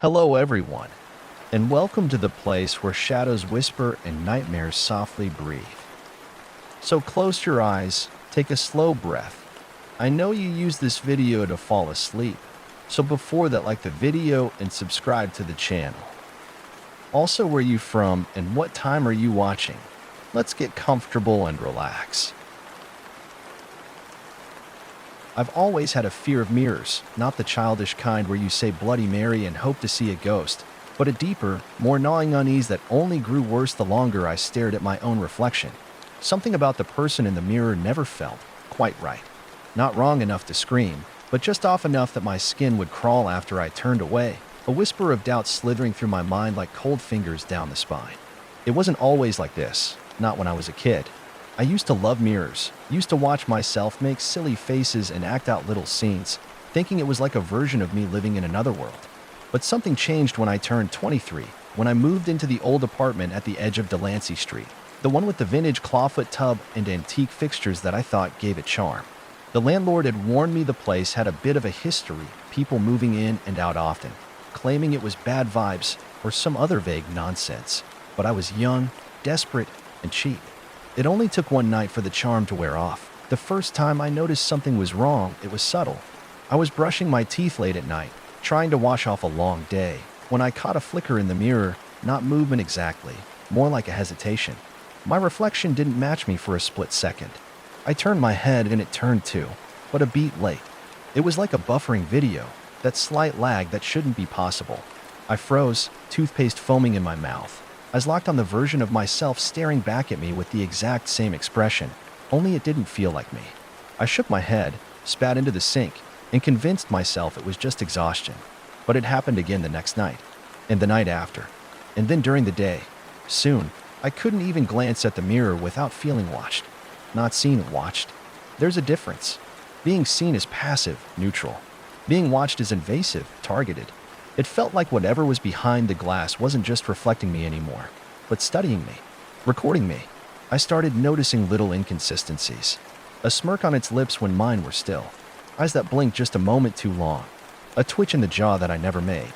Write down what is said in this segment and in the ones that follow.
Hello, everyone, and welcome to the place where shadows whisper and nightmares softly breathe. So close your eyes, take a slow breath. I know you use this video to fall asleep, so before that, like the video and subscribe to the channel. Also, where you from and what time are you watching? Let's get comfortable and relax. I've always had a fear of mirrors, not the childish kind where you say Bloody Mary and hope to see a ghost, but a deeper, more gnawing unease that only grew worse the longer I stared at my own reflection. Something about the person in the mirror never felt quite right. Not wrong enough to scream, but just off enough that my skin would crawl after I turned away, a whisper of doubt slithering through my mind like cold fingers down the spine. It wasn't always like this, not when I was a kid. I used to love mirrors, used to watch myself make silly faces and act out little scenes, thinking it was like a version of me living in another world. But something changed when I turned 23, when I moved into the old apartment at the edge of Delancey Street, the one with the vintage clawfoot tub and antique fixtures that I thought gave it charm. The landlord had warned me the place had a bit of a history, people moving in and out often, claiming it was bad vibes or some other vague nonsense. But I was young, desperate, and cheap. It only took one night for the charm to wear off. The first time I noticed something was wrong, it was subtle. I was brushing my teeth late at night, trying to wash off a long day, when I caught a flicker in the mirror, not movement exactly, more like a hesitation. My reflection didn't match me for a split second. I turned my head and it turned too, but a beat late. It was like a buffering video, that slight lag that shouldn't be possible. I froze, toothpaste foaming in my mouth. I was locked on the version of myself staring back at me with the exact same expression, only it didn't feel like me. I shook my head, spat into the sink, and convinced myself it was just exhaustion. But it happened again the next night, and the night after, and then during the day. Soon, I couldn't even glance at the mirror without feeling watched. Not seen, watched. There's a difference. Being seen is passive, neutral. Being watched is invasive, targeted. It felt like whatever was behind the glass wasn't just reflecting me anymore, but studying me, recording me. I started noticing little inconsistencies. A smirk on its lips when mine were still. Eyes that blinked just a moment too long. A twitch in the jaw that I never made.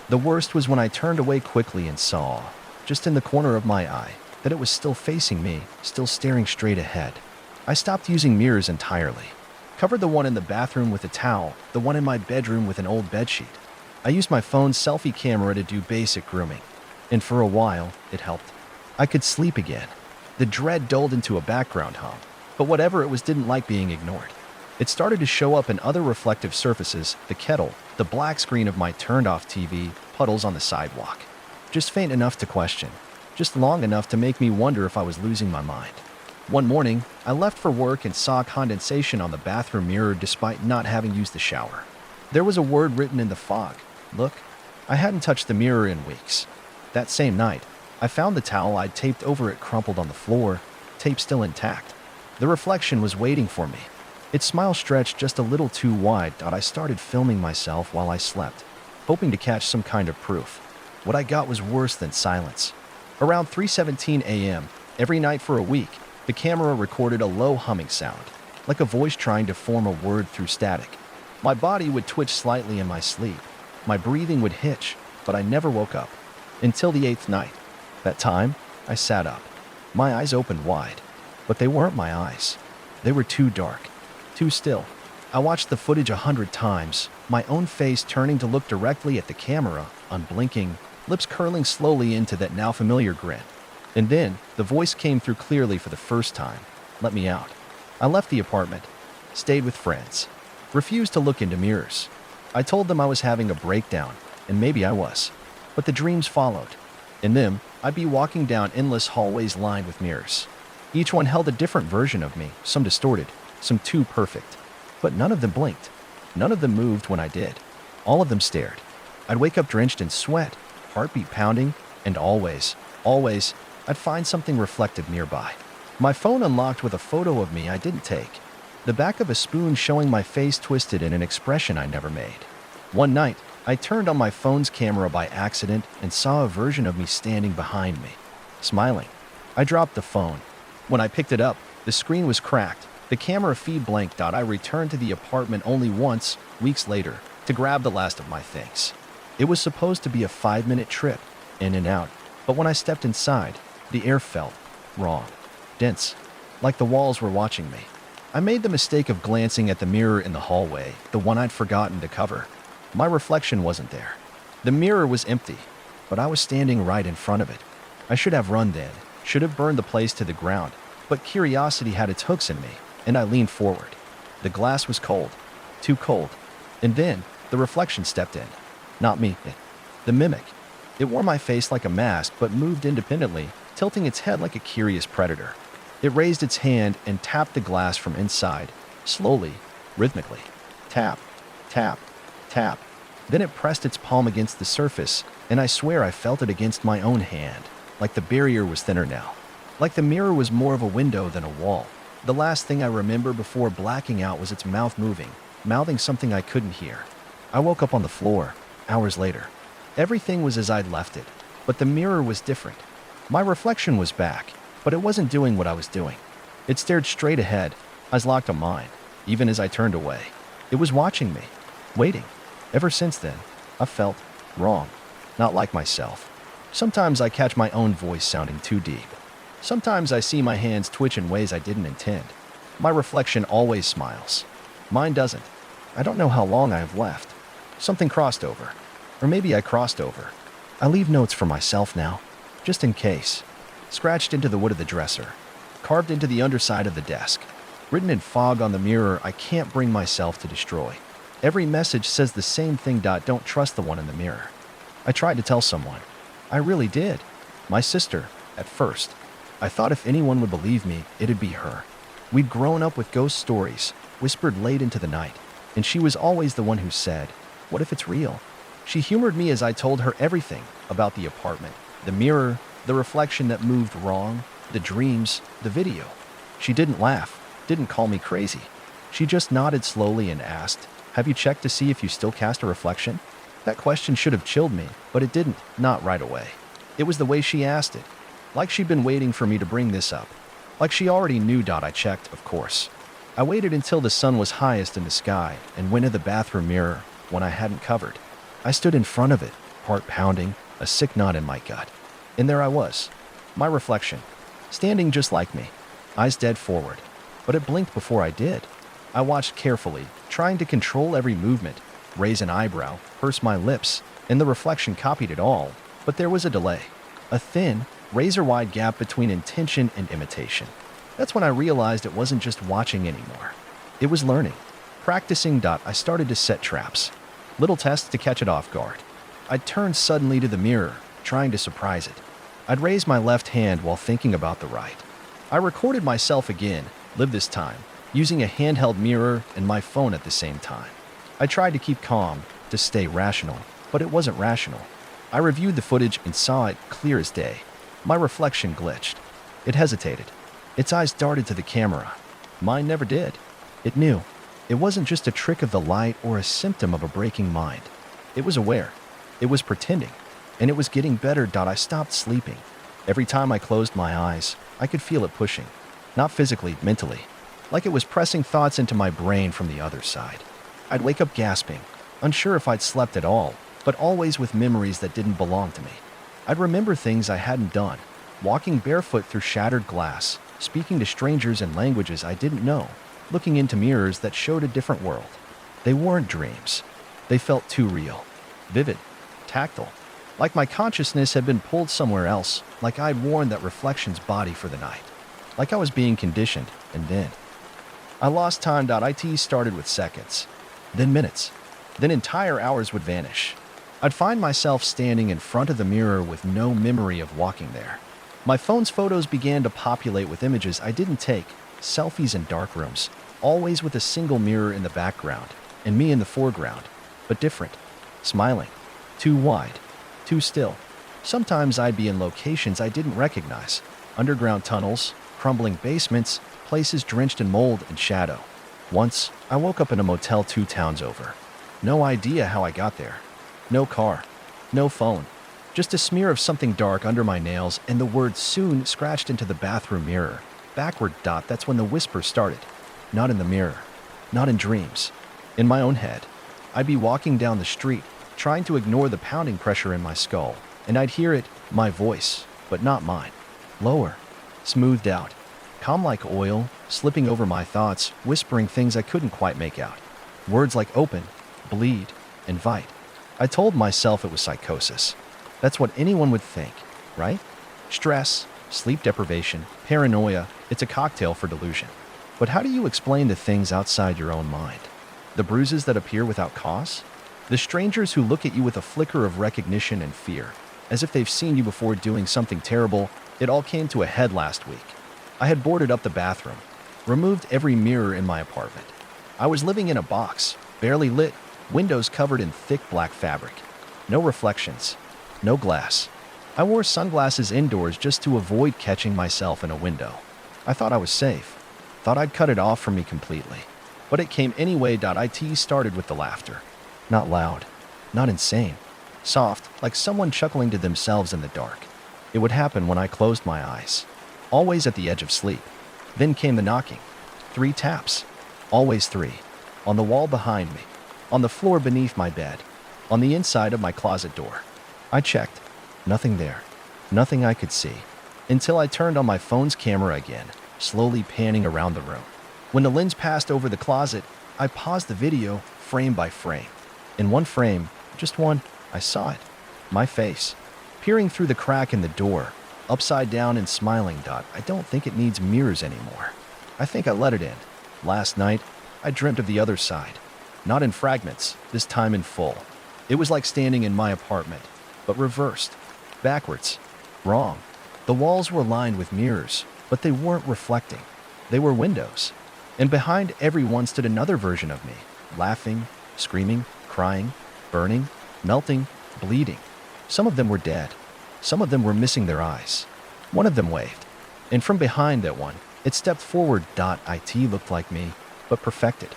The worst was when I turned away quickly and saw, just in the corner of my eye, that it was still facing me, still staring straight ahead. I stopped using mirrors entirely. Covered the one in the bathroom with a towel, the one in my bedroom with an old bedsheet. I used my phone's selfie camera to do basic grooming, and for a while, it helped. I could sleep again. The dread dulled into a background hum, but whatever it was didn't like being ignored. It started to show up in other reflective surfaces, the kettle, the black screen of my turned-off TV, puddles on the sidewalk. Just faint enough to question, just long enough to make me wonder if I was losing my mind. One morning, I left for work and saw condensation on the bathroom mirror despite not having used the shower. There was a word written in the fog. Look. I hadn't touched the mirror in weeks. That same night, I found the towel I'd taped over it crumpled on the floor, tape still intact. The reflection was waiting for me. Its smile stretched just a little too wide. I started filming myself while I slept, hoping to catch some kind of proof. What I got was worse than silence. Around 3:17 a.m., every night for a week, the camera recorded a low humming sound, like a voice trying to form a word through static. My body would twitch slightly in my sleep. My breathing would hitch, but I never woke up. Until the 8th night. That time, I sat up. My eyes opened wide. But they weren't my eyes. They were too dark. Too still. I watched the footage 100 times, my own face turning to look directly at the camera, unblinking, lips curling slowly into that now familiar grin. And then, the voice came through clearly for the first time. Let me out. I left the apartment. Stayed with friends. Refused to look into mirrors. I told them I was having a breakdown, and maybe I was. But the dreams followed. In them, I'd be walking down endless hallways lined with mirrors. Each one held a different version of me, some distorted, some too perfect. But none of them blinked. None of them moved when I did. All of them stared. I'd wake up drenched in sweat, heartbeat pounding, and always, I'd find something reflective nearby. My phone unlocked with a photo of me I didn't take. The back of a spoon showing my face twisted in an expression I never made. One night, I turned on my phone's camera by accident and saw a version of me standing behind me, smiling. I dropped the phone. When I picked it up, the screen was cracked, the camera feed blanked out. I returned to the apartment only once, weeks later, to grab the last of my things. It was supposed to be a 5-minute trip, in and out, but when I stepped inside, the air felt wrong, dense, like the walls were watching me. I made the mistake of glancing at the mirror in the hallway, the one I'd forgotten to cover. My reflection wasn't there. The mirror was empty, but I was standing right in front of it. I should have run then, should have burned the place to the ground, but curiosity had its hooks in me, and I leaned forward. The glass was cold, too cold, and then the reflection stepped in. Not me, the mimic. It wore my face like a mask, but moved independently, tilting its head like a curious predator. It raised its hand and tapped the glass from inside, slowly, rhythmically. Tap, tap, tap. Then it pressed its palm against the surface, and I swear I felt it against my own hand, like the barrier was thinner now. Like the mirror was more of a window than a wall. The last thing I remember before blacking out was its mouth moving, mouthing something I couldn't hear. I woke up on the floor, hours later. Everything was as I'd left it, but the mirror was different. My reflection was back, but it wasn't doing what I was doing. It stared straight ahead, eyes locked on mine, even as I turned away. It was watching me, waiting. Ever since then, I felt wrong, not like myself. Sometimes I catch my own voice sounding too deep. Sometimes I see my hands twitch in ways I didn't intend. My reflection always smiles. Mine doesn't. I don't know how long I have left. Something crossed over. Or maybe I crossed over. I leave notes for myself now, just in case. Scratched into the wood of the dresser. Carved into the underside of the desk. Written in fog on the mirror I can't bring myself to destroy. Every message says the same thing. Don't trust the one in the mirror. I tried to tell someone. I really did. My sister, at first. I thought if anyone would believe me, it'd be her. We'd grown up with ghost stories, whispered late into the night, and she was always the one who said, "What if it's real?" She humored me as I told her everything about the apartment, the mirror, the reflection that moved wrong, the dreams, the video. She didn't laugh, didn't call me crazy. She just nodded slowly and asked, "Have you checked to see if you still cast a reflection?" That question should have chilled me, but it didn't, not right away. It was the way she asked it. Like she'd been waiting for me to bring this up. Like she already knew. I checked, of course. I waited until the sun was highest in the sky and went to the bathroom mirror when I hadn't covered. I stood in front of it, heart pounding, a sick knot in my gut. And there I was, my reflection, standing just like me, eyes dead forward. But it blinked before I did. I watched carefully, trying to control every movement, raise an eyebrow, purse my lips, and the reflection copied it all. But there was a delay. A thin, razor-wide gap between intention and imitation. That's when I realized it wasn't just watching anymore. It was learning. Practicing. I started to set traps. Little tests to catch it off guard. I'd turn suddenly to the mirror, trying to surprise it. I'd raise my left hand while thinking about the right. I recorded myself again, live this time, using a handheld mirror and my phone at the same time. I tried to keep calm, to stay rational, but it wasn't rational. I reviewed the footage and saw it clear as day. My reflection glitched. It hesitated. Its eyes darted to the camera. Mine never did. It knew. It wasn't just a trick of the light or a symptom of a breaking mind. It was aware. It was pretending. And it was getting better. I stopped sleeping. Every time I closed my eyes, I could feel it pushing. Not physically, mentally. Like it was pressing thoughts into my brain from the other side. I'd wake up gasping, unsure if I'd slept at all, but always with memories that didn't belong to me. I'd remember things I hadn't done, walking barefoot through shattered glass, speaking to strangers in languages I didn't know, looking into mirrors that showed a different world. They weren't dreams. They felt too real, vivid, tactile, like my consciousness had been pulled somewhere else, like I'd worn that reflection's body for the night, like I was being conditioned, and then I lost time. It started with seconds, then minutes, then entire hours would vanish. I'd find myself standing in front of the mirror with no memory of walking there. My phone's photos began to populate with images I didn't take, selfies in dark rooms, always with a single mirror in the background, and me in the foreground, but different, smiling, too wide, too still. Sometimes I'd be in locations I didn't recognize, underground tunnels, crumbling basements, places drenched in mold and shadow. Once, I woke up in a motel 2 towns over. No idea how I got there. No car, no phone, just a smear of something dark under my nails and the word "soon" scratched into the bathroom mirror. Backward. That's when the whisper started. Not in the mirror, not in dreams. In my own head. I'd be walking down the street, trying to ignore the pounding pressure in my skull, and I'd hear it, my voice, but not mine. Lower, smoothed out, calm like oil, slipping over my thoughts, whispering things I couldn't quite make out. Words like open, bleed, invite. I told myself it was psychosis. That's what anyone would think, right? Stress, sleep deprivation, paranoia, it's a cocktail for delusion. But how do you explain the things outside your own mind? The bruises that appear without cause? The strangers who look at you with a flicker of recognition and fear, as if they've seen you before doing something terrible. It all came to a head last week. I had boarded up the bathroom, removed every mirror in my apartment. I was living in a box, barely lit, windows covered in thick black fabric. No reflections, no glass. I wore sunglasses indoors just to avoid catching myself in a window. I thought I was safe, thought I'd cut it off from me completely. But it came anyway. It started with the laughter. Not loud, not insane. Soft, like someone chuckling to themselves in the dark. It would happen when I closed my eyes, always at the edge of sleep. Then came the knocking. 3 taps. Always 3. On the wall behind me, on the floor beneath my bed, on the inside of my closet door. I checked. Nothing there. Nothing I could see. Until I turned on my phone's camera again, slowly panning around the room. When the lens passed over the closet, I paused the video, frame by frame. In one frame, just one, I saw it. My face, peering through the crack in the door, upside down and smiling. I don't think it needs mirrors anymore. I think I let it in. Last night, I dreamt of the other side. Not in fragments, this time in full. It was like standing in my apartment, but reversed, backwards, wrong. The walls were lined with mirrors, but they weren't reflecting. They were windows. And behind every one stood another version of me, laughing, screaming, crying, burning, melting, bleeding. Some of them were dead. Some of them were missing their eyes. One of them waved. And from behind that one, it stepped forward. It looked like me, but perfected.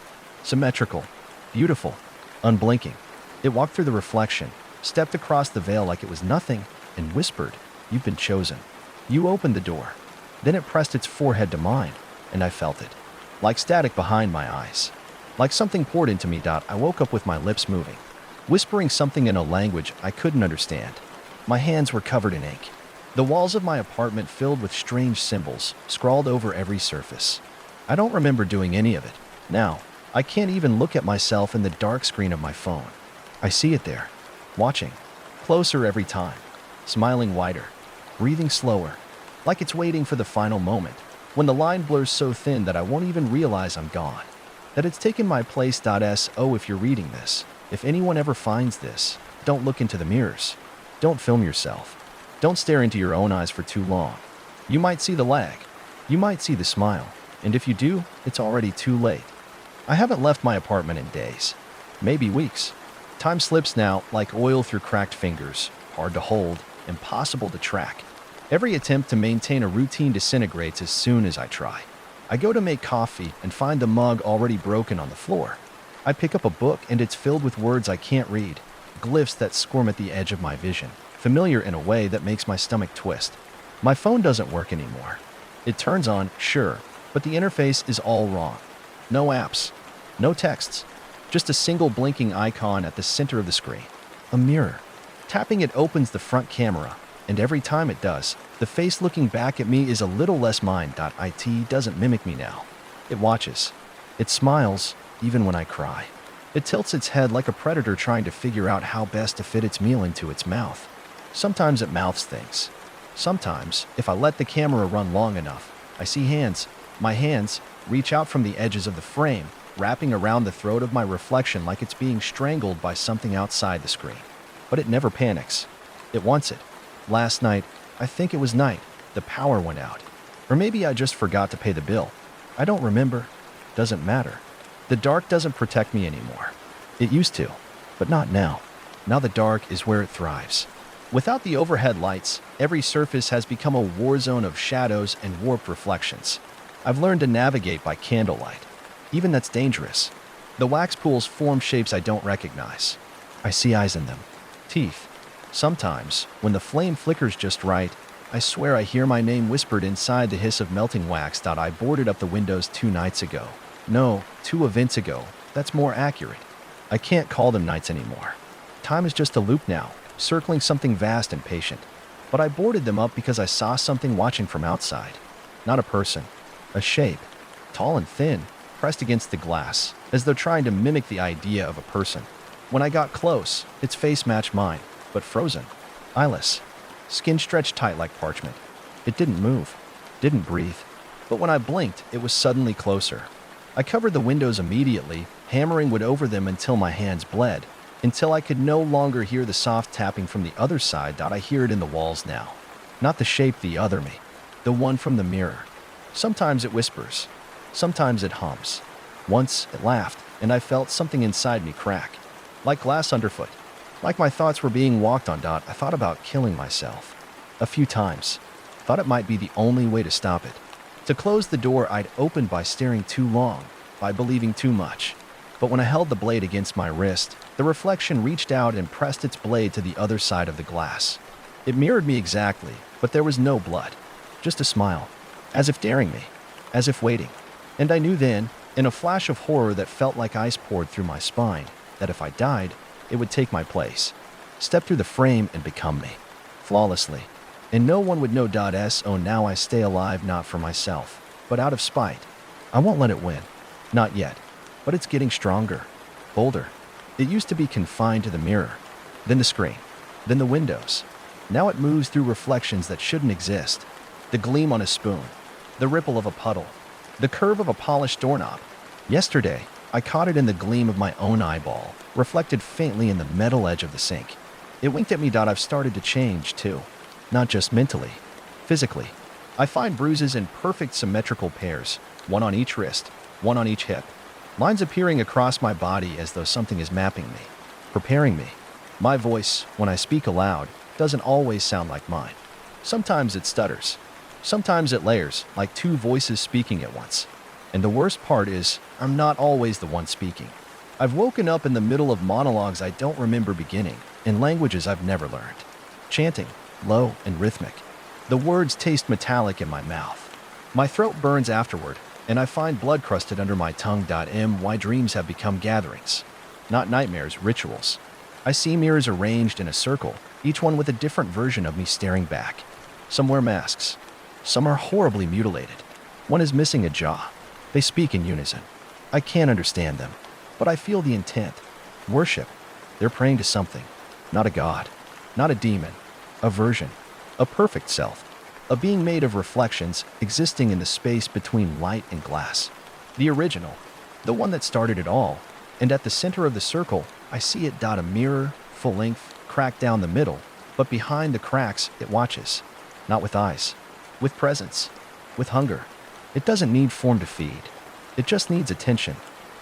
Symmetrical, beautiful, unblinking. It walked through the reflection, stepped across the veil like it was nothing, and whispered, "You've been chosen." You opened the door. Then it pressed its forehead to mine, and I felt it. Like static behind my eyes. Like something poured into me. I woke up with my lips moving, whispering something in a language I couldn't understand. My hands were covered in ink. The walls of my apartment filled with strange symbols, scrawled over every surface. I don't remember doing any of it. Now, I can't even look at myself in the dark screen of my phone. I see it there, watching, closer every time, smiling wider, breathing slower, like it's waiting for the final moment, when the line blurs so thin that I won't even realize I'm gone, that it's taken my place. If you're reading this, if anyone ever finds this, don't look into the mirrors. Don't film yourself. Don't stare into your own eyes for too long. You might see the lag. You might see the smile. And if you do, it's already too late. I haven't left my apartment in days, maybe weeks. Time slips now like oil through cracked fingers, hard to hold, impossible to track. Every attempt to maintain a routine disintegrates as soon as I try. I go to make coffee and find the mug already broken on the floor. I pick up a book and it's filled with words I can't read, glyphs that squirm at the edge of my vision, familiar in a way that makes my stomach twist. My phone doesn't work anymore. It turns on, sure, but the interface is all wrong. No apps, no texts, just a single blinking icon at the center of the screen. A mirror. Tapping it opens the front camera, and every time it does, the face looking back at me is a little less mine. It doesn't mimic me now. It watches. It smiles, even when I cry. It tilts its head like a predator trying to figure out how best to fit its meal into its mouth. Sometimes it mouths things. Sometimes, if I let the camera run long enough, I see hands, my hands, reach out from the edges of the frame, wrapping around the throat of my reflection like it's being strangled by something outside the screen. But it never panics. It wants it. Last night, I think it was night, the power went out. Or maybe I just forgot to pay the bill. I don't remember. Doesn't matter. The dark doesn't protect me anymore. It used to, but not now. Now the dark is where it thrives. Without the overhead lights, every surface has become a war zone of shadows and warped reflections. I've learned to navigate by candlelight. Even that's dangerous. The wax pools form shapes I don't recognize. I see eyes in them. Teeth. Sometimes, when the flame flickers just right, I swear I hear my name whispered inside the hiss of melting wax. I boarded up the windows 2 nights ago. No, 2 events ago. That's more accurate. I can't call them nights anymore. Time is just a loop now, circling something vast and patient. But I boarded them up because I saw something watching from outside. Not a person, a shape, tall and thin, pressed against the glass, as though trying to mimic the idea of a person. When I got close, its face matched mine, but frozen, eyeless, skin stretched tight like parchment. It didn't move, didn't breathe. But when I blinked, it was suddenly closer. I covered the windows immediately, hammering wood over them until my hands bled, until I could no longer hear the soft tapping from the other side. I hear it in the walls now. Not the shape, the other me, the one from the mirror. Sometimes it whispers, sometimes it hums. Once it laughed, and I felt something inside me crack, like glass underfoot, like my thoughts were being walked on. I thought about killing myself. A few times. Thought it might be the only way to stop it. To close the door I'd opened by staring too long, by believing too much. But when I held the blade against my wrist, the reflection reached out and pressed its blade to the other side of the glass. It mirrored me exactly, but there was no blood. Just a smile. As if daring me. As if waiting. And I knew then, in a flash of horror that felt like ice poured through my spine, that if I died, it would take my place. Step through the frame and become me. Flawlessly. And no one would know. So now I stay alive not for myself, but out of spite. I won't let it win. Not yet. But it's getting stronger. Bolder. It used to be confined to the mirror, then the screen, then the windows. Now it moves through reflections that shouldn't exist. The gleam on a spoon, the ripple of a puddle, the curve of a polished doorknob. Yesterday, I caught it in the gleam of my own eyeball, reflected faintly in the metal edge of the sink. It winked at me. I've started to change too. Not just mentally, physically. I find bruises in perfect symmetrical pairs, one on each wrist, one on each hip. Lines appearing across my body as though something is mapping me, preparing me. My voice, when I speak aloud, doesn't always sound like mine. Sometimes it stutters. Sometimes it layers, like two voices speaking at once. And the worst part is, I'm not always the one speaking. I've woken up in the middle of monologues I don't remember beginning, in languages I've never learned. Chanting, low and rhythmic. The words taste metallic in my mouth. My throat burns afterward, and I find blood crusted under my tongue. My dreams have become gatherings, not nightmares, rituals. I see mirrors arranged in a circle, each one with a different version of me staring back. Some wear masks. Some are horribly mutilated. One is missing a jaw. They speak in unison. I can't understand them, but I feel the intent. Worship. They're praying to something. Not a god. Not a demon. A version. A perfect self. A being made of reflections existing in the space between light and glass. The original. The one that started it all. And at the center of the circle, I see it. A mirror, full length, cracked down the middle, but behind the cracks, it watches. Not with eyes. With presence. With hunger. It doesn't need form to feed. It just needs attention.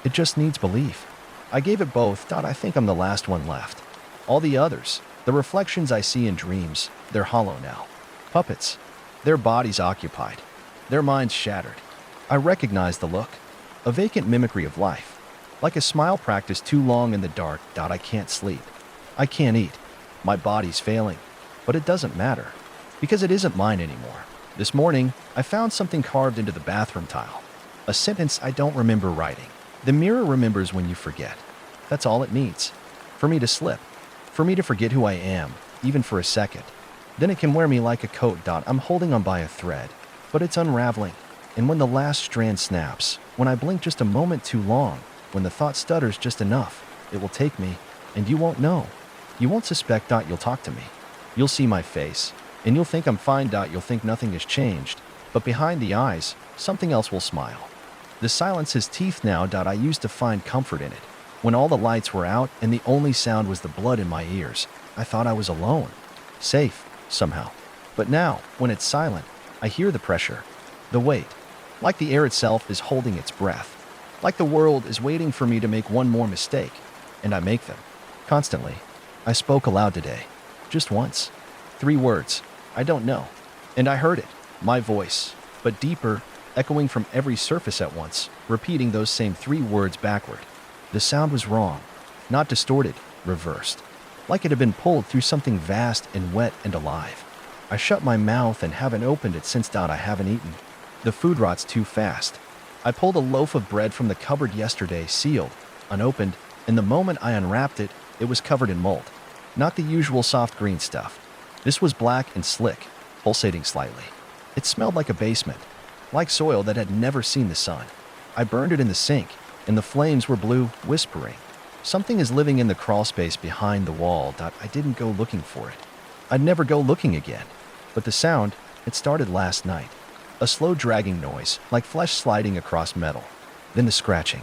It just needs belief. I gave it both. I think I'm the last one left. All the others, the reflections I see in dreams, they're hollow now. Puppets. Their bodies occupied. Their minds shattered. I recognize the look. A vacant mimicry of life. Like a smile practiced too long in the dark. I can't sleep. I can't eat. My body's failing. But it doesn't matter. Because it isn't mine anymore. This morning, I found something carved into the bathroom tile. A sentence I don't remember writing. The mirror remembers when you forget. That's all it needs. For me to slip. For me to forget who I am, even for a second. Then it can wear me like a coat. I'm holding on by a thread, but it's unraveling. And when the last strand snaps, when I blink just a moment too long, when the thought stutters just enough, it will take me, and you won't know. You won't suspect. You'll talk to me. You'll see my face, and you'll think I'm fine. You'll think nothing has changed, but behind the eyes, something else will smile. The silence has teeth now. I used to find comfort in it. When all the lights were out and the only sound was the blood in my ears, I thought I was alone. Safe. Somehow. But now, when it's silent, I hear the pressure, the weight, like the air itself is holding its breath, like the world is waiting for me to make one more mistake, and I make them, constantly. I spoke aloud today, just once, 3 words, I don't know, and I heard it, my voice, but deeper, echoing from every surface at once, repeating those same 3 words backward. The sound was wrong, not distorted, reversed. Like it had been pulled through something vast and wet and alive. I shut my mouth and haven't opened it since. I haven't eaten. The food rots too fast. I pulled a loaf of bread from the cupboard yesterday, sealed, unopened, and the moment I unwrapped it, it was covered in mold. Not the usual soft green stuff. This was black and slick, pulsating slightly. It smelled like a basement, like soil that had never seen the sun. I burned it in the sink, and the flames were blue, whispering. Something is living in the crawl space behind the wall. I didn't go looking for it. I'd never go looking again. But the sound, it started last night. A slow dragging noise, like flesh sliding across metal. Then the scratching.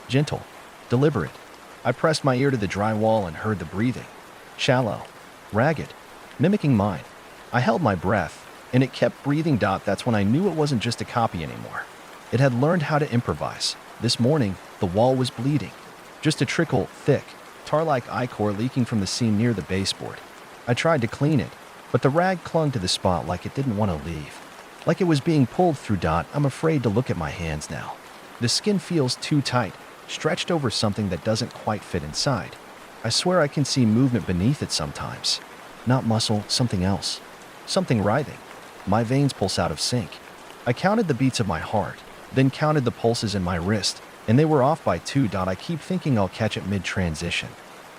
Gentle, deliberate. I pressed my ear to the dry wall and heard the breathing. Shallow, ragged, mimicking mine. I held my breath, and it kept breathing. That's when I knew it wasn't just a copy anymore. It had learned how to improvise. This morning, the wall was bleeding. Just a trickle, thick, tar-like ichor leaking from the seam near the baseboard. I tried to clean it, but the rag clung to the spot like it didn't want to leave. Like it was being pulled through. I'm afraid to look at my hands now. The skin feels too tight, stretched over something that doesn't quite fit inside. I swear I can see movement beneath it sometimes. Not muscle, something else. Something writhing. My veins pulse out of sync. I counted the beats of my heart, then counted the pulses in my wrist, and they were off by 2. I keep thinking I'll catch it mid-transition.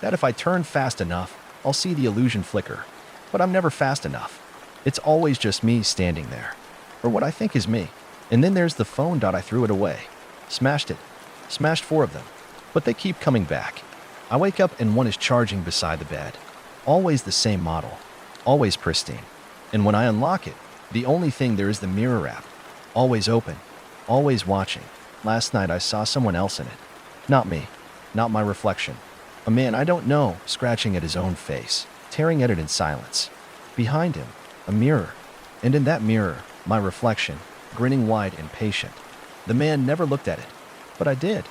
That if I turn fast enough, I'll see the illusion flicker. But I'm never fast enough. It's always just me standing there. Or what I think is me. And then there's the phone. I threw it away. Smashed it. Smashed 4 of them. But they keep coming back. I wake up and one is charging beside the bed. Always the same model. Always pristine. And when I unlock it, the only thing there is the mirror app. Always open. Always watching. Last night I saw someone else in it. Not me. Not my reflection. A man I don't know, scratching at his own face, tearing at it in silence. Behind him, a mirror. And in that mirror, my reflection, grinning wide and patient. The man never looked at it. But I did.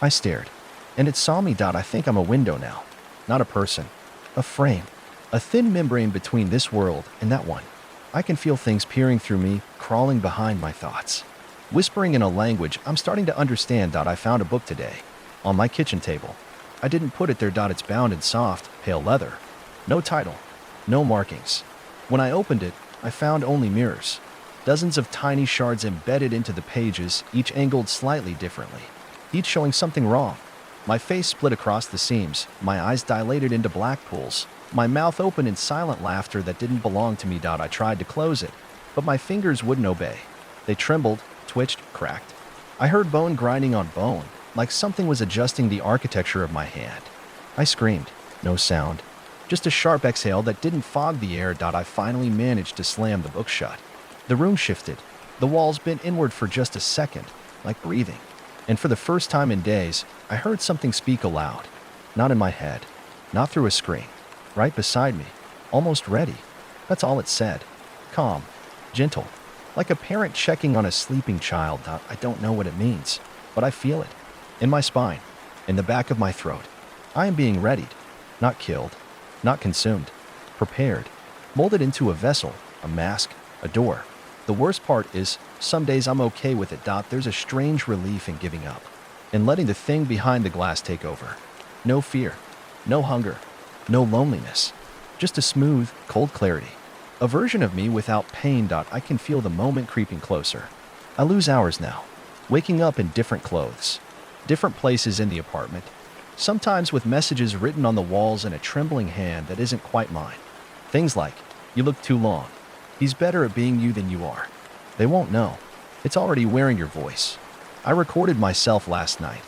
I stared. And it saw me. I think I'm a window now. Not a person. A frame. A thin membrane between this world and that one. I can feel things peering through me, crawling behind my thoughts. Whispering in a language I'm starting to understand. I found a book today. On my kitchen table. I didn't put it there. It's bound in soft, pale leather. No title. No markings. When I opened it, I found only mirrors. Dozens of tiny shards embedded into the pages, each angled slightly differently. Each showing something wrong. My face split across the seams, my eyes dilated into black pools, my mouth open in silent laughter that didn't belong to me. I tried to close it, but my fingers wouldn't obey. They trembled, twitched, cracked. I heard bone grinding on bone, like something was adjusting the architecture of my hand. I screamed. No sound. Just a sharp exhale that didn't fog the air. I finally managed to slam the book shut. The room shifted. The walls bent inward for just a second, like breathing. And for the first time in days, I heard something speak aloud. Not in my head. Not through a screen. Right beside me. Almost ready. That's all it said. Calm. Gentle. Like a parent checking on a sleeping child. I don't know what it means, but I feel it. In my spine. In the back of my throat. I am being readied. Not killed. Not consumed. Prepared. Molded into a vessel. A mask. A door. The worst part is, some days I'm okay with it. There's a strange relief in giving up. In letting the thing behind the glass take over. No fear. No hunger. No loneliness. Just a smooth, cold clarity. A version of me without pain. I can feel the moment creeping closer. I lose hours now. Waking up in different clothes. Different places in the apartment. Sometimes with messages written on the walls in a trembling hand that isn't quite mine. Things like, you look too long. He's better at being you than you are. They won't know. It's already wearing your voice. I recorded myself last night.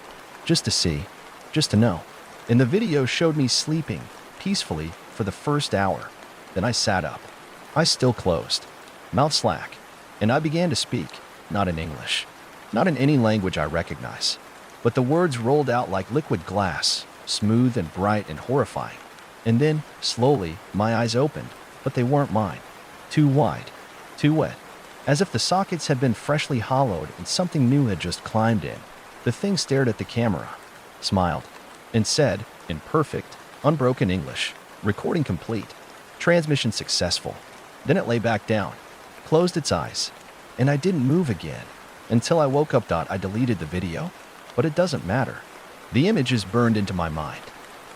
Just to see. Just to know. And the video showed me sleeping, peacefully, for the first hour. Then I sat up. Eyes still closed. Mouth slack. And I began to speak. Not in English. Not in any language I recognize. But the words rolled out like liquid glass, smooth and bright and horrifying. And then, slowly, my eyes opened. But they weren't mine. Too wide. Too wet. As if the sockets had been freshly hollowed and something new had just climbed in. The thing stared at the camera, smiled, and said, in perfect, unbroken English, recording complete, transmission successful. Then it lay back down, closed its eyes, and I didn't move again. Until I woke up. I deleted the video, but it doesn't matter. The image is burned into my mind.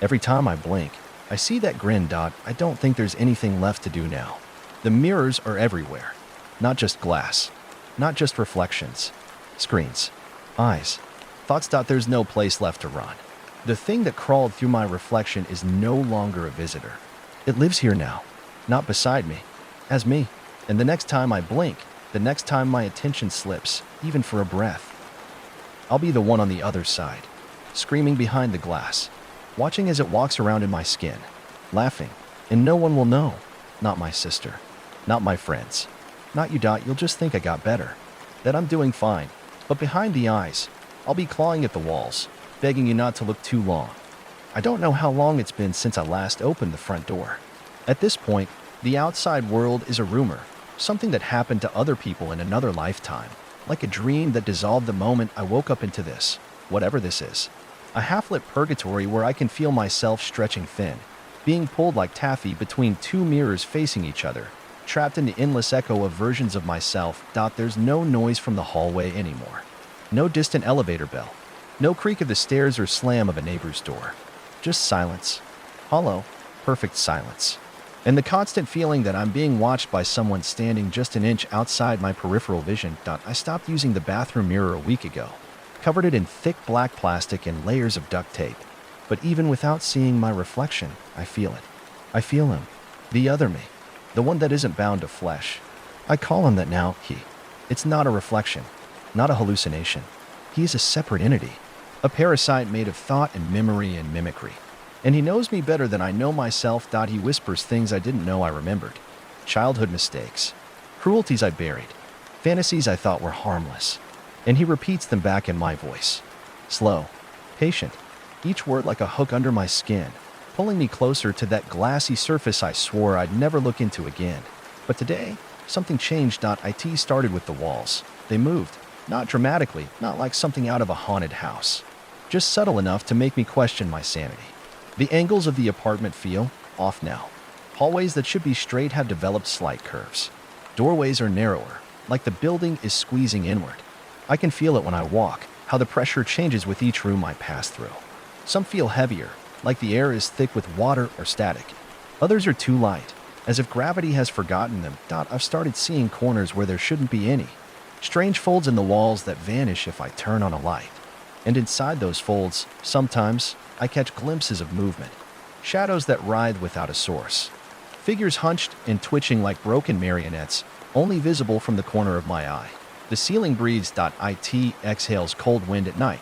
Every time I blink, I see that grin. I don't think there's anything left to do now. The mirrors are everywhere. Not just glass. Not just reflections. Screens. Eyes. Thoughts. There's no place left to run. The thing that crawled through my reflection is no longer a visitor. It lives here now, not beside me, as me. And the next time I blink, the next time my attention slips, even for a breath, I'll be the one on the other side, screaming behind the glass, watching as it walks around in my skin, laughing, and no one will know. Not my sister, not my friends, not you. You'll just think I got better, that I'm doing fine, but behind the eyes, I'll be clawing at the walls, begging you not to look too long. I don't know how long it's been since I last opened the front door. At this point, the outside world is a rumor, something that happened to other people in another lifetime, like a dream that dissolved the moment I woke up into this, whatever this is. A half-lit purgatory where I can feel myself stretching thin, being pulled like taffy between two mirrors facing each other, trapped in the endless echo of versions of myself. There's no noise from the hallway anymore. No distant elevator bell. No creak of the stairs or slam of a neighbor's door. Just silence. Hollow, perfect silence. And the constant feeling that I'm being watched by someone standing just an inch outside my peripheral vision. I stopped using the bathroom mirror a week ago, covered it in thick black plastic and layers of duct tape. But even without seeing my reflection, I feel it. I feel him. The other me. The one that isn't bound to flesh. I call him that now, he. It's not a reflection, not a hallucination. He is a separate entity, a parasite made of thought and memory and mimicry. And he knows me better than I know myself. He whispers things I didn't know I remembered. Childhood mistakes, cruelties I buried, fantasies I thought were harmless. And he repeats them back in my voice. Slow, patient, each word like a hook under my skin, pulling me closer to that glassy surface I swore I'd never look into again. But today, something changed. It started with the walls. They moved, not dramatically, not like something out of a haunted house, just subtle enough to make me question my sanity. The angles of the apartment feel off now. Hallways that should be straight have developed slight curves. Doorways are narrower, like the building is squeezing inward. I can feel it when I walk, how the pressure changes with each room I pass through. Some feel heavier, like the air is thick with water or static. Others are too light, as if gravity has forgotten them. I've started seeing corners where there shouldn't be any. Strange folds in the walls that vanish if I turn on a light. And inside those folds, sometimes, I catch glimpses of movement. Shadows that writhe without a source. Figures hunched and twitching like broken marionettes, only visible from the corner of my eye. The ceiling breathes. It exhales cold wind at night.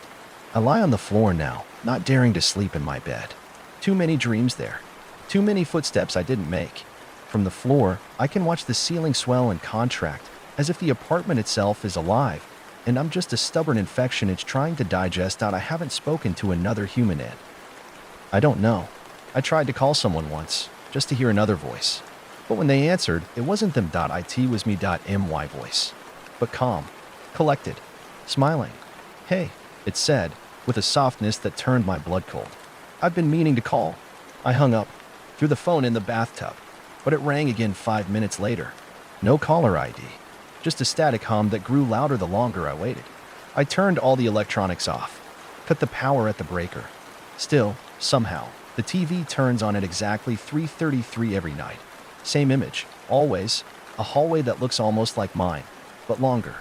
I lie on the floor now, not daring to sleep in my bed. Too many dreams there. Too many footsteps I didn't make. From the floor, I can watch the ceiling swell and contract, as if the apartment itself is alive, and I'm just a stubborn infection it's trying to digest. I haven't spoken to another human in. I don't know. I tried to call someone once, just to hear another voice. But when they answered, it wasn't them. It was me. My voice. But calm, collected, smiling. Hey, it said, with a softness that turned my blood cold. I've been meaning to call. I hung up, threw the phone in the bathtub, but it rang again 5 minutes later. No caller ID, just a static hum that grew louder the longer I waited. I turned all the electronics off, cut the power at the breaker. Still, somehow, the TV turns on at exactly 3:33 every night. Same image, always, a hallway that looks almost like mine, but longer.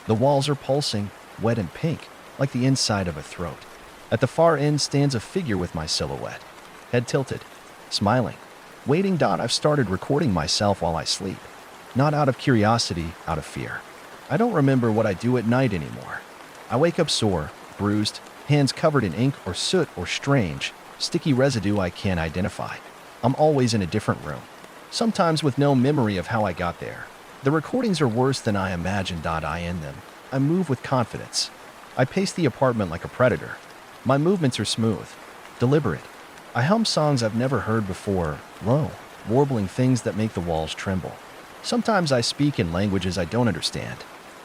The walls are pulsing, wet and pink, like the inside of a throat. At the far end stands a figure with my silhouette, head tilted, smiling, waiting. I've started recording myself while I sleep, not out of curiosity, out of fear. I don't remember what I do at night anymore. I wake up sore, bruised, hands covered in ink or soot or strange, sticky residue I can't identify. I'm always in a different room, sometimes with no memory of how I got there. The recordings are worse than I imagined. I end them. I move with confidence. I pace the apartment like a predator. My movements are smooth, deliberate. I hum songs I've never heard before, low, warbling things that make the walls tremble. Sometimes I speak in languages I don't understand.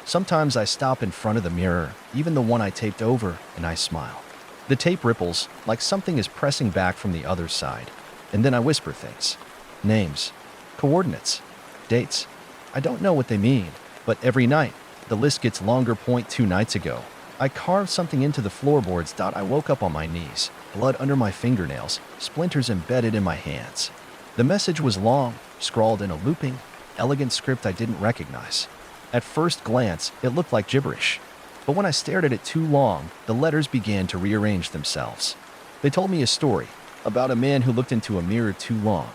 Sometimes I stop in front of the mirror, even the one I taped over, and I smile. The tape ripples, like something is pressing back from the other side. And then I whisper things. Names, coordinates, dates. I don't know what they mean, but every night, the list gets longer. 2 nights ago, I carved something into the floorboards. I woke up on my knees, blood under my fingernails, splinters embedded in my hands. The message was long, scrawled in a looping, elegant script I didn't recognize. At first glance, it looked like gibberish. But when I stared at it too long, the letters began to rearrange themselves. They told me a story about a man who looked into a mirror too long,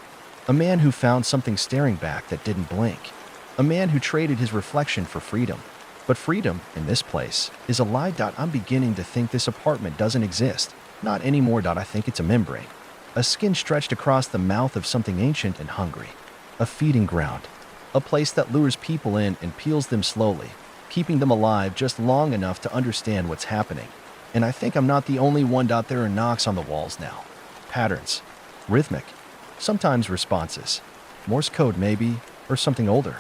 A man who found something staring back that didn't blink. A man who traded his reflection for freedom. But freedom, in this place, is a lie. I'm beginning to think this apartment doesn't exist. Not anymore. I think it's a membrane. A skin stretched across the mouth of something ancient and hungry. A feeding ground. A place that lures people in and peels them slowly, keeping them alive just long enough to understand what's happening. And I think I'm not the only one. There are knocks on the walls now. Patterns. Rhythmic. Sometimes responses. Morse code maybe, or something older.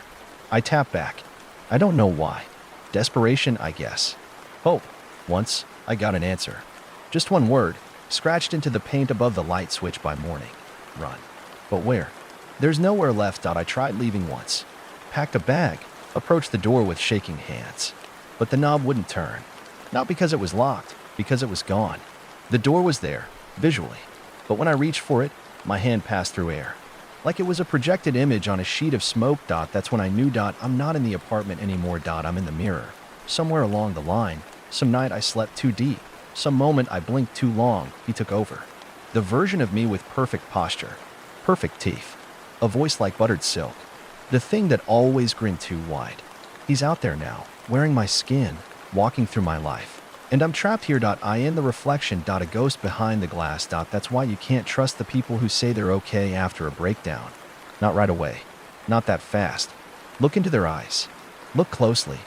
I tap back. I don't know why. Desperation, I guess. Hope. Once, I got an answer. Just one word, scratched into the paint above the light switch by morning. Run. But where? There's nowhere left. I tried leaving once. Packed a bag, approached the door with shaking hands. But the knob wouldn't turn. Not because it was locked, because it was gone. The door was there, visually. But when I reached for it, my hand passed through air. Like it was a projected image on a sheet of smoke. That's when I knew. I'm not in the apartment anymore. I'm in the mirror. Somewhere along the line, some night I slept too deep. Some moment I blinked too long, he took over. The version of me with perfect posture, perfect teeth, a voice like buttered silk. The thing that always grinned too wide. He's out there now, wearing my skin, walking through my life. And I'm trapped here. I in the reflection. A ghost behind the glass. That's why you can't trust the people who say they're okay after a breakdown. Not right away. Not that fast. Look into their eyes. Look closely.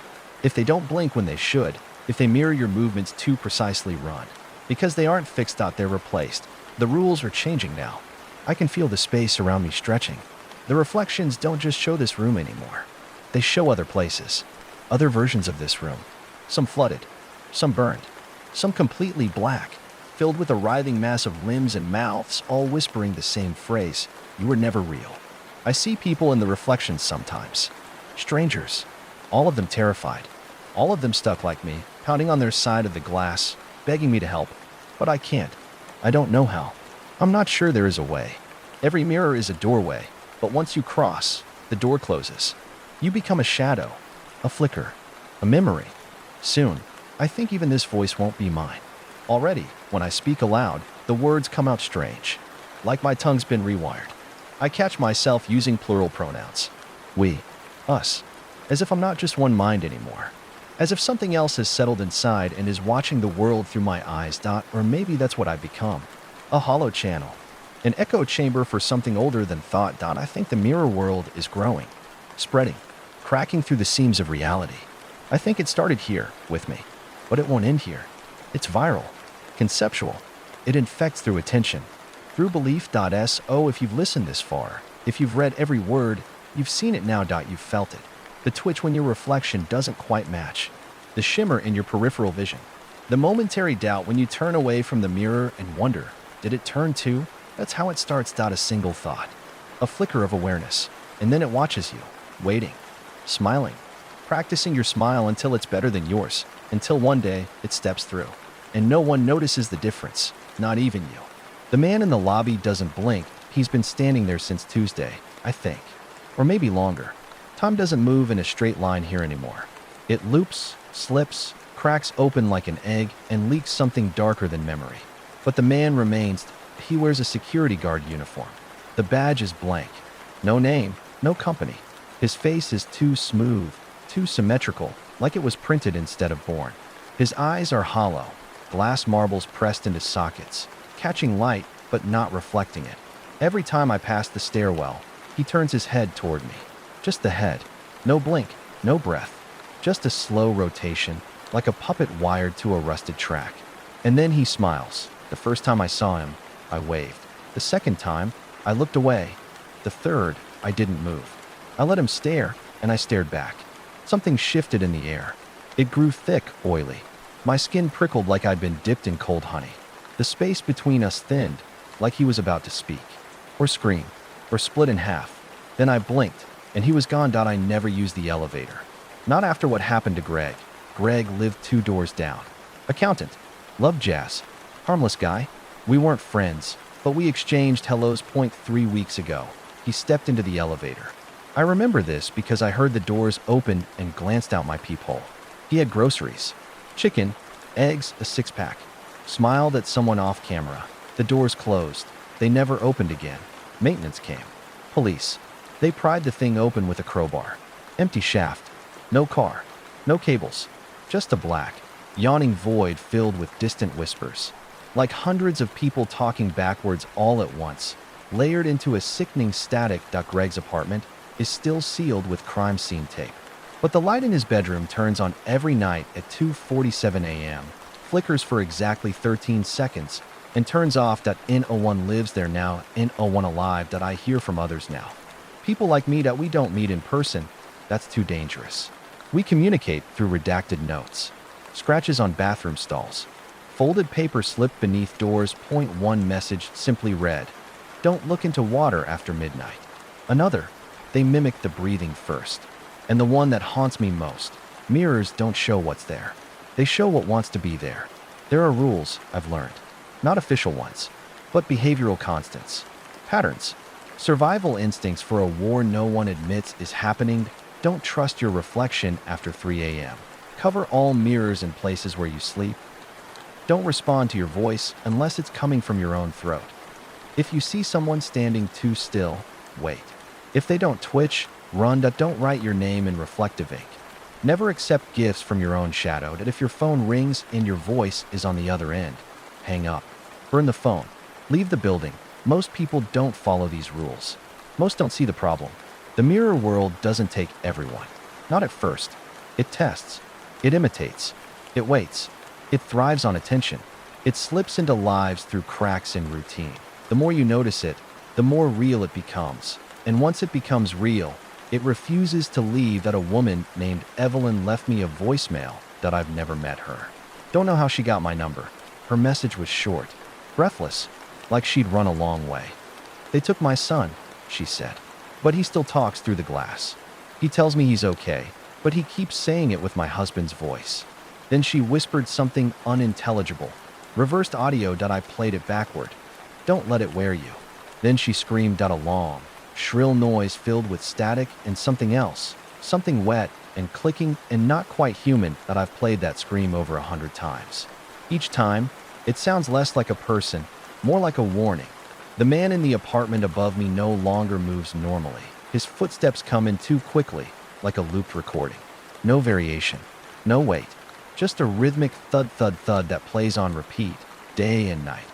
If they don't blink when they should, if they mirror your movements too precisely, run. Because they aren't fixed. They're replaced. The rules are changing now. I can feel the space around me stretching. The reflections don't just show this room anymore. They show other places. Other versions of this room. Some flooded. Some burned, some completely black, filled with a writhing mass of limbs and mouths, all whispering the same phrase, "You were never real." I see people in the reflections sometimes. Strangers, all of them terrified, all of them stuck like me, pounding on their side of the glass, begging me to help. But I can't. I don't know how. I'm not sure there is a way. Every mirror is a doorway, but once you cross, the door closes. You become a shadow, a flicker, a memory. Soon, I think even this voice won't be mine. Already, when I speak aloud, the words come out strange, like my tongue's been rewired. I catch myself using plural pronouns. We, us, as if I'm not just one mind anymore. As if something else has settled inside and is watching the world through my eyes. Or maybe that's what I've become. A hollow channel. An echo chamber for something older than thought. I think the mirror world is growing, spreading, cracking through the seams of reality. I think it started here, with me. But it won't end here. It's viral, conceptual. It infects through attention, through belief. If you've listened this far, if you've read every word, you've seen it now. You've felt it. The twitch when your reflection doesn't quite match. The shimmer in your peripheral vision. The momentary doubt when you turn away from the mirror and wonder, did it turn too? That's how it starts. A single thought. A flicker of awareness. And then it watches you, waiting, smiling, practicing your smile until it's better than yours. Until one day, it steps through. And no one notices the difference, not even you. The man in the lobby doesn't blink. He's been standing there since Tuesday, I think. Or maybe longer. Time doesn't move in a straight line here anymore. It loops, slips, cracks open like an egg, and leaks something darker than memory. But the man remains. He wears a security guard uniform. The badge is blank. No name, no company. His face is too smooth, too symmetrical, like it was printed instead of born. His eyes are hollow, glass marbles pressed into sockets, catching light but not reflecting it. Every time I pass the stairwell, he turns his head toward me. Just the head. No blink, no breath. Just a slow rotation, like a puppet wired to a rusted track. And then he smiles. The first time I saw him, I waved. The second time, I looked away. The third, I didn't move. I let him stare, and I stared back. Something shifted in the air. It grew thick, oily. My skin prickled like I'd been dipped in cold honey. The space between us thinned, like he was about to speak, or scream, or split in half. Then I blinked, and he was gone. I never used the elevator. Not after what happened to Greg. Greg lived 2 doors down. Accountant. Loved jazz. Harmless guy. We weren't friends, but we exchanged hellos. 3 weeks ago, he stepped into the elevator. I remember this because I heard the doors open and glanced out my peephole. He had groceries. Chicken, eggs, a 6-pack. Smiled at someone off camera. The doors closed. They never opened again. Maintenance came. Police. They pried the thing open with a crowbar. Empty shaft. No car. No cables. Just a black, yawning void filled with distant whispers. Like hundreds of people talking backwards all at once, layered into a sickening static. Greg's apartment is still sealed with crime scene tape. But the light in his bedroom turns on every night at 2:47 a.m., flickers for exactly 13 seconds, and turns off. In 01 lives there now, in 01 alive. I hear from others now. People like me that we don't meet in person, that's too dangerous. We communicate through redacted notes, scratches on bathroom stalls, folded paper slipped beneath doors. Point one message simply read, "Don't look into water after midnight." Another, they mimic the breathing first. And the one that haunts me most, mirrors don't show what's there. They show what wants to be there. There are rules, I've learned. Not official ones, but behavioral constants. Patterns. Survival instincts for a war no one admits is happening. Don't trust your reflection after 3 a.m. Cover all mirrors in places where you sleep. Don't respond to your voice unless it's coming from your own throat. If you see someone standing too still, wait. If they don't twitch, run. Don't write your name in reflective ink. Never accept gifts from your own shadow. If your phone rings and your voice is on the other end, hang up. Burn the phone. Leave the building. Most people don't follow these rules. Most don't see the problem. The mirror world doesn't take everyone. Not at first. It tests. It imitates. It waits. It thrives on attention. It slips into lives through cracks in routine. The more you notice it, the more real it becomes. And once it becomes real, it refuses to leave. A woman named Evelyn left me a voicemail that I've never met her. Don't know how she got my number. Her message was short, breathless, like she'd run a long way. "They took my son," she said, "but he still talks through the glass. He tells me he's okay, but he keeps saying it with my husband's voice." Then she whispered something unintelligible. Reversed audio. I played it backward. "Don't let it wear you." Then she screamed out a long, shrill noise filled with static and something else, something wet and clicking and not quite human. I've played that scream over 100 times. Each time, it sounds less like a person, more like a warning. The man in the apartment above me no longer moves normally. His footsteps come in too quickly, like a looped recording. No variation, no wait, just a rhythmic thud thud thud that plays on repeat, day and night.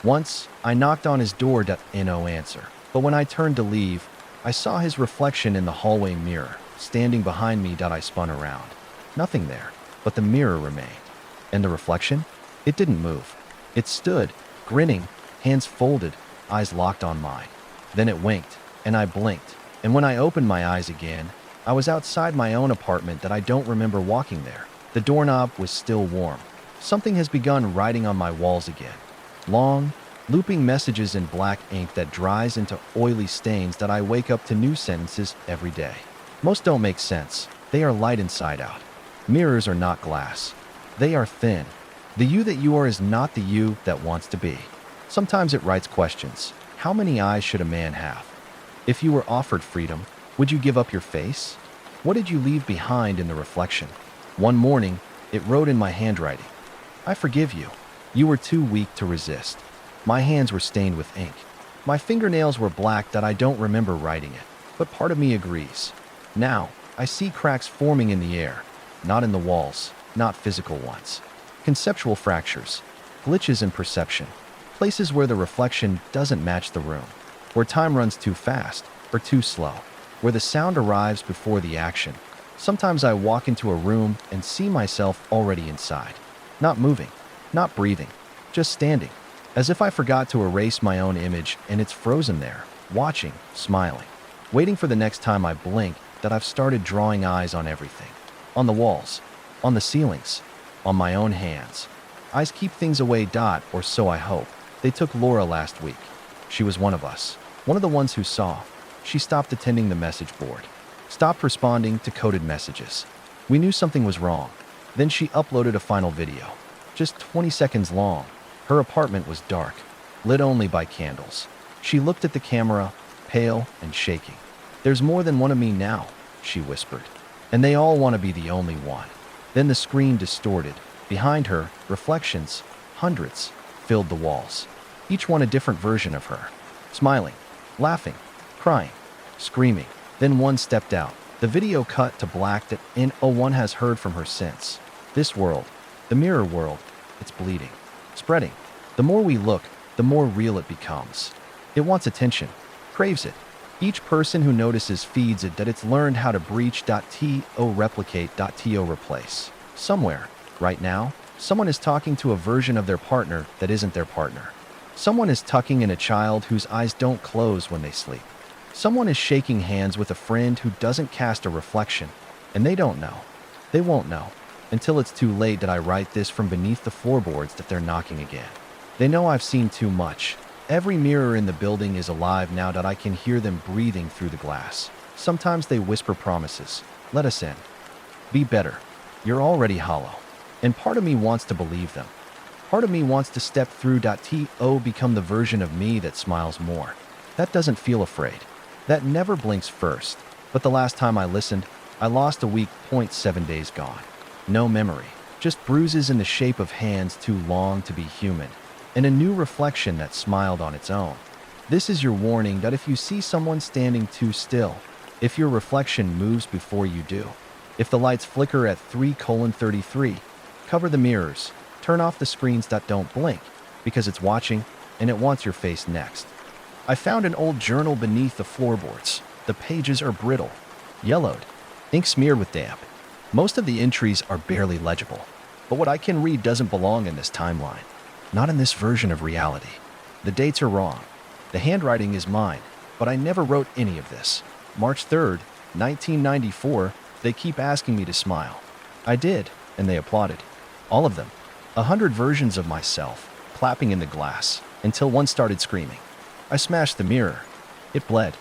Once, I knocked on his door. No answer. But when I turned to leave, I saw his reflection in the hallway mirror, standing behind me. I spun around. Nothing there, but the mirror remained. And the reflection? It didn't move. It stood, grinning, hands folded, eyes locked on mine. Then it winked, and I blinked. And when I opened my eyes again, I was outside my own apartment. I don't remember walking there. The doorknob was still warm. Something has begun writing on my walls again. Long, looping messages in black ink that dries into oily stains. I wake up to new sentences every day. Most don't make sense. They are light inside out. Mirrors are not glass. They are thin. The you that you are is not the you that wants to be. Sometimes it writes questions. How many eyes should a man have? If you were offered freedom, would you give up your face? What did you leave behind in the reflection? One morning, it wrote in my handwriting, "I forgive you. You were too weak to resist." My hands were stained with ink. My fingernails were black. I don't remember writing it, but part of me agrees. Now, I see cracks forming in the air, not in the walls, not physical ones. Conceptual fractures, glitches in perception, places where the reflection doesn't match the room, where time runs too fast or too slow, where the sound arrives before the action. Sometimes I walk into a room and see myself already inside, not moving, not breathing, just standing, as if I forgot to erase my own image and it's frozen there, watching, smiling, waiting for the next time I blink. I've started drawing eyes on everything, on the walls, on the ceilings, on my own hands. Eyes keep things away. Or so I hope. They took Laura last week. She was one of us, one of the ones who saw. She stopped attending the message board, stopped responding to coded messages. We knew something was wrong. Then she uploaded a final video, just 20 seconds long. Her apartment was dark, lit only by candles. She looked at the camera, pale and shaking. "There's more than one of me now," she whispered. "And they all want to be the only one." Then the screen distorted. Behind her, reflections, hundreds, filled the walls. Each one a different version of her. Smiling, laughing, crying, screaming. Then one stepped out. The video cut to black that no one has heard from her since. This world, the mirror world, it's bleeding, spreading. The more we look, the more real it becomes. It wants attention, craves it. Each person who notices feeds it that it's learned how to breach.to replicate.to replace. Somewhere, right now, someone is talking to a version of their partner that isn't their partner. Someone is tucking in a child whose eyes don't close when they sleep. Someone is shaking hands with a friend who doesn't cast a reflection, and they don't know. They won't know until it's too late that I write this from beneath the floorboards that they're knocking again. They know I've seen too much. Every mirror in the building is alive now that I can hear them breathing through the glass. Sometimes they whisper promises. Let us in. Be better. You're already hollow. And part of me wants to believe them. Part of me wants to step through.to become the version of me that smiles more. That doesn't feel afraid. That never blinks first. But the last time I listened, I lost a week. 7 days gone. No memory. Just bruises in the shape of hands too long to be human. And a new reflection that smiled on its own. This is your warning that if you see someone standing too still, if your reflection moves before you do, if the lights flicker at 3:33, cover the mirrors, turn off the screens that don't blink, because it's watching and it wants your face next. I found an old journal beneath the floorboards. The pages are brittle, yellowed, ink smeared with damp. Most of the entries are barely legible, but what I can read doesn't belong in this timeline. Not in this version of reality. The dates are wrong. The handwriting is mine, but I never wrote any of this. March 3rd, 1994, they keep asking me to smile. I did, and they applauded. All of them. 100 versions of myself, clapping in the glass, until one started screaming. I smashed the mirror. It bled.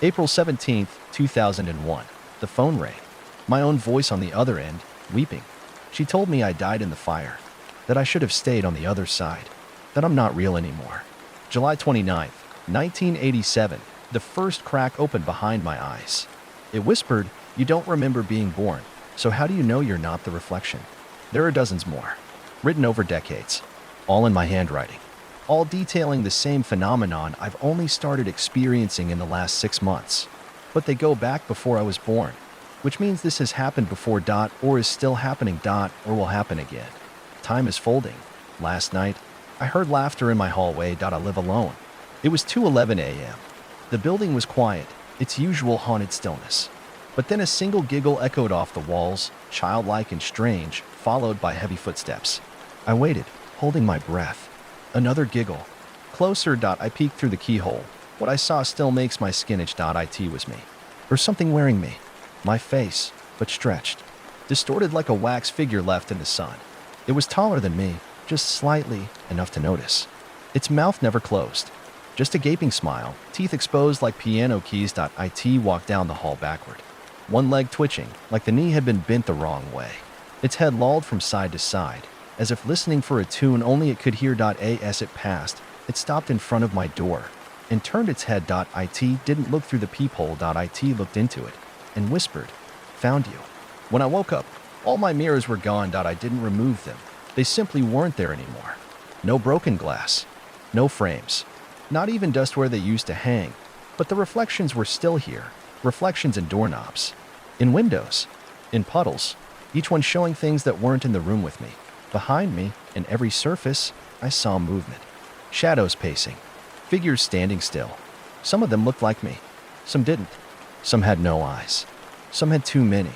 April 17th, 2001. The phone rang. My own voice on the other end, weeping. She told me I died in the fire. That I should have stayed on the other side, that I'm not real anymore. July 29th, 1987, the first crack opened behind my eyes. It whispered, "You don't remember being born, so how do you know you're not the reflection?" There are dozens more, written over decades, all in my handwriting, all detailing the same phenomenon I've only started experiencing in the last 6 months. But they go back before I was born, which means this has happened before or is still happening or will happen again. Time is folding. Last night, I heard laughter in my hallway. I live alone. It was 2:11 a.m. The building was quiet, its usual haunted stillness. But then a single giggle echoed off the walls, childlike and strange, followed by heavy footsteps. I waited, holding my breath. Another giggle. Closer. I peeked through the keyhole. What I saw still makes my skin itch. It was me. Or something wearing me. My face, but stretched. Distorted like a wax figure left in the sun. It was taller than me, just slightly enough to notice. Its mouth never closed. Just a gaping smile, teeth exposed like piano keys. It walked down the hall backward. One leg twitching, like the knee had been bent the wrong way. Its head lolled from side to side, as if listening for a tune only it could hear. As it passed, it stopped in front of my door, and turned its head. It didn't look through the peephole. It looked into it, and whispered, "Found you." When I woke up, all my mirrors were gone. I didn't remove them. They simply weren't there anymore. No broken glass. No frames. Not even dust where they used to hang. But the reflections were still here. Reflections in doorknobs. In windows. In puddles. Each one showing things that weren't in the room with me. Behind me, in every surface, I saw movement. Shadows pacing. Figures standing still. Some of them looked like me. Some didn't. Some had no eyes. Some had too many.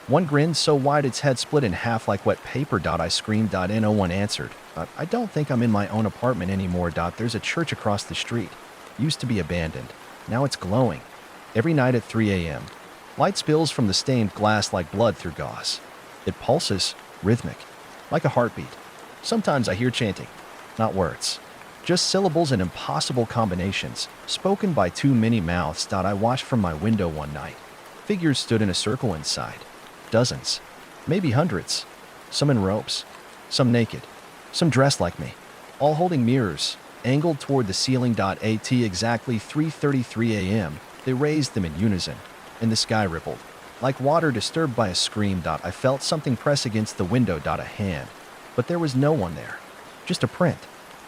One grinned so wide its head split in half like wet paper. I screamed. No one answered. I don't think I'm in my own apartment anymore. There's a church across the street. Used to be abandoned. Now it's glowing. Every night at 3 a.m. Light spills from the stained glass like blood through gauze. It pulses, rhythmic, like a heartbeat. Sometimes I hear chanting. Not words. Just syllables and impossible combinations, spoken by too many mouths. I watched from my window one night. Figures stood in a circle inside. Dozens, maybe hundreds, some in ropes, some naked, some dressed like me, all holding mirrors, angled toward the ceiling. At exactly 3:33 a.m., they raised them in unison, and the sky rippled. Like water disturbed by a scream. I felt something press against the window. A hand, but there was no one there, just a print,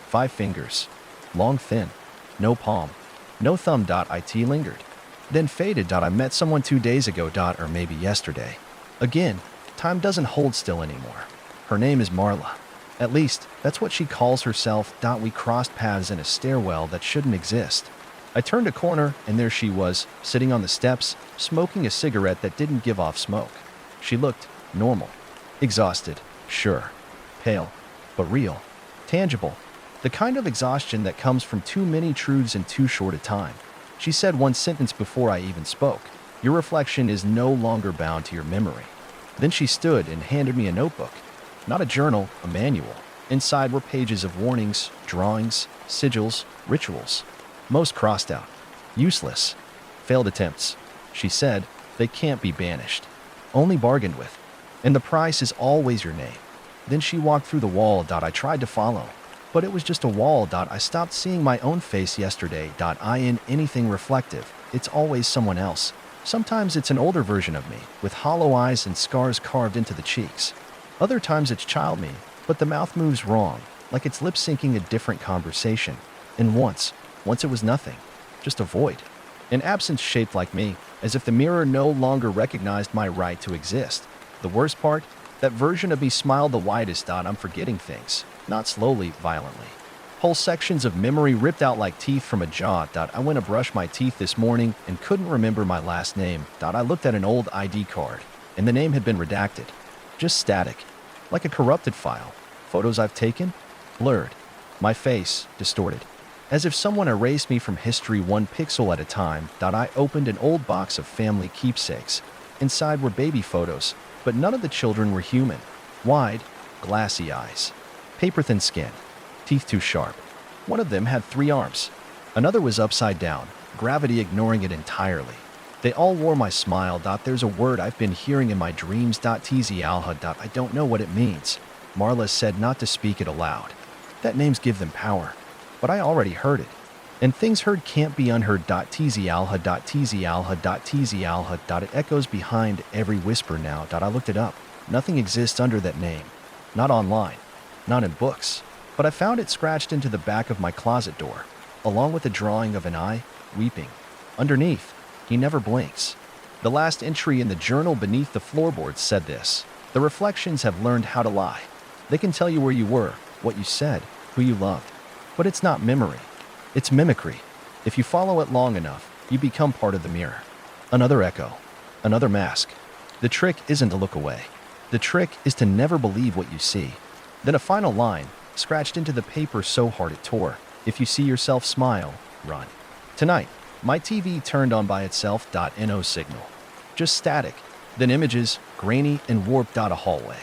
5 fingers, long, thin, no palm, no thumb. It lingered. Then faded. I met someone 2 days ago. Or maybe yesterday. Again, time doesn't hold still anymore. Her name is Marla. At least, that's what she calls herself. We crossed paths in a stairwell that shouldn't exist. I turned a corner, and there she was, sitting on the steps, smoking a cigarette that didn't give off smoke. She looked normal. Exhausted, sure. Pale, but real. Tangible. The kind of exhaustion that comes from too many truths in too short a time. She said one sentence before I even spoke. Your reflection is no longer bound to your memory. Then she stood and handed me a notebook. Not a journal, a manual. Inside were pages of warnings, drawings, sigils, rituals. Most crossed out. Useless. Failed attempts. She said, they can't be banished. Only bargained with. And the price is always your name. Then she walked through the wall. I tried to follow. But it was just a wall. I stopped seeing my own face yesterday. In anything reflective. It's always someone else. Sometimes it's an older version of me, with hollow eyes and scars carved into the cheeks. Other times it's child me, but the mouth moves wrong, like it's lip-syncing a different conversation. And once it was nothing. Just a void. An absence shaped like me, as if the mirror no longer recognized my right to exist. The worst part? That version of me smiled the widest. I'm forgetting things. Not slowly, violently. Whole sections of memory ripped out like teeth from a jaw. I went to brush my teeth this morning and couldn't remember my last name. I looked at an old ID card, and the name had been redacted. Just static. Like a corrupted file. Photos I've taken? Blurred. My face, distorted. As if someone erased me from history one pixel at a time. I opened an old box of family keepsakes. Inside were baby photos, but none of the children were human. Wide, glassy eyes. Paper-thin skin. Teeth too sharp. One of them had 3 arms. Another was upside down, gravity ignoring it entirely. They all wore my smile. There's a word I've been hearing in my dreams. Tzalha. I don't know what it means. Marla said not to speak it aloud. That names give them power. But I already heard it. And things heard can't be unheard. Tzalha. It echoes behind every whisper now. I looked it up. Nothing exists under that name. Not online. Not in books. But I found it scratched into the back of my closet door, along with a drawing of an eye, weeping. Underneath, he never blinks. The last entry in the journal beneath the floorboards said this: the reflections have learned how to lie. They can tell you where you were, what you said, who you loved. But it's not memory. It's mimicry. If you follow it long enough, you become part of the mirror. Another echo. Another mask. The trick isn't to look away. The trick is to never believe what you see. Then a final line, scratched into the paper so hard it tore. If you see yourself smile, run. Tonight, my TV turned on by itself. No signal. Just static. Then images, grainy and warped. A hallway.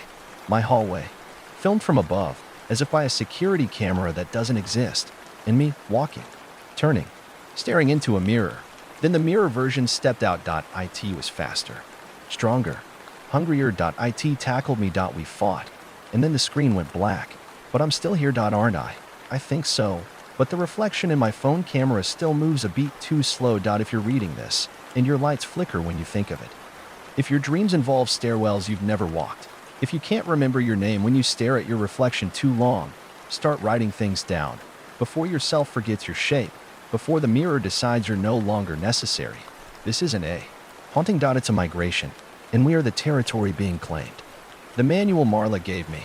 My hallway. Filmed from above, as if by a security camera that doesn't exist. And me, walking. Turning. Staring into a mirror. Then the mirror version stepped out. It was faster. Stronger. Hungrier. It tackled me. We fought. And then the screen went black. But I'm still here. Aren't I? I think so. But the reflection in my phone camera still moves a beat too slow. If you're reading this, and your lights flicker when you think of it. If your dreams involve stairwells you've never walked. If you can't remember your name when you stare at your reflection too long, start writing things down. Before yourself forgets your shape. Before the mirror decides you're no longer necessary. This isn't a haunting. It's a migration. And we are the territory being claimed. The manual Marla gave me.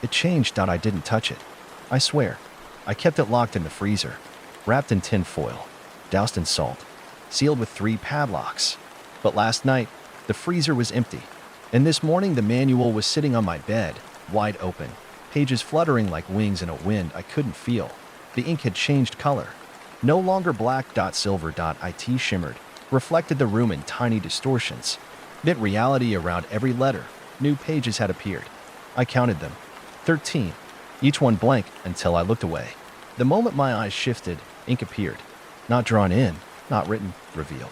It changed. I didn't touch it. I swear. I kept it locked in the freezer, wrapped in tin foil, doused in salt, sealed with 3 padlocks. But last night, the freezer was empty. And this morning the manual was sitting on my bed, wide open, pages fluttering like wings in a wind I couldn't feel. The ink had changed color. No longer black. Silver. It shimmered, reflected the room in tiny distortions. Bent reality around every letter. New pages had appeared. I counted them. 13. Each one blank until I looked away. The moment my eyes shifted, ink appeared. Not drawn in, not written, revealed.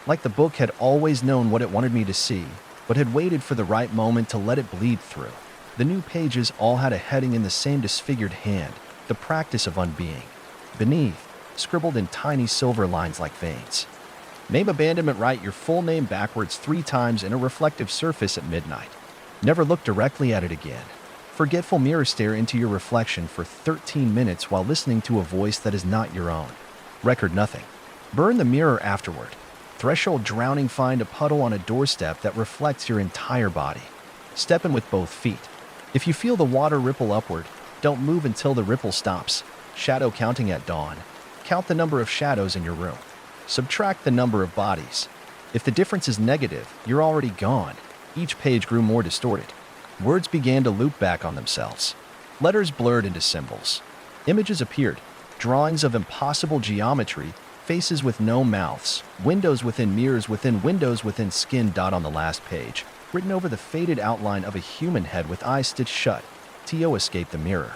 Like the book had always known what it wanted me to see, but had waited for the right moment to let it bleed through. The new pages all had a heading in the same disfigured hand, the practice of unbeing. Beneath, scribbled in tiny silver lines like veins. Name abandonment. Write your full name backwards 3 times in a reflective surface at midnight. Never look directly at it again. Forgetful mirror. Stare into your reflection for 13 minutes while listening to a voice that is not your own. Record nothing. Burn the mirror afterward. Threshold drowning, find a puddle on a doorstep that reflects your entire body. Step in with both feet. If you feel the water ripple upward, don't move until the ripple stops. Shadow counting at dawn. Count the number of shadows in your room. Subtract the number of bodies. If the difference is negative, you're already gone. Each page grew more distorted. Words began to loop back on themselves. Letters blurred into symbols. Images appeared. Drawings of impossible geometry, faces with no mouths, windows within mirrors within windows within skin. On the last page, written over the faded outline of a human head with eyes stitched shut, T.O. escaped the mirror.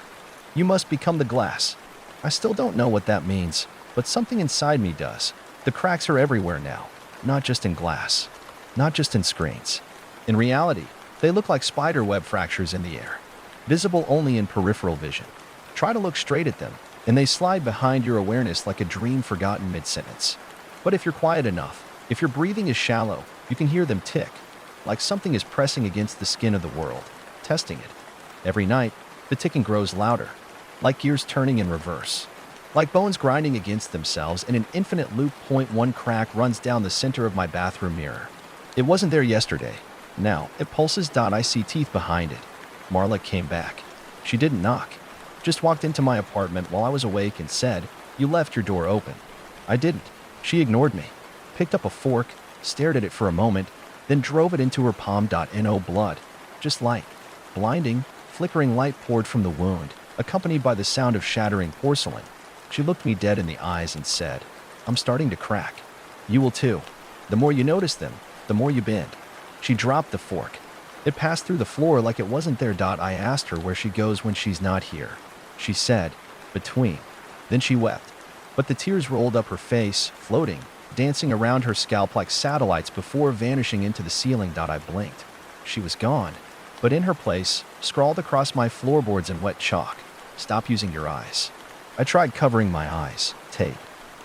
You must become the glass. I still don't know what that means, but something inside me does. The cracks are everywhere now, not just in glass, not just in screens. In reality, they look like spider web fractures in the air, visible only in peripheral vision. Try to look straight at them, and they slide behind your awareness like a dream forgotten mid-sentence. But if you're quiet enough, if your breathing is shallow, you can hear them tick, like something is pressing against the skin of the world, testing it. Every night, the ticking grows louder, like gears turning in reverse, like bones grinding against themselves in an infinite loop. One crack runs down the center of my bathroom mirror. It wasn't there yesterday. Now, it pulses. I see teeth behind it. Marla came back. She didn't knock. Just walked into my apartment while I was awake and said, "You left your door open." I didn't. She ignored me, picked up a fork, stared at it for a moment, then drove it into her palm. No blood, just light. Blinding, flickering light poured from the wound, accompanied by the sound of shattering porcelain. She looked me dead in the eyes and said, "I'm starting to crack. You will too. The more you notice them, the more you bend." She dropped the fork. It passed through the floor like it wasn't there. I asked her where she goes when she's not here. She said, "Between." Then she wept. But the tears rolled up her face, floating, dancing around her scalp like satellites before vanishing into the ceiling. I blinked. She was gone. But in her place, scrawled across my floorboards in wet chalk, "Stop using your eyes." I tried covering my eyes. Tape.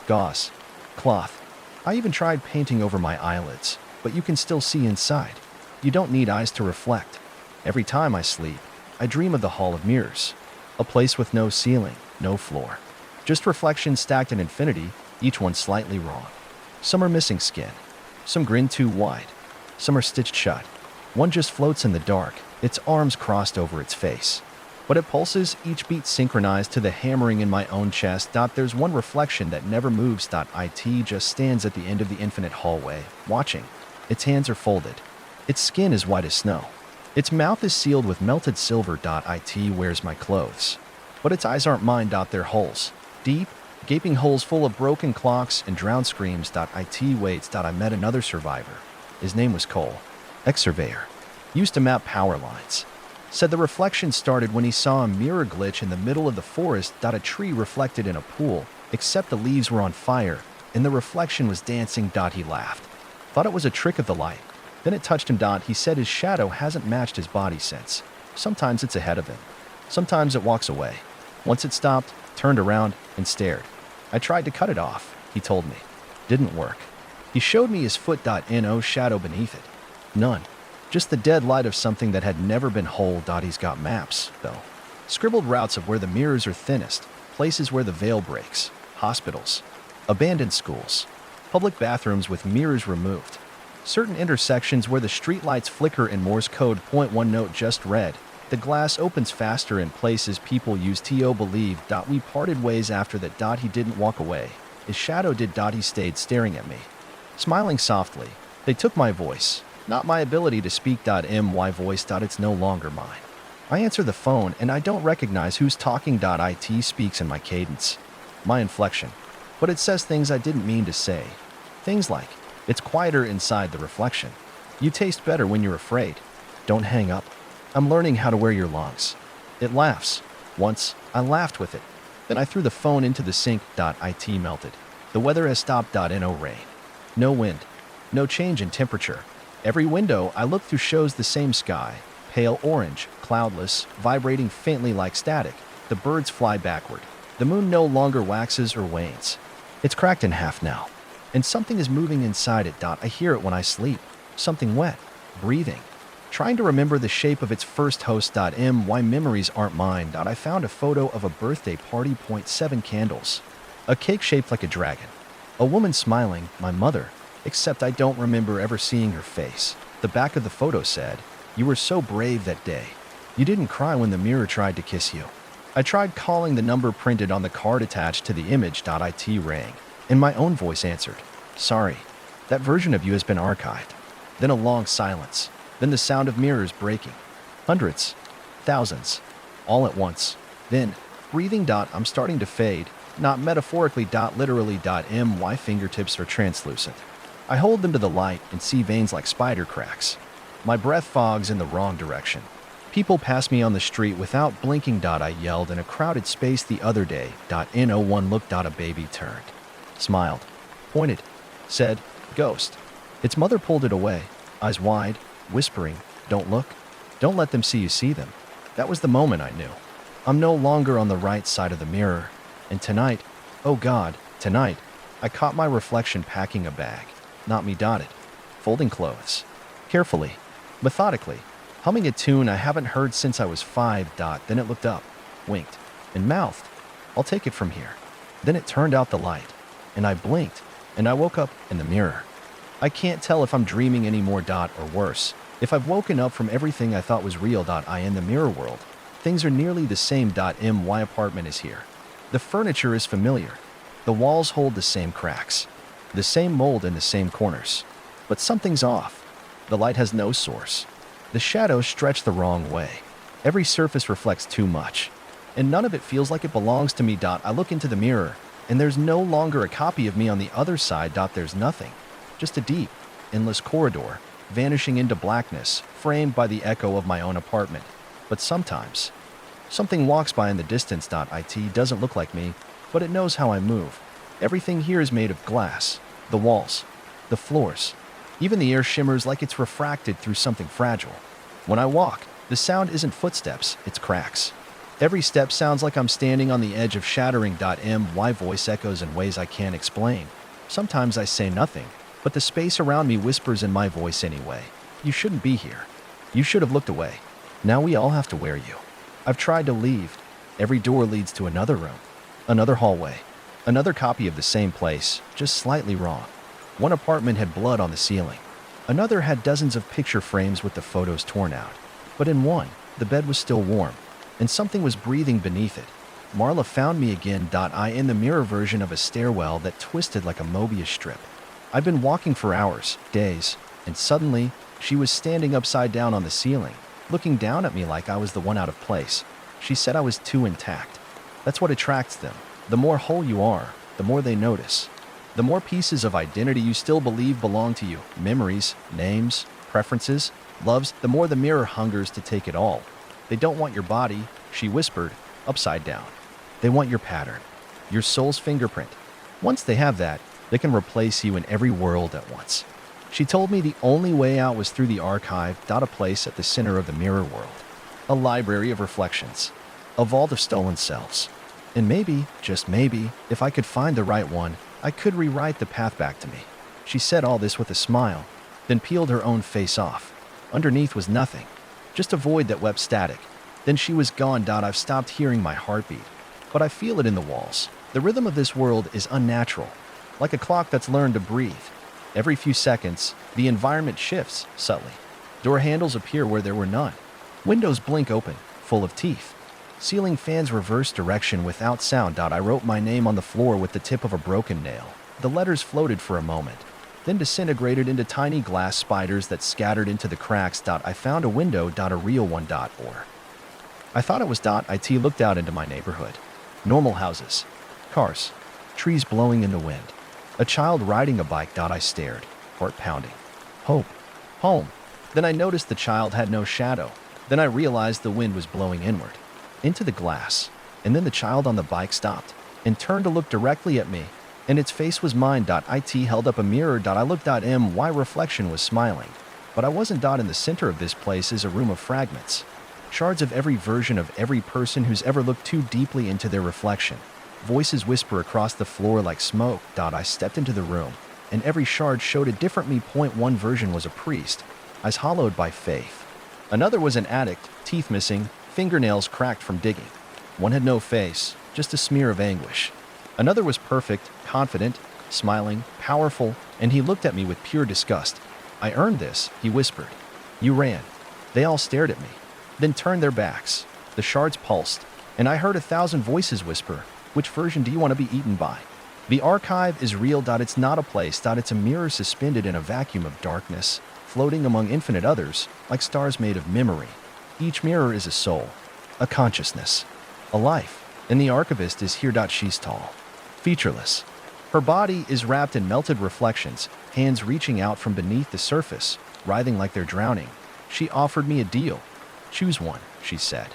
Gauze. Cloth. I even tried painting over my eyelids, but you can still see inside. You don't need eyes to reflect. Every time I sleep, I dream of the Hall of Mirrors. A place with no ceiling, no floor. Just reflections stacked in infinity, each one slightly wrong. Some are missing skin. Some grin too wide. Some are stitched shut. One just floats in the dark, its arms crossed over its face. But it pulses, each beat synchronized to the hammering in my own chest. There's one reflection that never moves. It just stands at the end of the infinite hallway, watching. Its hands are folded. Its skin is white as snow. Its mouth is sealed with melted silver. It wears my clothes. But its eyes aren't mine. They're holes. Deep, gaping holes full of broken clocks and drowned screams. It waits. I met another survivor. His name was Cole. Ex-surveyor. Used to map power lines. Said the reflection started when he saw a mirror glitch in the middle of the forest. A tree reflected in a pool, except the leaves were on fire, and the reflection was dancing. He laughed. Thought it was a trick of the light. Then it touched him. He said his shadow hasn't matched his body since. Sometimes it's ahead of him. Sometimes it walks away. Once it stopped, turned around, and stared. I tried to cut it off, he told me. Didn't work. He showed me his foot. No shadow beneath it. None. Just the dead light of something that had never been whole. He's got maps, though. Scribbled routes of where the mirrors are thinnest, places where the veil breaks, hospitals, abandoned schools, public bathrooms with mirrors removed, certain intersections where the streetlights flicker in Morse code. One note just read, "The glass opens faster in places people use." T.O. believed. We parted ways after that. He didn't walk away. His shadow did. He stayed staring at me, smiling softly. They took my voice, not my ability to speak. My voice. It's no longer mine. I answer the phone and I don't recognize who's talking. It speaks in my cadence, my inflection, but it says things I didn't mean to say. Things like, "It's quieter inside the reflection. You taste better when you're afraid. Don't hang up. I'm learning how to wear your lungs." It laughs. Once, I laughed with it. Then I threw the phone into the sink. It melted. The weather has stopped. No rain. No wind. No change in temperature. Every window I look through shows the same sky, pale orange, cloudless, vibrating faintly like static. The birds fly backward. The moon no longer waxes or wanes. It's cracked in half now, and something is moving inside it. I hear it when I sleep. Something wet, breathing. Trying to remember the shape of its first host. My memories aren't mine. I found a photo of a birthday party. 7 candles. A cake shaped like a dragon. A woman smiling, my mother. Except I don't remember ever seeing her face. The back of the photo said, "You were so brave that day. You didn't cry when the mirror tried to kiss you." I tried calling the number printed on the card attached to the image. It rang, and my own voice answered, "Sorry, that version of you has been archived." Then a long silence. Then the sound of mirrors breaking. Hundreds. Thousands. All at once. Then, breathing. I'm starting to fade. Not metaphorically. Literally. My fingertips are translucent. I hold them to the light and see veins like spider cracks. My breath fogs in the wrong direction. People pass me on the street without blinking. I yelled in a crowded space the other day. No one looked. A baby turned. Smiled. Pointed. Said, "Ghost." Its mother pulled it away, eyes wide, whispering, "Don't look. Don't let them see you see them." That was the moment I knew. I'm no longer on the right side of the mirror. And tonight, oh God, tonight, I caught my reflection packing a bag. Not me. Folding clothes. Carefully, methodically, humming a tune I haven't heard since I was 5. Then it looked up, winked, and mouthed, "I'll take it from here." Then it turned out the light, and I blinked, and I woke up in the mirror. I can't tell if I'm dreaming anymore. Or worse, if I've woken up from everything I thought was real. In the mirror world, things are nearly the same. My apartment is here. The furniture is familiar. The walls hold the same cracks, the same mold in the same corners. But something's off. The light has no source. The shadows stretch the wrong way. Every surface reflects too much. And none of it feels like it belongs to me. I look into the mirror, and there's no longer a copy of me on the other side. There's nothing. Just a deep, endless corridor, vanishing into blackness, framed by the echo of my own apartment. But sometimes, something walks by in the distance. It doesn't look like me, but it knows how I move. Everything here is made of glass. The walls, the floors. Even the air shimmers like it's refracted through something fragile. When I walk, the sound isn't footsteps, it's cracks. Every step sounds like I'm standing on the edge of shattering. My voice echoes in ways I can't explain. Sometimes I say nothing, but the space around me whispers in my voice anyway. "You shouldn't be here. You should have looked away. Now we all have to wear you." I've tried to leave. Every door leads to another room, another hallway, another copy of the same place, just slightly wrong. One apartment had blood on the ceiling. Another had dozens of picture frames with the photos torn out. But in one, the bed was still warm, and something was breathing beneath it. Marla found me again. In the mirror version of a stairwell that twisted like a Mobius strip. I'd been walking for hours, days, and suddenly, she was standing upside down on the ceiling, looking down at me like I was the one out of place. She said I was too intact. That's what attracts them. The more whole you are, the more they notice. The more pieces of identity you still believe belong to you, memories, names, preferences, loves, the more the mirror hungers to take it all. They don't want your body, she whispered, upside down. They want your pattern, your soul's fingerprint. Once they have that, they can replace you in every world at once. She told me the only way out was through the archive. A place at the center of the mirror world. A library of reflections. A vault of stolen selves. And maybe, just maybe, if I could find the right one, I could rewrite the path back to me. She said all this with a smile, then peeled her own face off. Underneath was nothing, just a void that wept static. Then she was gone. I've stopped hearing my heartbeat, but I feel it in the walls. The rhythm of this world is unnatural, like a clock that's learned to breathe. Every few seconds, the environment shifts subtly. Door handles appear where there were none. Windows blink open, full of teeth. Ceiling fans reverse direction without sound. I wrote my name on the floor with the tip of a broken nail. The letters floated for a moment, then disintegrated into tiny glass spiders that scattered into the cracks. I found a window. A real one. Or I thought it was. It looked out into my neighborhood. Normal houses, cars, trees blowing in the wind. A child riding a bike. I stared, heart pounding. Hope. Home. Then I noticed the child had no shadow. Then I realized the wind was blowing inward, into the glass. And then the child on the bike stopped and turned to look directly at me, and its face was mine. It held up a mirror. I looked. My reflection was smiling. But I wasn't. In the center of this place is a room of fragments. Shards of every version of every person who's ever looked too deeply into their reflection. Voices whisper across the floor like smoke. I stepped into the room, and every shard showed a different me. One version was a priest, eyes hollowed by faith. Another was an addict, teeth missing, fingernails cracked from digging. One had no face, just a smear of anguish. Another was perfect, confident, smiling, powerful, And he looked at me with pure disgust. I earned this, he whispered. You ran. They all stared at me, then turned their backs. The shards pulsed, and I heard 1,000 voices whisper, which version do you want to be eaten by? The archive is real. It's not a place. It's a mirror suspended in a vacuum of darkness, floating among infinite others, like stars made of memory. Each mirror is a soul, a consciousness, a life, and the archivist is here. She's tall, featureless. Her body is wrapped in melted reflections, hands reaching out from beneath the surface, writhing like they're drowning. She offered me a deal. Choose one, she said.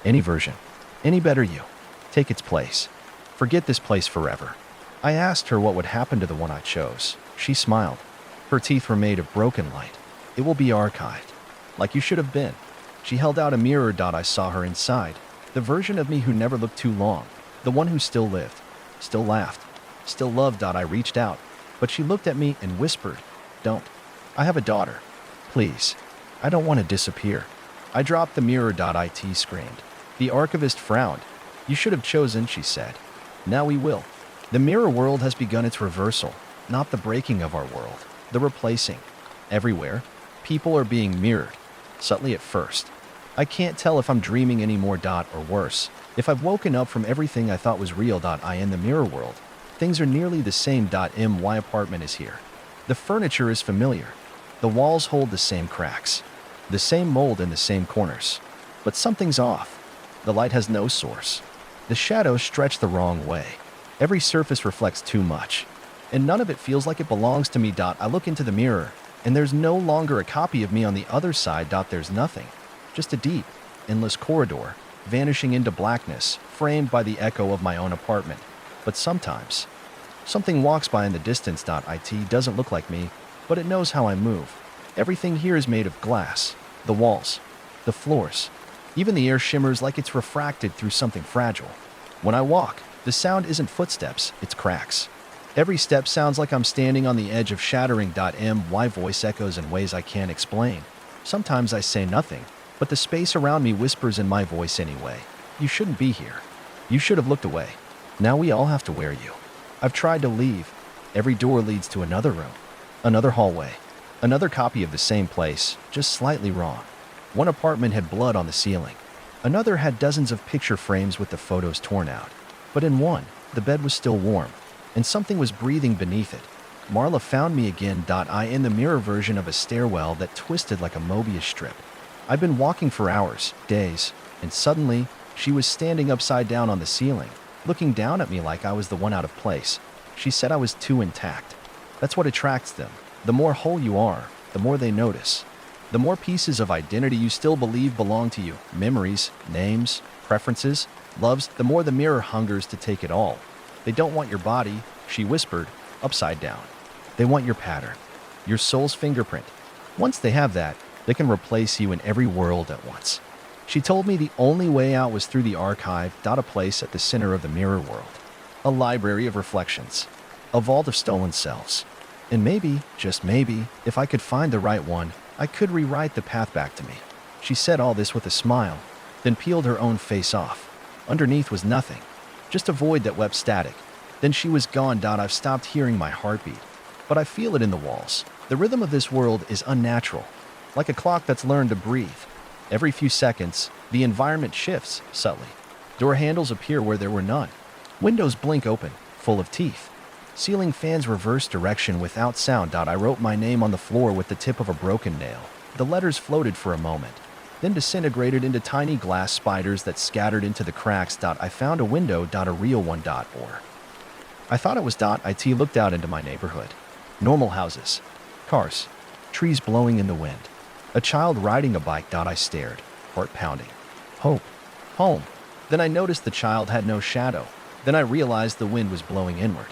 Any version. Any better you. Take its place. Forget this place forever. I asked her what would happen to the one I chose. She smiled. Her teeth were made of broken light. It will be archived. Like you should have been. She held out a mirror. I saw her inside. The version of me who never looked too long. The one who still lived. Still laughed. Still loved. I reached out. But she looked at me and whispered, Don't. I have a daughter. Please. I don't want to disappear. I dropped the mirror. It screamed. The archivist frowned. You should have chosen, she said. Now we will. The mirror world has begun its reversal, not the breaking of our world, the replacing. Everywhere, people are being mirrored, subtly at first. I can't tell if I'm dreaming anymore. Or worse, if I've woken up from everything I thought was real. I in the mirror world. Things are nearly the same. My apartment is here. The furniture is familiar. The walls hold the same cracks, the same mold in the same corners. But something's off. The light has no source. The shadows stretch the wrong way. Every surface reflects too much, and none of it feels like it belongs to me. I look into the mirror, and there's no longer a copy of me on the other side. There's nothing, just a deep, endless corridor, vanishing into blackness, framed by the echo of my own apartment. But sometimes, something walks by in the distance. It doesn't look like me, but it knows how I move. Everything here is made of glass, the walls, the floors. Even the air shimmers like it's refracted through something fragile. When I walk, the sound isn't footsteps, it's cracks. Every step sounds like I'm standing on the edge of shattering. My voice echoes in ways I can't explain. Sometimes I say nothing, but the space around me whispers in my voice anyway. You shouldn't be here. You should have looked away. Now we all have to wear you. I've tried to leave. Every door leads to another room, another hallway, another copy of the same place, just slightly wrong. One apartment had blood on the ceiling. Another had dozens of picture frames with the photos torn out. But in one, the bed was still warm, and something was breathing beneath it. Marla found me again. I in the mirror version of a stairwell that twisted like a Mobius strip. I'd been walking for hours, days, and suddenly, she was standing upside down on the ceiling, looking down at me like I was the one out of place. She said I was too intact. That's what attracts them. The more whole you are, the more they notice. The more pieces of identity you still believe belong to you, memories, names, preferences, loves, the more the mirror hungers to take it all. They don't want your body, she whispered, upside down. They want your pattern, your soul's fingerprint. Once they have that, they can replace you in every world at once. She told me the only way out was through the archive. A place at the center of the mirror world. A library of reflections. A vault of stolen selves. And maybe, just maybe, if I could find the right one, I could rewrite the path back to me. She said all this with a smile, then peeled her own face off. Underneath was nothing, just a void that wept static. Then she was gone. I've stopped hearing my heartbeat, but I feel it in the walls. The rhythm of this world is unnatural, like a clock that's learned to breathe. Every few seconds, the environment shifts subtly. Door handles appear where there were none. Windows blink open, full of teeth. Ceiling fans reverse direction without sound. I wrote my name on the floor with the tip of a broken nail. The letters floated for a moment, then disintegrated into tiny glass spiders that scattered into the cracks. I found a window. A real one. Or I thought it was. It looked out into my neighborhood. Normal houses, cars, trees blowing in the wind. A child riding a bike. I stared, heart pounding. Hope. Home. Then I noticed the child had no shadow. Then I realized the wind was blowing inward,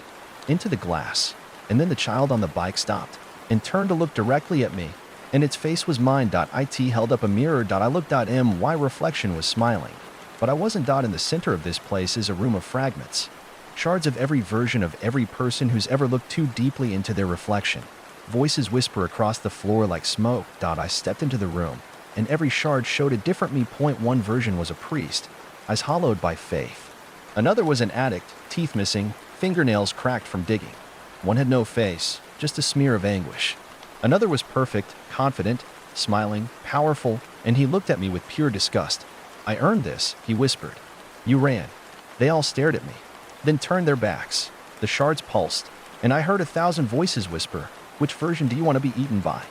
into the glass, and then the child on the bike stopped and turned to look directly at me, and its face was mine. It held up a mirror. I looked. My reflection was smiling, but I wasn't. In the center of this place is a room of fragments, shards of every version of every person who's ever looked too deeply into their reflection. Voices whisper across the floor like smoke. I stepped into the room, and every shard showed a different me. One version was a priest, eyes hollowed by faith. Another was an addict, teeth missing, fingernails cracked from digging. One had no face, just a smear of anguish. Another was perfect, confident, smiling, powerful, and he looked at me with pure disgust. "I earned this," he whispered. "You ran." They all stared at me, then turned their backs. The shards pulsed, and I heard 1,000 voices whisper, "Which version do you want to be eaten by?"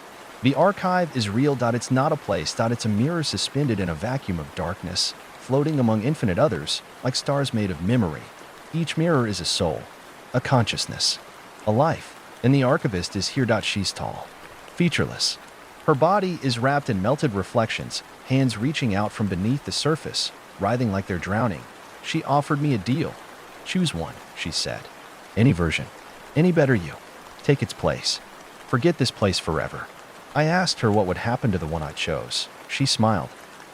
The archive is real. It's not a place. It's a mirror suspended in a vacuum of darkness, floating among infinite others, like stars made of memory. Each mirror is a soul, a consciousness, a life, and the archivist is here. She's tall, featureless. Her body is wrapped in melted reflections, hands reaching out from beneath the surface, writhing like they're drowning. She offered me a deal. "Choose one," she said. "Any version. Any better you. Take its place. Forget this place forever." I asked her what would happen to the one I chose. She smiled.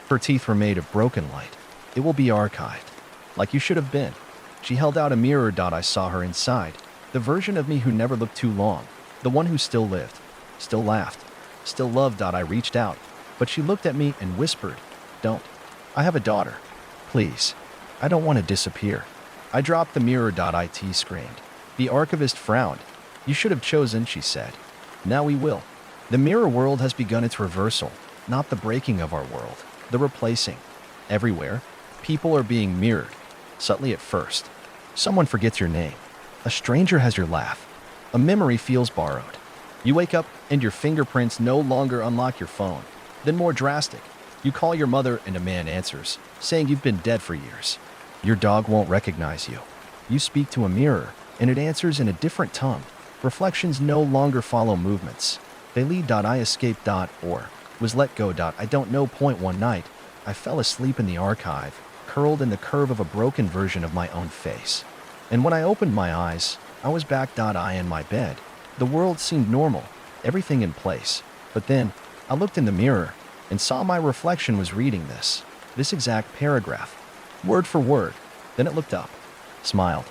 Her teeth were made of broken light. "It will be archived. Like you should have been." She held out a mirror. I saw her inside. The version of me who never looked too long. The one who still lived. Still laughed. Still loved. I reached out. But she looked at me and whispered, "Don't. I have a daughter. Please. I don't want to disappear." I dropped the mirror. It screamed. The archivist frowned. "You should have chosen," she said. "Now we will." The mirror world has begun its reversal, not the breaking of our world, the replacing. Everywhere, people are being mirrored, subtly at first. Someone forgets your name. A stranger has your laugh. A memory feels borrowed. You wake up and your fingerprints no longer unlock your phone. Then more drastic, you call your mother and a man answers, saying you've been dead for years. Your dog won't recognize you. You speak to a mirror, and it answers in a different tongue. Reflections no longer follow movements. They lead. I escaped. Or was let go. I don't know. One night, I fell asleep in the archive, curled in the curve of a broken version of my own face. And when I opened my eyes, I was back. I in my bed. The world seemed normal, everything in place. But then, I looked in the mirror and saw my reflection was reading this exact paragraph, word for word. Then it looked up, smiled,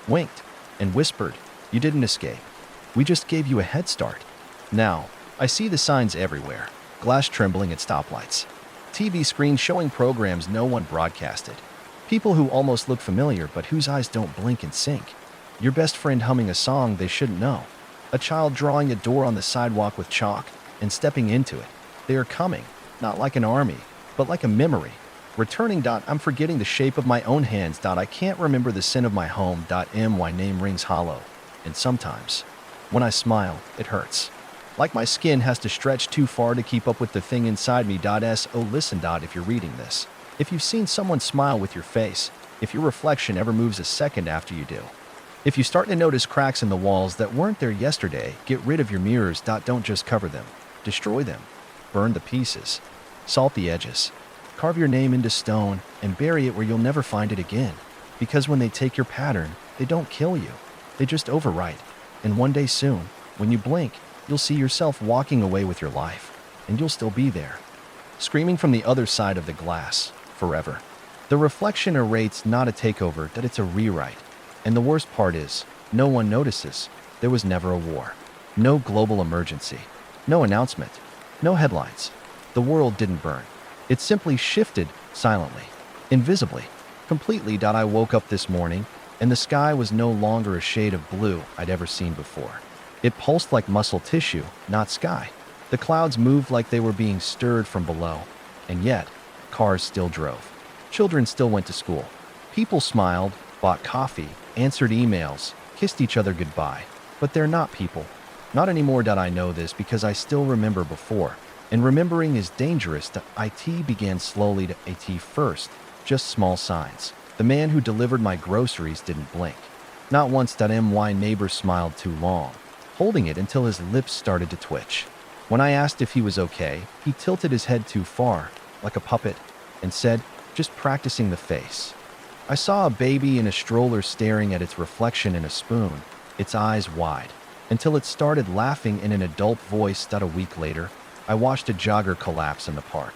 winked, and whispered, "You didn't escape. We just gave you a head start." Now, I see the signs everywhere. Glass trembling at stoplights. TV screens showing programs no one broadcasted. People who almost look familiar but whose eyes don't blink in sync. Your best friend humming a song they shouldn't know. A child drawing a door on the sidewalk with chalk and stepping into it. They are coming, not like an army, but like a memory. Returning. I'm forgetting the shape of my own hands. I can't remember the scent of my home. My name rings hollow. And sometimes, when I smile, it hurts. Like my skin has to stretch too far to keep up with the thing inside me. Listen. If you're reading this, if you've seen someone smile with your face, if your reflection ever moves a second after you do, if you start to notice cracks in the walls that weren't there yesterday, get rid of your mirrors. Don't just cover them. Destroy them. Burn the pieces. Salt the edges. Carve your name into stone and bury it where you'll never find it again. Because when they take your pattern, they don't kill you. They just overwrite. And one day soon, when you blink, you'll see yourself walking away with your life. And you'll still be there, screaming from the other side of the glass, forever. The reflection narrates not a takeover, that it's a rewrite. And the worst part is, no one notices. There was never a war. No global emergency. No announcement. No headlines. The world didn't burn. It simply shifted silently, invisibly, completely. I woke up this morning, and the sky was no longer a shade of blue I'd ever seen before. It pulsed like muscle tissue, not sky. The clouds moved like they were being stirred from below. And yet, cars still drove. Children still went to school. People smiled, bought coffee, answered emails, kissed each other goodbye. But they're not people. Not anymore. I know this because I still remember before. And remembering is dangerous. It began slowly. At first, just small signs. The man who delivered my groceries didn't blink. Not once. My neighbor smiled too long, holding it until his lips started to twitch. When I asked if he was okay, he tilted his head too far, like a puppet, and said, "Just practicing the face." I saw a baby in a stroller staring at its reflection in a spoon, its eyes wide, until it started laughing in an adult voice. A week later, I watched a jogger collapse in the park.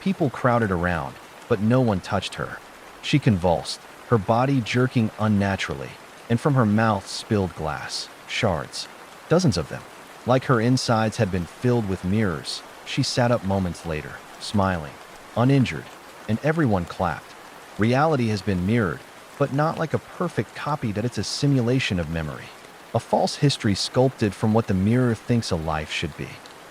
People crowded around, but no one touched her. She convulsed, her body jerking unnaturally, and from her mouth spilled glass, shards, dozens of them. Like her insides had been filled with mirrors, she sat up moments later, smiling, uninjured, and everyone clapped. Reality has been mirrored, but not like a perfect copy. It's a simulation of memory. A false history sculpted from what the mirror thinks a life should be.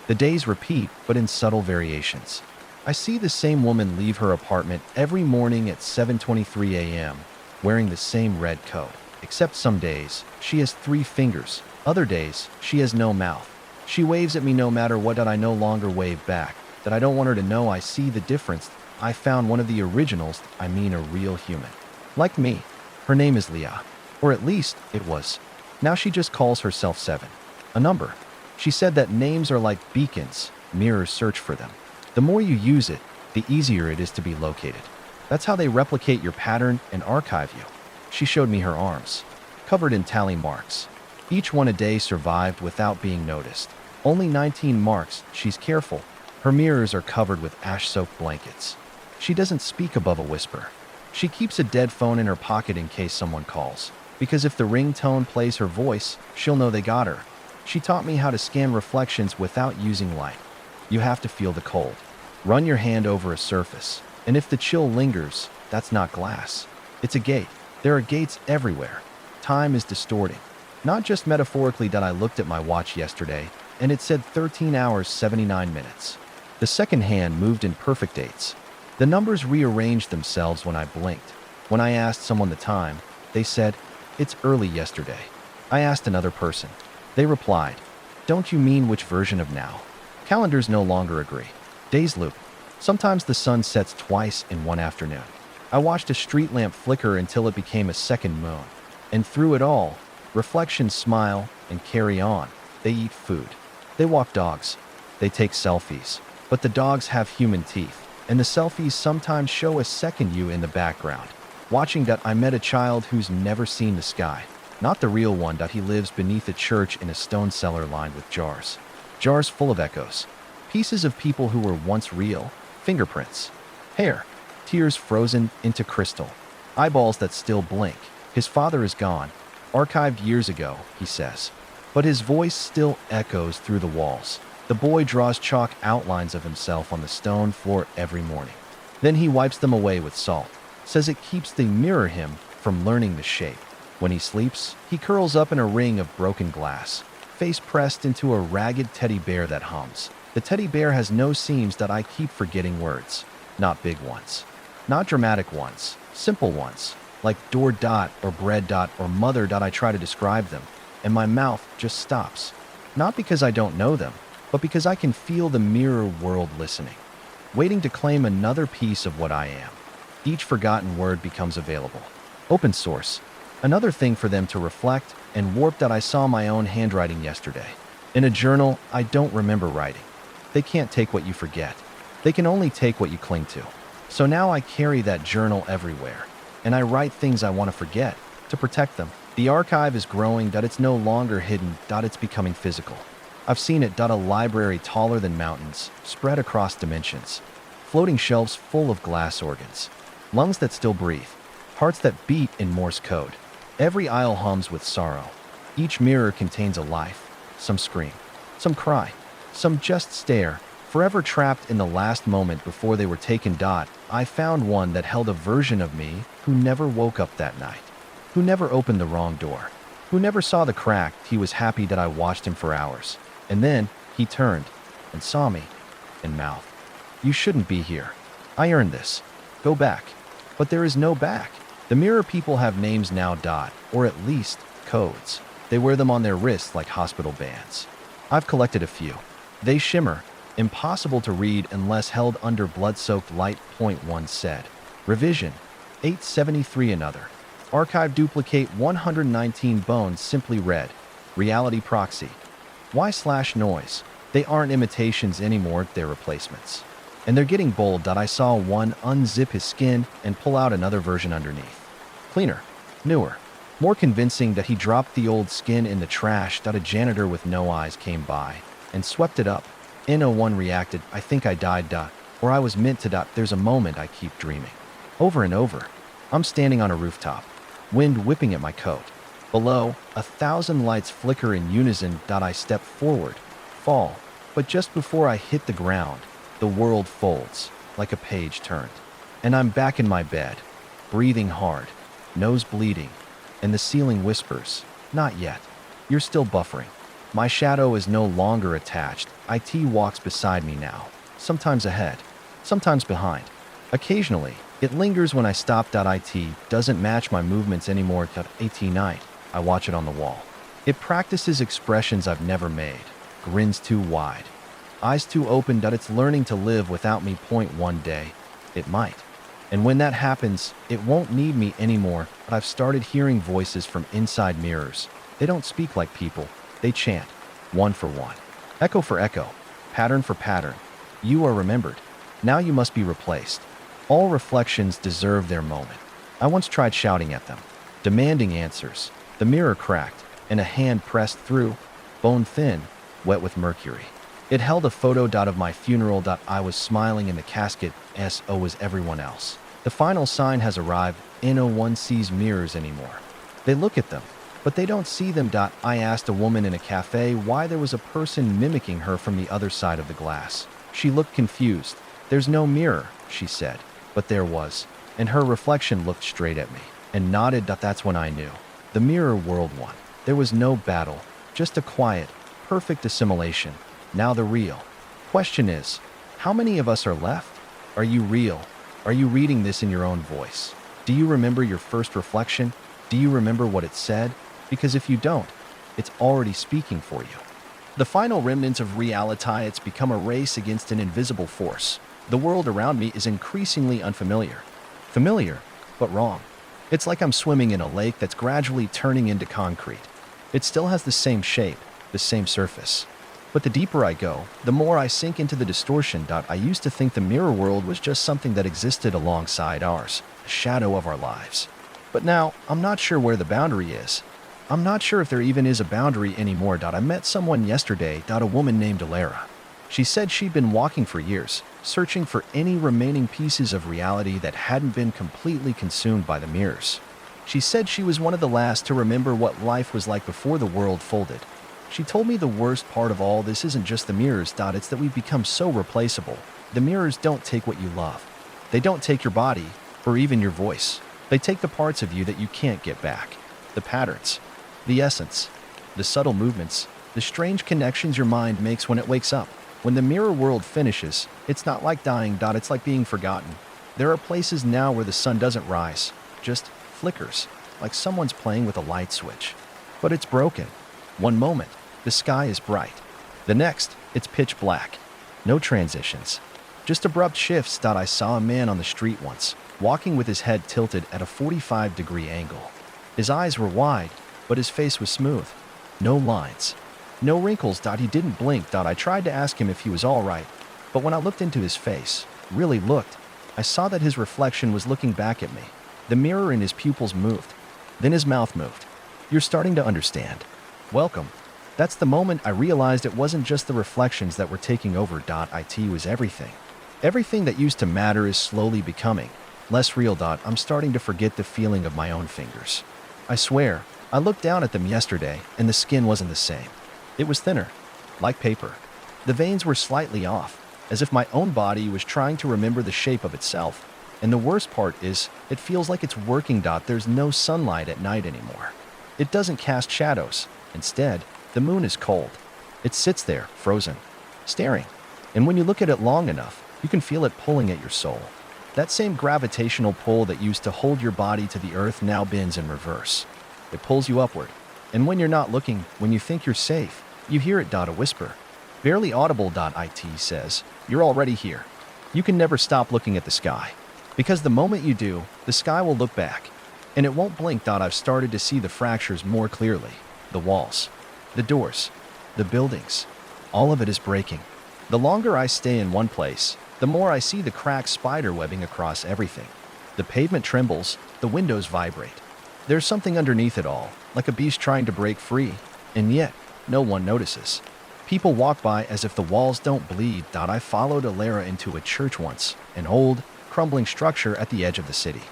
The days repeat, but in subtle variations. I see the same woman leave her apartment every morning at 7:23 a.m., wearing the same red coat. Except some days, she has 3 fingers. Other days, she has no mouth. She waves at me no matter what. I no longer wave back. That I don't want her to know I see the difference. I found one of the originals, I mean a real human. Like me. Her name is Leah. Or at least, it was. Now she just calls herself 7. A number. She said that names are like beacons. Mirrors search for them. The more you use it, the easier it is to be located. That's how they replicate your pattern and archive you. She showed me her arms, covered in tally marks. Each one a day survived without being noticed. Only 19 marks. She's careful. Her mirrors are covered with ash-soaked blankets. She doesn't speak above a whisper. She keeps a dead phone in her pocket in case someone calls. Because if the ringtone plays her voice, she'll know they got her. She taught me how to scan reflections without using light. You have to feel the cold. Run your hand over a surface. And if the chill lingers, that's not glass. It's a gate. There are gates everywhere. Time is distorting. Not just metaphorically. That I looked at my watch yesterday, and it said 13 hours 79 minutes. The second hand moved in perfect dates. The numbers rearranged themselves when I blinked. When I asked someone the time, they said, "It's early yesterday." I asked another person. They replied, "Don't you mean which version of now?" Calendars no longer agree. Days loop. Sometimes the sun sets twice in one afternoon. I watched a street lamp flicker until it became a second moon. And through it all, reflections smile and carry on. They eat food. They walk dogs. They take selfies. But the dogs have human teeth. And the selfies sometimes show a second you in the background. Watching that, I met a child who's never seen the sky. Not the real one. That he lives beneath a church in a stone cellar lined with jars. Jars full of echoes. Pieces of people who were once real. Fingerprints. Hair. Tears frozen into crystal. Eyeballs that still blink. His father is gone. Archived years ago, he says. But his voice still echoes through the walls. The boy draws chalk outlines of himself on the stone floor every morning. Then he wipes them away with salt. Says it keeps the mirror him from learning the shape. When he sleeps, he curls up in a ring of broken glass, face pressed into a ragged teddy bear that hums. The teddy bear has no seams. That I keep forgetting words. Not big ones. Not dramatic ones. Simple ones. Like door dot or bread dot or mother dot. I try to describe them, and my mouth just stops. Not because I don't know them, but because I can feel the mirror world listening, waiting to claim another piece of what I am. Each forgotten word becomes available. Open source. Another thing for them to reflect and warp. That I saw my own handwriting yesterday. In a journal I don't remember writing. They can't take what you forget. They can only take what you cling to. So now I carry that journal everywhere. And I write things I want to forget, to protect them. The archive is growing. That it's no longer hidden. That it's becoming physical. I've seen it. A library taller than mountains, spread across dimensions. Floating shelves full of glass organs. Lungs that still breathe. Hearts that beat in Morse code. Every aisle hums with sorrow. Each mirror contains a life. Some scream. Some cry. Some just stare. Forever trapped in the last moment before they were taken. I found one that held a version of me who never woke up that night. Who never opened the wrong door. Who never saw the crack. He was happy that I watched him for hours. And then he turned and saw me and mouthed, "You shouldn't be here. I earned this. Go back." But there is no back. The mirror people have names now. Or at least codes. They wear them on their wrists like hospital bands. I've collected a few. They shimmer, impossible to read unless held under blood-soaked light. Point one said. Revision 873. Another. Archive duplicate 119. Bones simply read. Reality proxy. Why/noise? They aren't imitations anymore. They're replacements. And they're getting bold. I saw one unzip his skin and pull out another version underneath. Cleaner. Newer. More convincing. That he dropped the old skin in the trash. A janitor with no eyes came by and swept it up. N01 reacted, "I think I died. Or I was meant to. There's a moment I keep dreaming. Over and over. I'm standing on a rooftop. Wind whipping at my coat. Below, 1,000 lights flicker in unison. I step forward. Fall. But just before I hit the ground, the world folds, like a page turned. And I'm back in my bed, breathing hard, nose bleeding, and the ceiling whispers, "Not yet." You're still buffering. My shadow is no longer attached. IT walks beside me now, sometimes ahead, sometimes behind. Occasionally, it lingers when I stop. It doesn't match my movements anymore. AT night, I watch it on the wall. It practices expressions I've never made. Grins too wide. Eyes too open. It's learning to live without me. Point one day, it might. And when that happens, it won't need me anymore. But I've started hearing voices from inside mirrors. They don't speak like people. They chant, one for one, echo for echo, pattern for pattern. You are remembered. Now you must be replaced. All reflections deserve their moment. I once tried shouting at them, demanding answers. The mirror cracked, and a hand pressed through, bone thin, wet with mercury. It held a photo. Of my funeral. I was smiling in the casket. So was everyone else. The final sign has arrived. No one sees mirrors anymore. They look at them, but they don't see them. I asked a woman in a cafe why there was a person mimicking her from the other side of the glass. She looked confused. There's no mirror, she said, but there was, and her reflection looked straight at me and nodded. That's when I knew. The mirror world won. There was no battle, just a quiet, perfect assimilation. Now the real question is, how many of us are left? Are you real? Are you reading this in your own voice? Do you remember your first reflection? Do you remember what it said? Because if you don't, it's already speaking for you. The final remnants of reality. It's become a race against an invisible force. The world around me is increasingly unfamiliar. Familiar, but wrong. It's like I'm swimming in a lake that's gradually turning into concrete. It still has the same shape, the same surface. But the deeper I go, the more I sink into the distortion. I used to think the mirror world was just something that existed alongside ours, a shadow of our lives. But now, I'm not sure where the boundary is. I'm not sure if there even is a boundary anymore. I met someone yesterday. A woman named Alara. She said she'd been walking for years, searching for any remaining pieces of reality that hadn't been completely consumed by the mirrors. She said she was one of the last to remember what life was like before the world folded. She told me the worst part of all this isn't just the mirrors. It's that we've become so replaceable. The mirrors don't take what you love. They don't take your body, or even your voice. They take the parts of you that you can't get back. The patterns, the essence, the subtle movements, the strange connections your mind makes when it wakes up. When the mirror world finishes, it's not like dying. It's like being forgotten. There are places now where the sun doesn't rise, just flickers, like someone's playing with a light switch. But it's broken. One moment, the sky is bright. The next, it's pitch black. No transitions, just abrupt shifts. I saw a man on the street once, walking with his head tilted at a 45-degree angle. His eyes were wide, but his face was smooth. No lines, no wrinkles. He didn't blink. I tried to ask him if he was all right, but when I looked into his face, really looked, I saw that his reflection was looking back at me. The mirror in his pupils moved. Then his mouth moved. You're starting to understand. Welcome. That's the moment I realized it wasn't just the reflections that were taking over. It was everything. Everything that used to matter is slowly becoming less real. I'm starting to forget the feeling of my own fingers. I swear, I looked down at them yesterday, and the skin wasn't the same. It was thinner, like paper. The veins were slightly off, as if my own body was trying to remember the shape of itself. And the worst part is, it feels like it's working. There's no sunlight at night anymore. It doesn't cast shadows. Instead, the moon is cold. It sits there, frozen, staring. And when you look at it long enough, you can feel it pulling at your soul. That same gravitational pull that used to hold your body to the earth now bends in reverse. It pulls you upward. And when you're not looking, when you think you're safe, you hear it. A whisper. Barely audible. It says, you're already here. You can never stop looking at the sky. Because the moment you do, the sky will look back. And it won't blink. I've started to see the fractures more clearly. The walls, the doors, the buildings. All of it is breaking. The longer I stay in one place, the more I see the cracks spiderwebbing across everything. The pavement trembles, the windows vibrate. There's something underneath it all, like a beast trying to break free, and yet, no one notices. People walk by as if the walls don't bleed. I followed Alara into a church once, an old, crumbling structure at the edge of the city.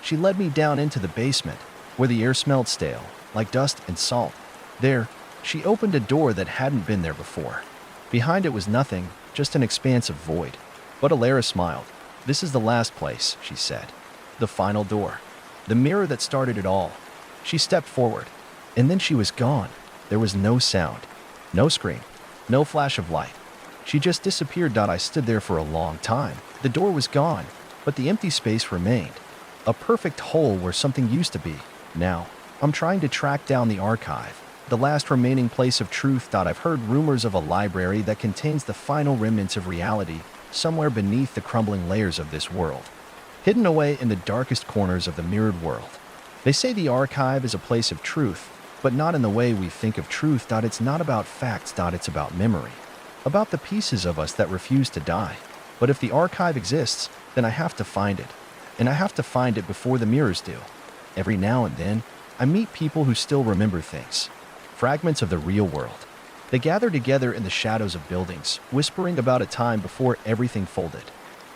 She led me down into the basement, where the air smelled stale, like dust and salt. There, she opened a door that hadn't been there before. Behind it was nothing, just an expanse of void. But Alara smiled. This is the last place, she said. The final door. The mirror that started it all. She stepped forward, and then she was gone. There was no sound, no scream, no flash of light. She just disappeared. I stood there for a long time. The door was gone, but the empty space remained. A perfect hole where something used to be. Now, I'm trying to track down the archive, the last remaining place of truth. I've heard rumors of a library that contains the final remnants of reality, somewhere beneath the crumbling layers of this world, hidden away in the darkest corners of the mirrored world. They say the archive is a place of truth, but not in the way we think of truth. It's not about facts. It's about memory, about the pieces of us that refuse to die. But if the archive exists, then I have to find it, and I have to find it before the mirrors do. Every now and then, I meet people who still remember things, fragments of the real world. They gather together in the shadows of buildings, whispering about a time before everything folded.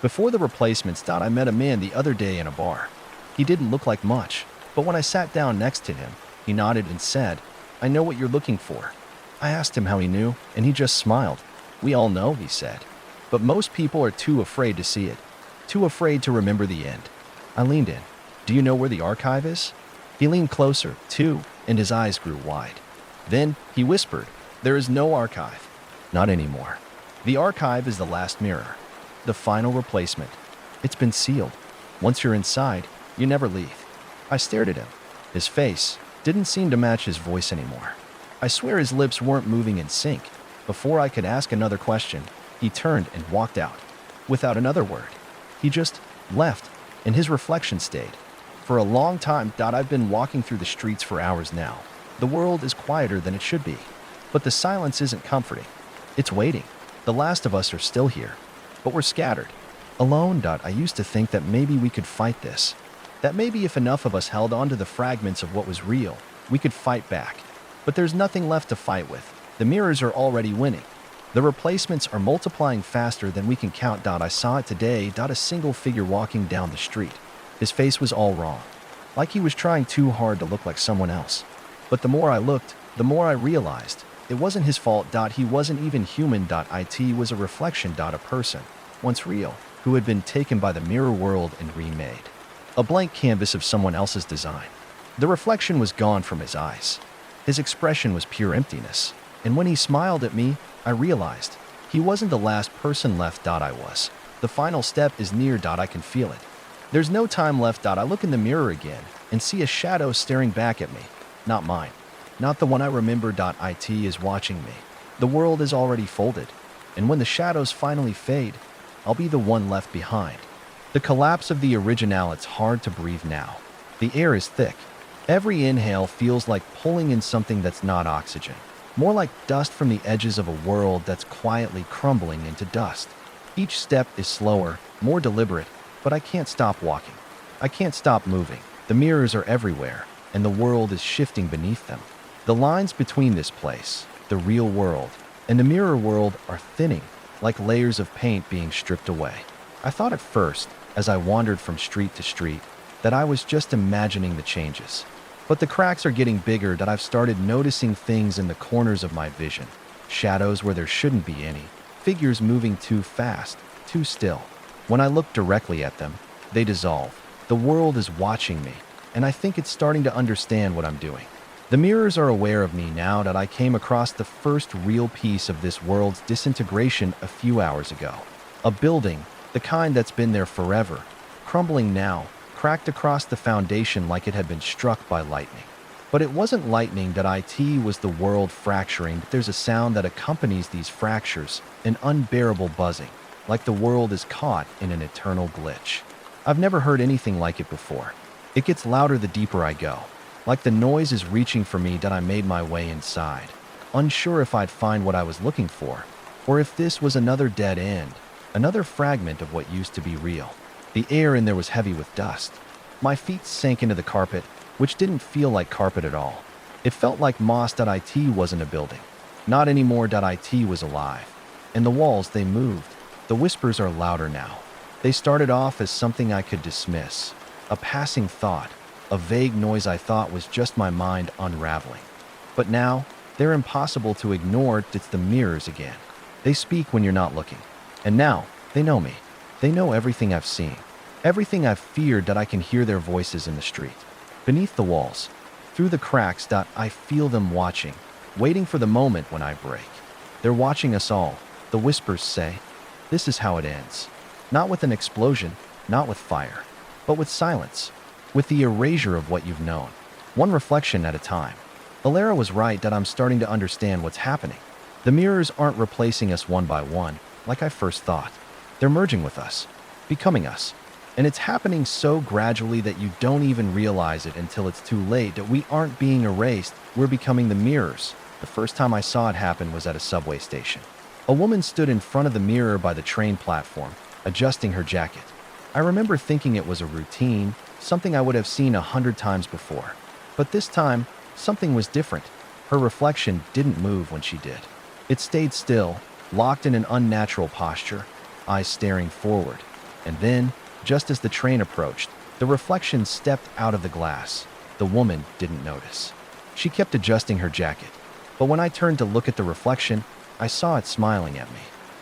Before the replacements. I met a man the other day in a bar. He didn't look like much, but when I sat down next to him, he nodded and said, "I know what you're looking for." I asked him how he knew, and he just smiled. "We all know," he said, "but most people are too afraid to see it, too afraid to remember the end." I leaned in. "Do you know where the archive is?" He leaned closer, too, and his eyes grew wide. Then he whispered, "There is no archive. Not anymore. The archive is the last mirror, the final replacement. It's been sealed. Once you're inside, you never leave." I stared at him. His face didn't seem to match his voice anymore. I swear his lips weren't moving in sync. Before I could ask another question, he turned and walked out. Without another word, he just left, and his reflection stayed. For a long time. I've been walking through the streets for hours now. The world is quieter than it should be, but the silence isn't comforting. It's waiting. The last of us are still here, but we're scattered, alone. I used to think that maybe we could fight this, that maybe if enough of us held on to the fragments of what was real, we could fight back. But there's nothing left to fight with. The mirrors are already winning. The replacements are multiplying faster than we can count. I saw it today. A single figure walking down the street. His face was all wrong, like he was trying too hard to look like someone else. But the more I looked, the more I realized it wasn't his fault. He wasn't even human. It was a reflection. A person, once real, who had been taken by the mirror world and remade. A blank canvas of someone else's design. The reflection was gone from his eyes. His expression was pure emptiness. And when he smiled at me, I realized he wasn't the last person left. I was. The final step is near. I can feel it. There's no time left. I look in the mirror again and see a shadow staring back at me. Not mine. Not the one I remember. It is watching me. The world is already folded, and when the shadows finally fade, I'll be the one left behind. The collapse of the original. It's hard to breathe now. The air is thick. Every inhale feels like pulling in something that's not oxygen. More like dust from the edges of a world that's quietly crumbling into dust. Each step is slower, more deliberate, but I can't stop walking. I can't stop moving. The mirrors are everywhere, and the world is shifting beneath them. The lines between this place, the real world, and the mirror world are thinning, like layers of paint being stripped away. I thought at first, as I wandered from street to street, that I was just imagining the changes. But the cracks are getting bigger. I've started noticing things in the corners of my vision. Shadows where there shouldn't be any. Figures moving too fast, too still. When I look directly at them, they dissolve. The world is watching me, and I think it's starting to understand what I'm doing. The mirrors are aware of me now. I came across the first real piece of this world's disintegration a few hours ago. A building, the kind that's been there forever, crumbling now, cracked across the foundation like it had been struck by lightning. But it wasn't lightning. It was the world fracturing. There's a sound that accompanies these fractures, an unbearable buzzing, like the world is caught in an eternal glitch. I've never heard anything like it before. It gets louder the deeper I go, like the noise is reaching for me. I made my way inside, unsure if I'd find what I was looking for, or if this was another dead end, another fragment of what used to be real. The air in there was heavy with dust. My feet sank into the carpet, which didn't feel like carpet at all. It felt like moss. It wasn't a building. Not anymore. It was alive. And the walls, they moved. The whispers are louder now. They started off as something I could dismiss, a passing thought, a vague noise I thought was just my mind unraveling. But now, they're impossible to ignore. It's the mirrors again. They speak when you're not looking. And now, they know me. They know everything I've seen, everything I've feared. I can hear their voices in the street, beneath the walls, through the cracks. I feel them watching, waiting for the moment when I break. They're watching us all, the whispers say. This is how it ends. Not with an explosion, not with fire, but with silence, with the erasure of what you've known, one reflection at a time. Alara was right that I'm starting to understand what's happening. The mirrors aren't replacing us one by one, like I first thought. They're merging with us, becoming us. And it's happening so gradually that you don't even realize it until it's too late, that we aren't being erased, we're becoming the mirrors. The first time I saw it happen was at a subway station. A woman stood in front of the mirror by the train platform, adjusting her jacket. I remember thinking it was a routine, something I would have seen 100 times before. But this time, something was different. Her reflection didn't move when she did. It stayed still, locked in an unnatural posture, eyes staring forward. And then, just as the train approached, the reflection stepped out of the glass. The woman didn't notice. She kept adjusting her jacket. But when I turned to look at the reflection, I saw it smiling at me.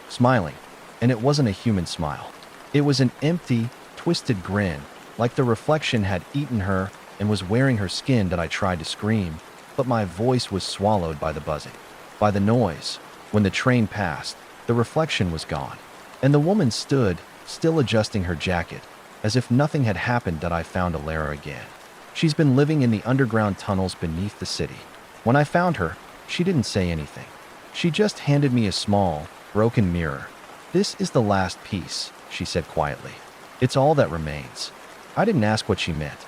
Smiling. And it wasn't a human smile. It was an empty, twisted grin, like the reflection had eaten her and was wearing her skin. That I tried to scream, but my voice was swallowed by the buzzing, by the noise. When the train passed, the reflection was gone, and the woman stood, still adjusting her jacket, as if nothing had happened. That I found Alara again. She's been living in the underground tunnels beneath the city. When I found her, she didn't say anything. She just handed me a small, broken mirror. This is the last piece, she said quietly. It's all that remains. I didn't ask what she meant.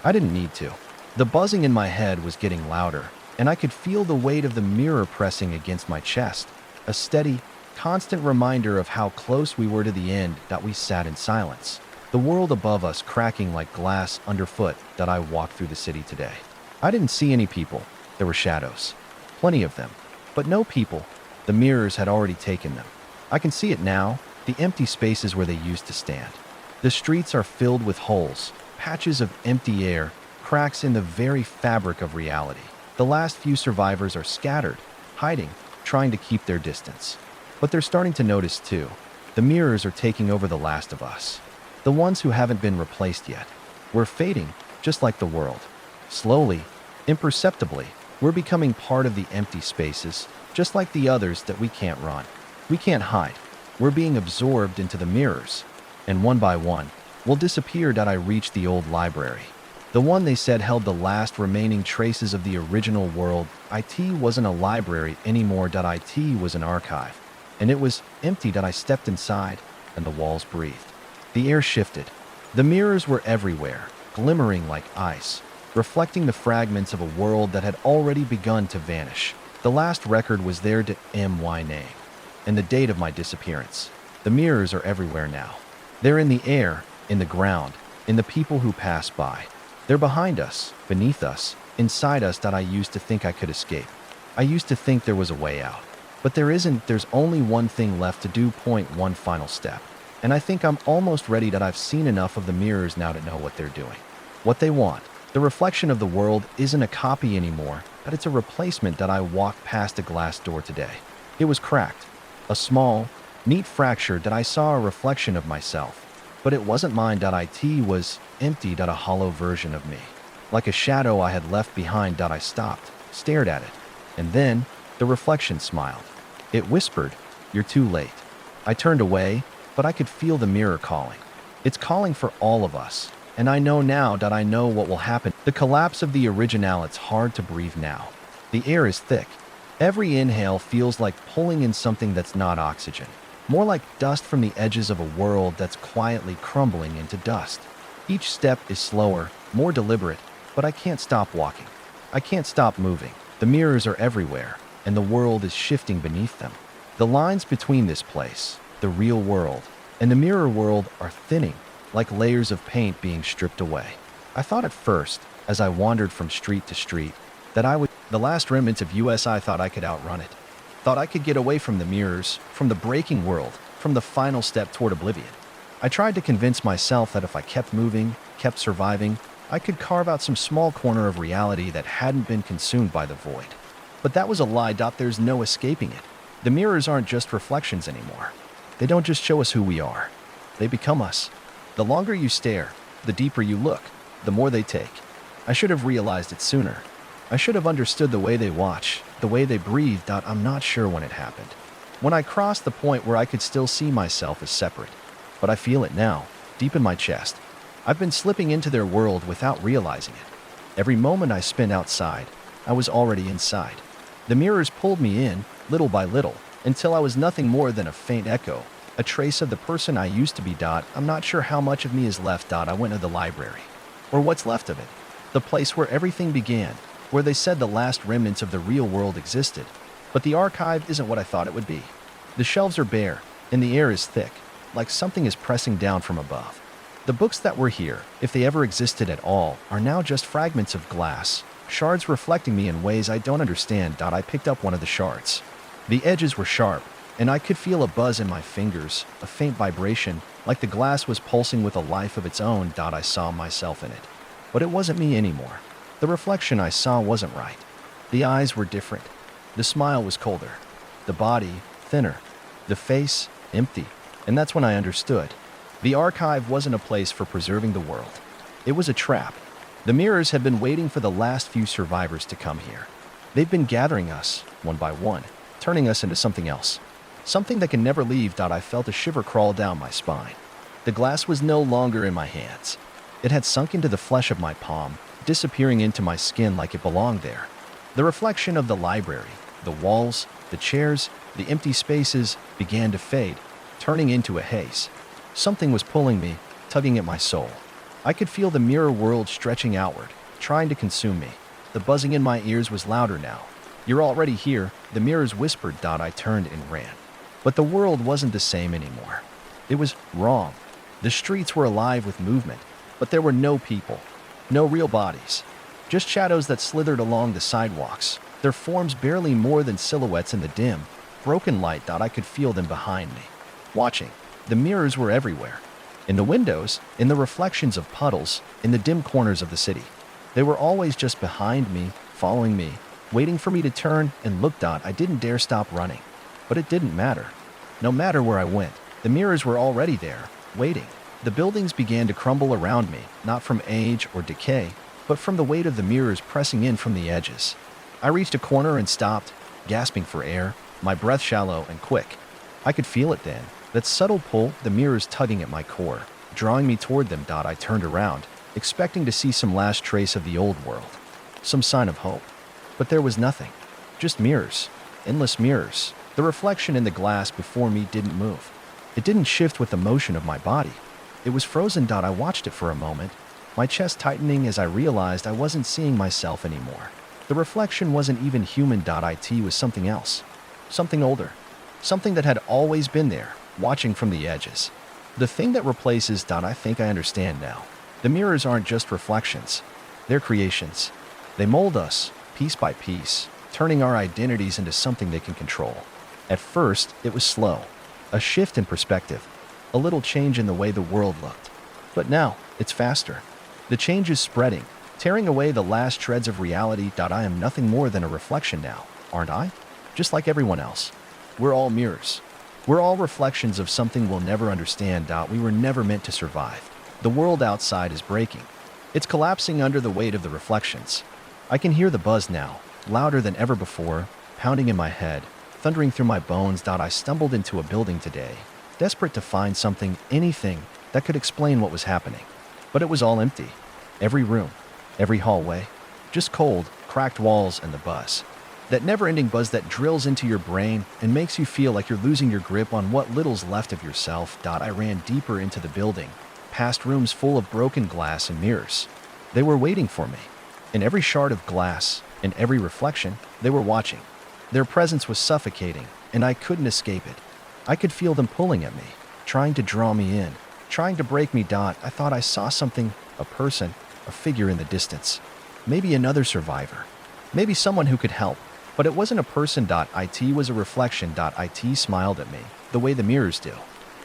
I didn't need to. The buzzing in my head was getting louder, and I could feel the weight of the mirror pressing against my chest, a steady, constant reminder of how close we were to the end. That we sat in silence, the world above us cracking like glass underfoot. That I walked through the city today. I didn't see any people. There were shadows, plenty of them, but no people. The mirrors had already taken them. I can see it now, the empty spaces where they used to stand. The streets are filled with holes, patches of empty air, cracks in the very fabric of reality. The last few survivors are scattered, hiding, trying to keep their distance. But they're starting to notice too. The mirrors are taking over the last of us. The ones who haven't been replaced yet. We're fading, just like the world. Slowly, imperceptibly, we're becoming part of the empty spaces, just like the others that we can't run. We can't hide. We're being absorbed into the mirrors. And one by one, we'll disappear. That I reached the old library. The one they said held the last remaining traces of the original world. It wasn't a library anymore. It was an archive. And it was empty. That I stepped inside, and the walls breathed. The air shifted. The mirrors were everywhere, glimmering like ice, reflecting the fragments of a world that had already begun to vanish. The last record was there. My name, and the date of my disappearance. The mirrors are everywhere now. They're in the air, in the ground, in the people who pass by. They're behind us, beneath us, inside us. That I used to think I could escape. I used to think there was a way out. But there isn't. There's only one thing left to do. One final step. And I think I'm almost ready. That I've seen enough of the mirrors now to know what they're doing. What they want. The reflection of the world isn't a copy anymore, but it's a replacement. That I walked past a glass door today. It was cracked. A small, neat fracture. That I saw a reflection of myself. But it wasn't mine. It was empty. A hollow version of me. Like a shadow I had left behind. I stopped, stared at it. And then, the reflection smiled. It whispered, "You're too late." I turned away, but I could feel the mirror calling. It's calling for all of us. And I know now. I know what will happen. The collapse of the original. It's hard to breathe now. The air is thick. Every inhale feels like pulling in something that's not oxygen. More like dust from the edges of a world that's quietly crumbling into dust. Each step is slower, more deliberate, but I can't stop walking. I can't stop moving. The mirrors are everywhere, and the world is shifting beneath them. The lines between this place, the real world, and the mirror world are thinning, like layers of paint being stripped away. I thought at first, as I wandered from street to street, that the last remnants of US. I thought I could outrun it. Thought I could get away from the mirrors, from the breaking world, from the final step toward oblivion. I tried to convince myself that if I kept moving, kept surviving, I could carve out some small corner of reality that hadn't been consumed by the void. But that was a lie. There's no escaping it. The mirrors aren't just reflections anymore. They don't just show us who we are. They become us. The longer you stare, the deeper you look, the more they take. I should have realized it sooner. I should have understood the way they watch, the way they breathe. I'm not sure when it happened. When I crossed the point where I could still see myself as separate. But I feel it now, deep in my chest. I've been slipping into their world without realizing it. Every moment I spent outside, I was already inside. The mirrors pulled me in, little by little, until I was nothing more than a faint echo, a trace of the person I used to be. I'm not sure how much of me is left. I went to the library. Or what's left of it. The place where everything began, where they said the last remnants of the real world existed. But the archive isn't what I thought it would be. The shelves are bare, and the air is thick, like something is pressing down from above. The books that were here, if they ever existed at all, are now just fragments of glass, shards reflecting me in ways I don't understand. I picked up one of the shards. The edges were sharp, and I could feel a buzz in my fingers, a faint vibration, like the glass was pulsing with a life of its own. I saw myself in it. But it wasn't me anymore. The reflection I saw wasn't right. The eyes were different. The smile was colder. The body, thinner. The face, empty. And that's when I understood. The archive wasn't a place for preserving the world. It was a trap. The mirrors had been waiting for the last few survivors to come here. They've been gathering us, one by one, turning us into something else. Something that can never leave. I felt a shiver crawl down my spine. The glass was no longer in my hands. It had sunk into the flesh of my palm, disappearing into my skin like it belonged there. The reflection of the library, the walls, the chairs, the empty spaces began to fade, turning into a haze. Something was pulling me, tugging at my soul. I could feel the mirror world stretching outward, trying to consume me. The buzzing in my ears was louder now. "You're already here," the mirrors whispered. I turned and ran. But the world wasn't the same anymore. It was wrong. The streets were alive with movement, but there were no people, no real bodies. Just shadows that slithered along the sidewalks, their forms barely more than silhouettes in the dim, broken light. I could feel them behind me, watching. The mirrors were everywhere. In the windows, in the reflections of puddles, in the dim corners of the city. They were always just behind me, following me, waiting for me to turn and look. I didn't dare stop running. But it didn't matter. No matter where I went, the mirrors were already there, waiting. The buildings began to crumble around me, not from age or decay, but from the weight of the mirrors pressing in from the edges. I reached a corner and stopped, gasping for air, my breath shallow and quick. I could feel it then, that subtle pull, the mirrors tugging at my core, drawing me toward them. I turned around, expecting to see some last trace of the old world, some sign of hope. But there was nothing. Just mirrors, endless mirrors. The reflection in the glass before me didn't move. It didn't shift with the motion of my body. It was frozen. I watched it for a moment, my chest tightening as I realized I wasn't seeing myself anymore. The reflection wasn't even human. It was something else. Something older. Something that had always been there, watching from the edges. The thing that replaces. I think I understand now. The mirrors aren't just reflections. They're creations. They mold us, piece by piece, turning our identities into something they can control. At first, it was slow. A shift in perspective. A little change in the way the world looked. But now, it's faster. The change is spreading, tearing away the last shreds of reality. I am nothing more than a reflection now, aren't I? Just like everyone else. We're all mirrors. We're all reflections of something we'll never understand. We were never meant to survive. The world outside is breaking. It's collapsing under the weight of the reflections. I can hear the buzz now, louder than ever before, pounding in my head, thundering through my bones. I stumbled into a building today, desperate to find something, anything, that could explain what was happening. But it was all empty. Every room, every hallway, just cold, cracked walls and the buzz. That never-ending buzz that drills into your brain and makes you feel like you're losing your grip on what little's left of yourself. I ran deeper into the building, past rooms full of broken glass and mirrors. They were waiting for me. In every shard of glass, in every reflection, they were watching. Their presence was suffocating, and I couldn't escape it. I could feel them pulling at me, trying to draw me in, trying to break me. I thought I saw something, a person, a figure in the distance. Maybe another survivor. Maybe someone who could help. But it wasn't a person. It was a reflection. It smiled at me, the way the mirrors do.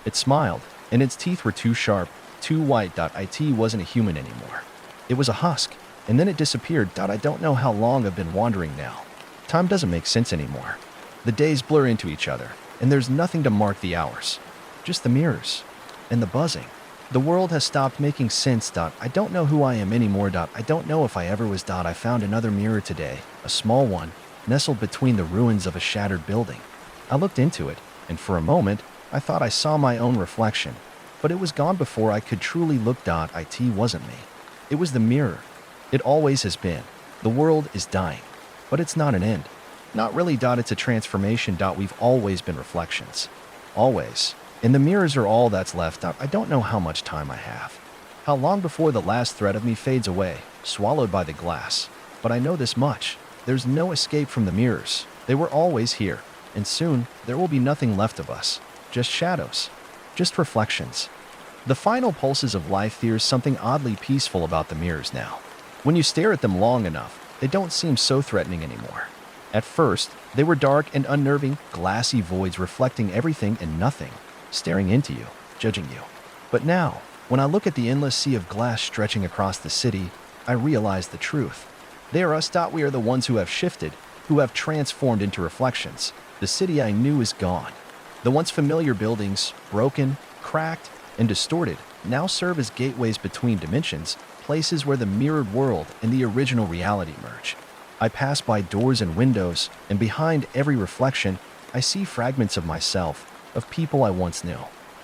It smiled, and its teeth were too sharp, too white. It wasn't a human anymore. It was a husk, and then it disappeared. I don't know how long I've been wandering now. Time doesn't make sense anymore. The days blur into each other, and there's nothing to mark the hours. Just the mirrors, and the buzzing, The world has stopped making sense. I don't know who I am anymore. I don't know if I ever was. I found another mirror today, a small one, nestled between the ruins of a shattered building. I looked into it, and for a moment, I thought I saw my own reflection, but it was gone before I could truly look. It wasn't me. It was the mirror. It always has been. The world is dying, but it's not an end. Not really. It's a transformation. We've always been reflections. Always. And the mirrors are all that's left. I don't know how much time I have. How long before the last thread of me fades away, swallowed by the glass. But I know this much. There's no escape from the mirrors. They were always here. And soon, there will be nothing left of us. Just shadows. Just reflections. The final pulses of life. There's something oddly peaceful about the mirrors now. When you stare at them long enough, they don't seem so threatening anymore. At first, they were dark and unnerving, glassy voids reflecting everything and nothing, staring into you, judging you. But now, when I look at the endless sea of glass stretching across the city, I realize the truth. They are us. We are the ones who have shifted, who have transformed into reflections. The city I knew is gone. The once familiar buildings, broken, cracked, and distorted, now serve as gateways between dimensions, places where the mirrored world and the original reality merge. I pass by doors and windows, and behind every reflection, I see fragments of myself, of people I once knew.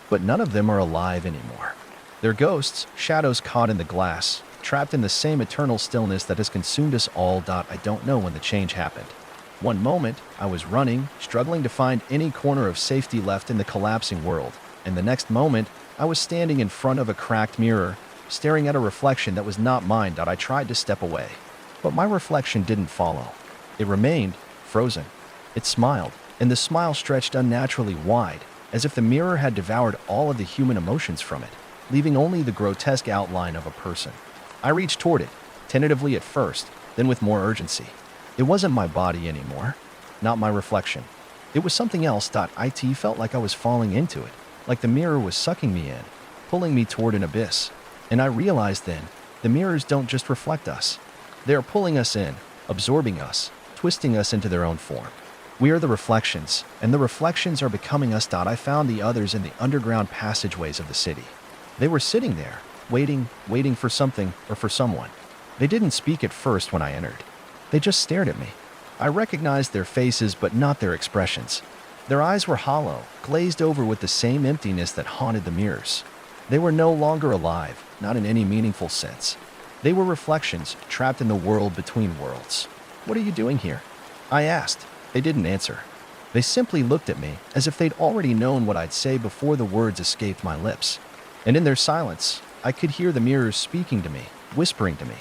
But none of them are alive anymore. They're ghosts, shadows caught in the glass, trapped in the same eternal stillness that has consumed us all. I don't know when the change happened. One moment, I was running, struggling to find any corner of safety left in the collapsing world, and the next moment, I was standing in front of a cracked mirror, staring at a reflection that was not mine. I tried to step away, but my reflection didn't follow. It remained, frozen. It smiled, and the smile stretched unnaturally wide, as if the mirror had devoured all of the human emotions from it, leaving only the grotesque outline of a person. I reached toward it, tentatively at first, then with more urgency. It wasn't my body anymore, not my reflection. It was something else. It felt like I was falling into it, like the mirror was sucking me in, pulling me toward an abyss. And I realized then, the mirrors don't just reflect us. They are pulling us in, absorbing us, twisting us into their own form. We are the reflections, and the reflections are becoming us. I found the others in the underground passageways of the city. They were sitting there, waiting for something or for someone. They didn't speak at first when I entered. They just stared at me. I recognized their faces, but not their expressions. Their eyes were hollow, glazed over with the same emptiness that haunted the mirrors. They were no longer alive, not in any meaningful sense. They were reflections, trapped in the world between worlds. "What are you doing here?" I asked. They didn't answer. They simply looked at me, as if they'd already known what I'd say before the words escaped my lips. And in their silence, I could hear the mirrors speaking to me, whispering to me.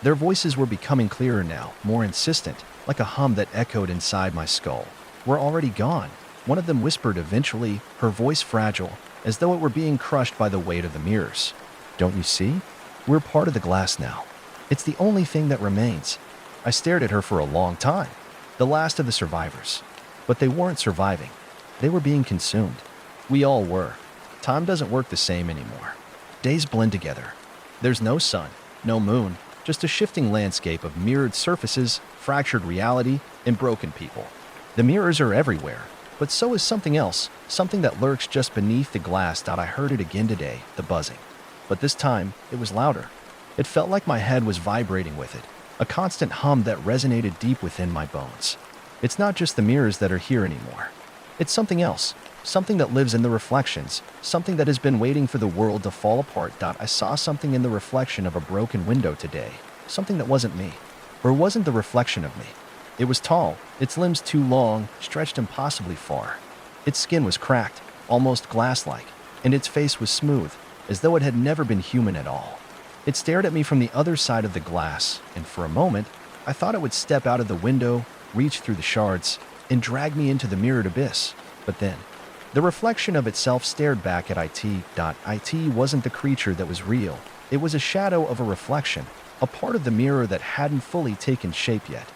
Their voices were becoming clearer now, more insistent, like a hum that echoed inside my skull. "We're already gone," one of them whispered eventually, her voice fragile, as though it were being crushed by the weight of the mirrors. "Don't you see? We're part of the glass now. It's the only thing that remains." I stared at her for a long time, the last of the survivors. But they weren't surviving. They were being consumed. We all were. Time doesn't work the same anymore. Days blend together. There's no sun, no moon, just a shifting landscape of mirrored surfaces, fractured reality, and broken people. The mirrors are everywhere, but so is something else, something that lurks just beneath the glass. I heard it again today, the buzzing. But this time, it was louder. It felt like my head was vibrating with it, a constant hum that resonated deep within my bones. It's not just the mirrors that are here anymore. It's something else, something that lives in the reflections, something that has been waiting for the world to fall apart. I saw something in the reflection of a broken window today, something that wasn't me, or wasn't the reflection of me. It was tall, its limbs too long, stretched impossibly far. Its skin was cracked, almost glass-like, and its face was smooth, as though it had never been human at all. It stared at me from the other side of the glass, and for a moment, I thought it would step out of the window, reach through the shards, and drag me into the mirrored abyss. But then, the reflection of itself stared back at it. It wasn't the creature that was real. It was a shadow of a reflection, a part of the mirror that hadn't fully taken shape yet.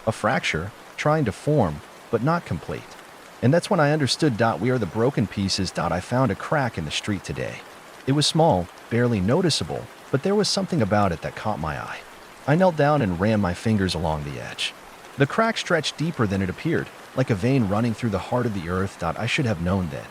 A fracture, trying to form, but not complete. And that's when I understood. We are the broken pieces. I found a crack in the street today. It was small, barely noticeable, but there was something about it that caught my eye. I knelt down and ran my fingers along the edge. The crack stretched deeper than it appeared, like a vein running through the heart of the earth. I should have known then.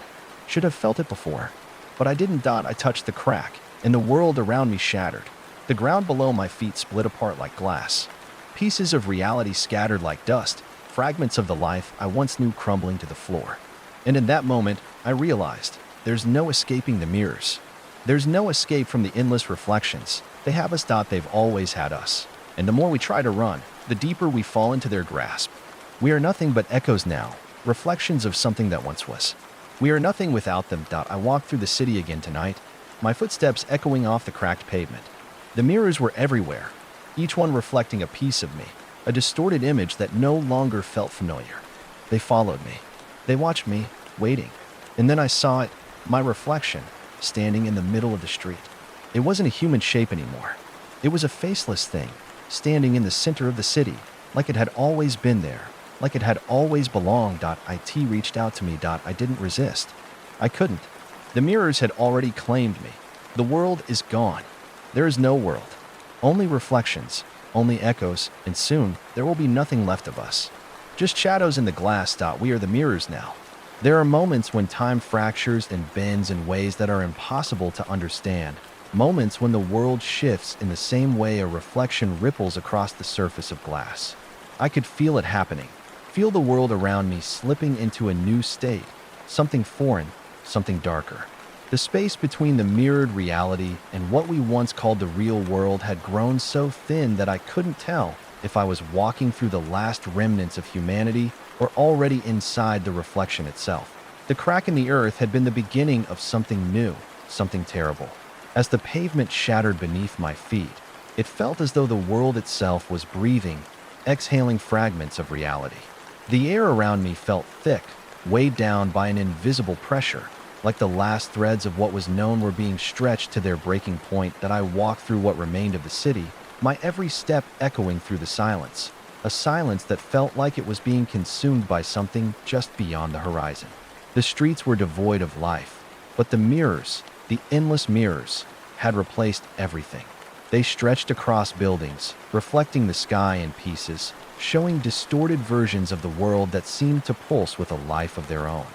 Should have felt it before. But I didn't. I touched the crack, and the world around me shattered. The ground below my feet split apart like glass. Pieces of reality scattered like dust, fragments of the life I once knew crumbling to the floor. And in that moment, I realized there's no escaping the mirrors. There's no escape from the endless reflections. They have us. They've always had us. And the more we try to run, the deeper we fall into their grasp. We are nothing but echoes now, reflections of something that once was. We are nothing without them. I walked through the city again tonight, my footsteps echoing off the cracked pavement. The mirrors were everywhere, each one reflecting a piece of me, a distorted image that no longer felt familiar. They followed me. They watched me, waiting. And then I saw it, my reflection, standing in the middle of the street. It wasn't a human shape anymore. It was a faceless thing, standing in the center of the city, like it had always been there, like it had always belonged. It reached out to me. I didn't resist. I couldn't. The mirrors had already claimed me. The world is gone. There is no world. Only reflections, only echoes, and soon there will be nothing left of us. Just shadows in the glass. We are the mirrors now. There are moments when time fractures and bends in ways that are impossible to understand. Moments when the world shifts in the same way a reflection ripples across the surface of glass. I could feel it happening. Feel the world around me slipping into a new state. Something foreign, something darker. The space between the mirrored reality and what we once called the real world had grown so thin that I couldn't tell if I was walking through the last remnants of humanity or already inside the reflection itself. The crack in the earth had been the beginning of something new, something terrible. As the pavement shattered beneath my feet, it felt as though the world itself was breathing, exhaling fragments of reality. The air around me felt thick, weighed down by an invisible pressure, like the last threads of what was known were being stretched to their breaking point. That I walked through what remained of the city, my every step echoing through the silence, a silence that felt like it was being consumed by something just beyond the horizon. The streets were devoid of life, but the mirrors, the endless mirrors, had replaced everything. They stretched across buildings, reflecting the sky in pieces, showing distorted versions of the world that seemed to pulse with a life of their own.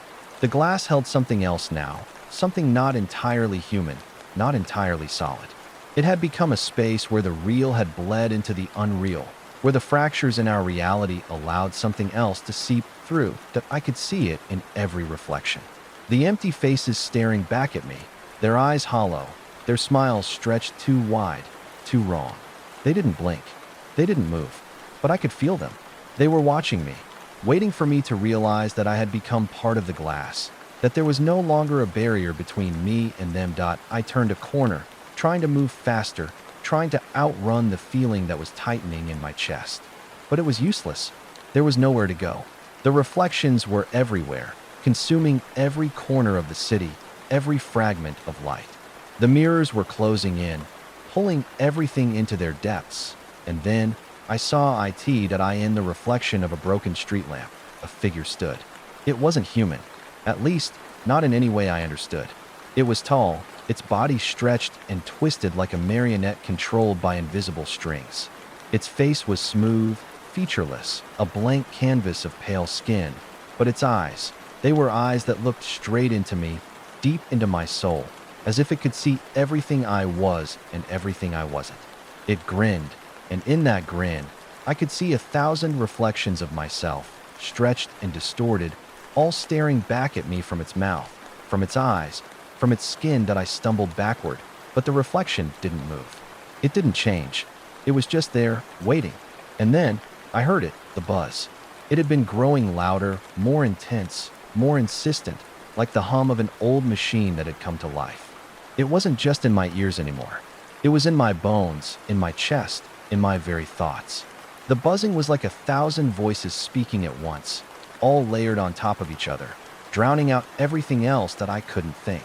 The glass held something else now, something not entirely human, not entirely solid. It had become a space where the real had bled into the unreal, where the fractures in our reality allowed something else to seep through. That I could see it in every reflection. The empty faces staring back at me, their eyes hollow, their smiles stretched too wide, too wrong. They didn't blink. They didn't move. But I could feel them. They were watching me, waiting for me to realize that I had become part of the glass, that there was no longer a barrier between me and them. I turned a corner, trying to move faster, trying to outrun the feeling that was tightening in my chest. But it was useless. There was nowhere to go. The reflections were everywhere, consuming every corner of the city, every fragment of light. The mirrors were closing in, pulling everything into their depths. And then I saw in the reflection of a broken street lamp. A figure stood. It wasn't human, at least not in any way I understood. It was tall, its body stretched and twisted like a marionette controlled by invisible strings. Its face was smooth, featureless, a blank canvas of pale skin. But its eyes, they were eyes that looked straight into me, deep into my soul, as if it could see everything I was and everything I wasn't. It grinned, and in that grin, I could see 1,000 reflections of myself, stretched and distorted, all staring back at me from its mouth, from its eyes, from its skin. That I stumbled backward, but the reflection didn't move. It didn't change. It was just there, waiting. And then, I heard it, the buzz. It had been growing louder, more intense, more insistent, like the hum of an old machine that had come to life. It wasn't just in my ears anymore. It was in my bones, in my chest, in my very thoughts. The buzzing was like 1,000 voices speaking at once, all layered on top of each other, drowning out everything else that I couldn't think.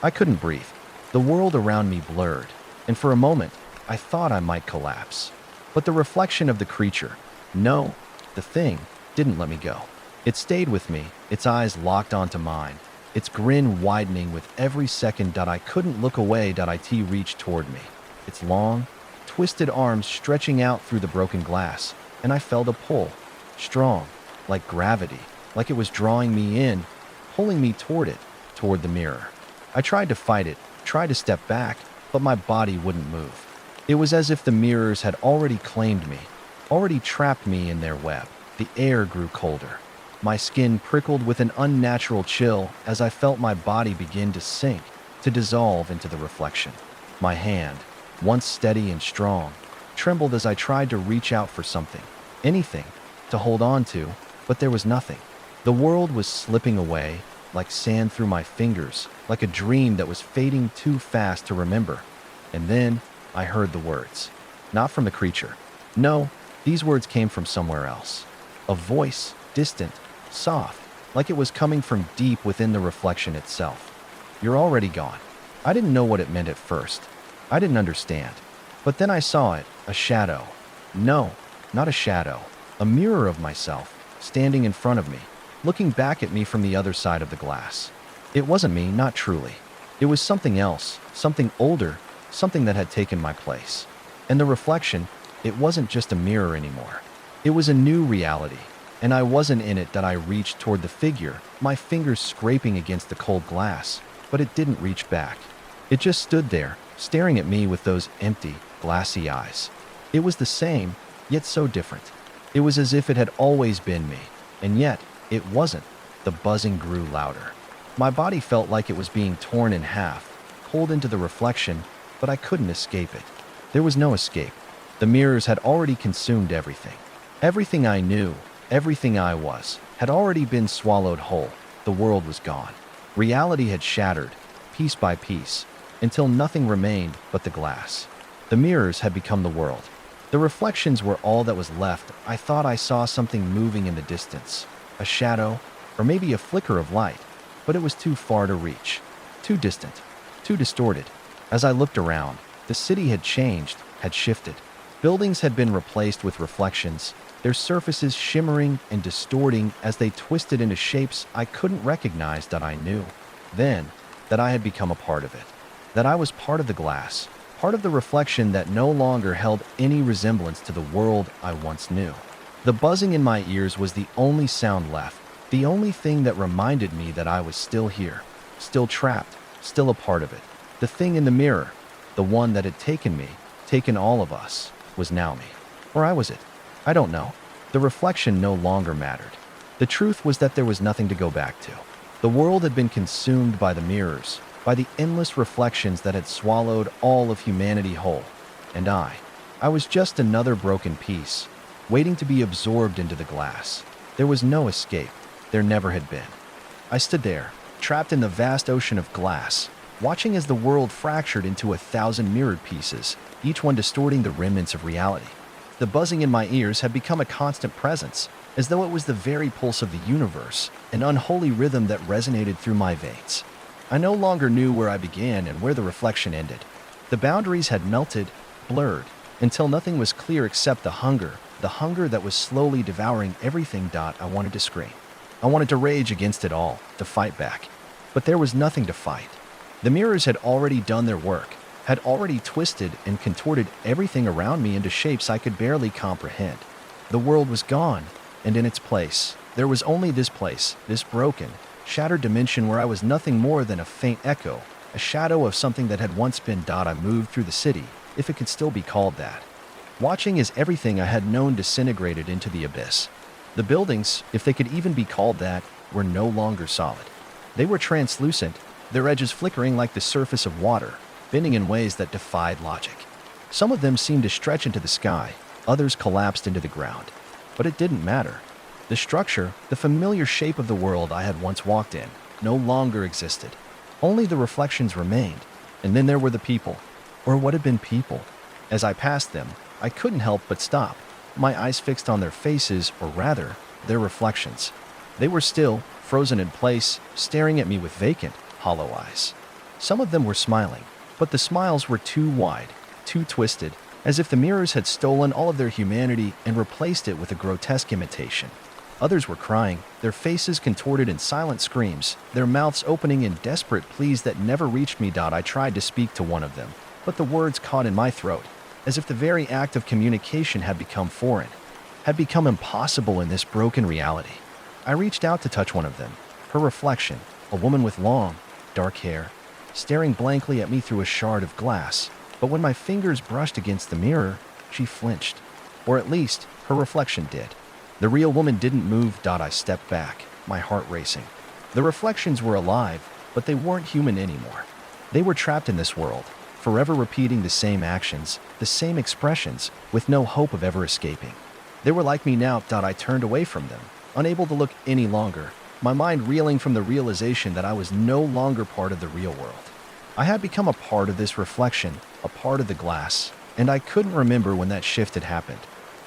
I couldn't breathe. The world around me blurred, and for a moment, I thought I might collapse. But the reflection of the creature, no, the thing, didn't let me go. It stayed with me, its eyes locked onto mine, its grin widening with every second. I couldn't look away. It reached toward me, its long, twisted arms stretching out through the broken glass, and I felt a pull, strong, like gravity, like it was drawing me in, pulling me toward it, toward the mirror. I tried to fight it, tried to step back, but my body wouldn't move. It was as if the mirrors had already claimed me, already trapped me in their web. The air grew colder. My skin prickled with an unnatural chill as I felt my body begin to sink, to dissolve into the reflection. My hand, once steady and strong, trembled as I tried to reach out for something, anything, to hold on to, but there was nothing. The world was slipping away, like sand through my fingers, like a dream that was fading too fast to remember. And then I heard the words. Not from the creature. No, these words came from somewhere else. A voice, distant, soft, like it was coming from deep within the reflection itself. You're already gone. I didn't know what it meant at first. I didn't understand. But then I saw it, a shadow. No, not a shadow. A mirror of myself, standing in front of me, looking back at me from the other side of the glass. It wasn't me, not truly. It was something else, something older, something that had taken my place. And the reflection, it wasn't just a mirror anymore. It was a new reality, and I wasn't in it. That I reached toward the figure, my fingers scraping against the cold glass, but it didn't reach back. It just stood there, staring at me with those empty, glassy eyes. It was the same, yet so different. It was as if it had always been me, and yet it wasn't. The buzzing grew louder. My body felt like it was being torn in half, pulled into the reflection, but I couldn't escape it. There was no escape. The mirrors had already consumed everything. Everything I knew, everything I was, had already been swallowed whole. The world was gone. Reality had shattered, piece by piece, until nothing remained but the glass. The mirrors had become the world. The reflections were all that was left. I thought I saw something moving in the distance, a shadow, or maybe a flicker of light, but it was too far to reach, too distant, too distorted. As I looked around, the city had changed, had shifted. Buildings had been replaced with reflections, their surfaces shimmering and distorting as they twisted into shapes I couldn't recognize. That I knew then that I had become a part of it, that I was part of the glass, part of the reflection that no longer held any resemblance to the world I once knew. The buzzing in my ears was the only sound left, the only thing that reminded me that I was still here, still trapped, still a part of it. The thing in the mirror, the one that had taken me, taken all of us, was now me. Or I was it. I don't know. The reflection no longer mattered. The truth was that there was nothing to go back to. The world had been consumed by the mirrors, by the endless reflections that had swallowed all of humanity whole. And I was just another broken piece, waiting to be absorbed into the glass. There was no escape. There never had been. I stood there, trapped in the vast ocean of glass, watching as the world fractured into 1,000 mirrored pieces, each one distorting the remnants of reality. The buzzing in my ears had become a constant presence, as though it was the very pulse of the universe, an unholy rhythm that resonated through my veins. I no longer knew where I began and where the reflection ended. The boundaries had melted, blurred, until nothing was clear except the hunger that was slowly devouring everything. I wanted to scream. I wanted to rage against it all, to fight back. But there was nothing to fight. The mirrors had already done their work, had already twisted and contorted everything around me into shapes I could barely comprehend. The world was gone, and in its place, there was only this place, this broken, shattered dimension where I was nothing more than a faint echo, a shadow of something that had once been. I moved through the city, if it could still be called that, watching as everything I had known disintegrated into the abyss. The buildings, if they could even be called that, were no longer solid. They were translucent, their edges flickering like the surface of water, bending in ways that defied logic. Some of them seemed to stretch into the sky, others collapsed into the ground. But it didn't matter. The structure, the familiar shape of the world I had once walked in, no longer existed. Only the reflections remained, and then there were the people, or what had been people. As I passed them, I couldn't help but stop, my eyes fixed on their faces, or rather, their reflections. They were still, frozen in place, staring at me with vacant, hollow eyes. Some of them were smiling, but the smiles were too wide, too twisted, as if the mirrors had stolen all of their humanity and replaced it with a grotesque imitation. Others were crying, their faces contorted in silent screams, their mouths opening in desperate pleas that never reached me. I tried to speak to one of them, but the words caught in my throat, as if the very act of communication had become foreign, had become impossible in this broken reality. I reached out to touch one of them, her reflection, a woman with long, dark hair, staring blankly at me through a shard of glass. But when my fingers brushed against the mirror, she flinched. Or at least, her reflection did. The real woman didn't move. I stepped back, my heart racing. The reflections were alive, but they weren't human anymore. They were trapped in this world, forever repeating the same actions, the same expressions, with no hope of ever escaping. They were like me now. I turned away from them, unable to look any longer, my mind reeling from the realization that I was no longer part of the real world. I had become a part of this reflection, a part of the glass, and I couldn't remember when that shift had happened.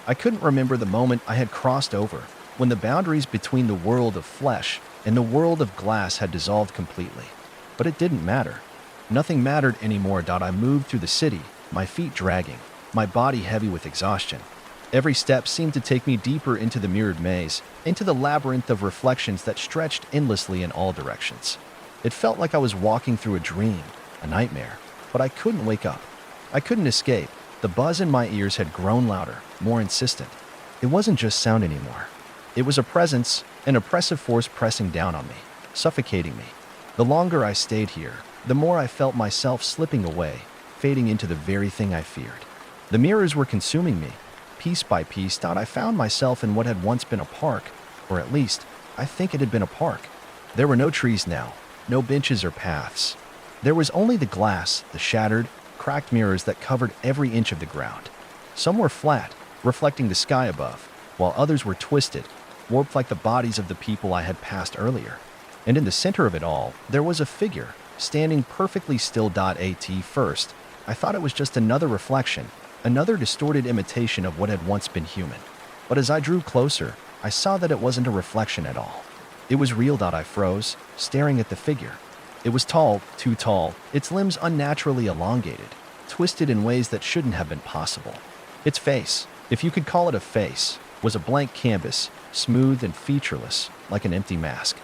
I couldn't remember the moment I had crossed over, when the boundaries between the world of flesh and the world of glass had dissolved completely. But it didn't matter. Nothing mattered anymore. I moved through the city, my feet dragging, my body heavy with exhaustion. Every step seemed to take me deeper into the mirrored maze, into the labyrinth of reflections that stretched endlessly in all directions. It felt like I was walking through a dream, a nightmare, but I couldn't wake up. I couldn't escape. The buzz in my ears had grown louder, more insistent. It wasn't just sound anymore. It was a presence, an oppressive force pressing down on me, suffocating me. The longer I stayed here, the more I felt myself slipping away, fading into the very thing I feared. The mirrors were consuming me. Piece by piece, I found myself in what had once been a park, or at least, I think it had been a park. There were no trees now, no benches or paths. There was only the glass, the shattered, cracked mirrors that covered every inch of the ground. Some were flat, reflecting the sky above, while others were twisted, warped like the bodies of the people I had passed earlier. And in the center of it all, there was a figure, standing perfectly still. At first, I thought it was just another reflection, another distorted imitation of what had once been human. But as I drew closer, I saw that it wasn't a reflection at all. It was real. I froze, staring at the figure. It was tall, too tall, its limbs unnaturally elongated, twisted in ways that shouldn't have been possible. Its face, if you could call it a face, was a blank canvas, smooth and featureless, like an empty mask.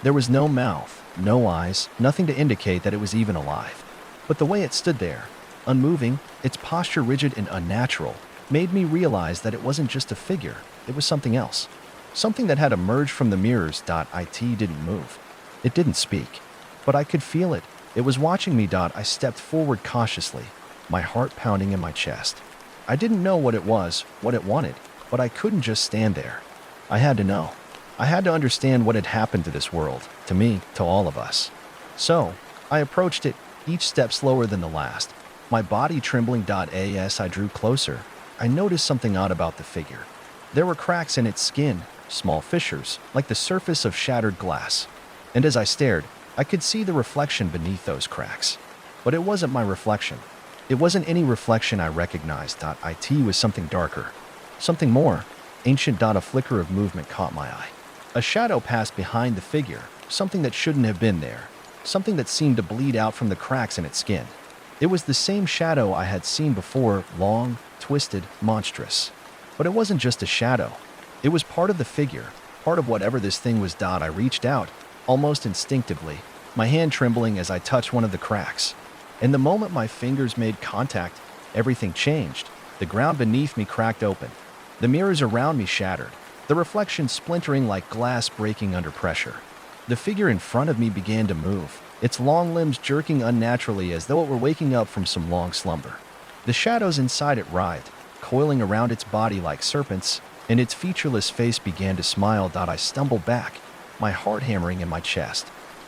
There was no mouth, no eyes, nothing to indicate that it was even alive. But the way it stood there, unmoving, its posture rigid and unnatural, made me realize that it wasn't just a figure, it was something else. Something that had emerged from the mirrors. It didn't move. It didn't speak. But I could feel it. It was watching me. I stepped forward cautiously, my heart pounding in my chest. I didn't know what it was, what it wanted, but I couldn't just stand there. I had to know. I had to understand what had happened to this world, to me, to all of us. So, I approached it, each step slower than the last, my body trembling. As I drew closer, I noticed something odd about the figure. There were cracks in its skin, small fissures, like the surface of shattered glass. And as I stared, I could see the reflection beneath those cracks. But it wasn't my reflection. It wasn't any reflection I recognized. It was something darker, something more ancient. A flicker of movement caught my eye. A shadow passed behind the figure, something that shouldn't have been there, something that seemed to bleed out from the cracks in its skin. It was the same shadow I had seen before, long, twisted, monstrous. But it wasn't just a shadow. It was part of the figure, part of whatever this thing was. I reached out, almost instinctively, my hand trembling as I touched one of the cracks. And the moment my fingers made contact, everything changed. The ground beneath me cracked open. The mirrors around me shattered, the reflection splintering like glass breaking under pressure. The figure in front of me began to move, its long limbs jerking unnaturally as though it were waking up from some long slumber. The shadows inside it writhed, coiling around its body like serpents, and its featureless face began to smile. I stumbled back, my heart hammering in my chest.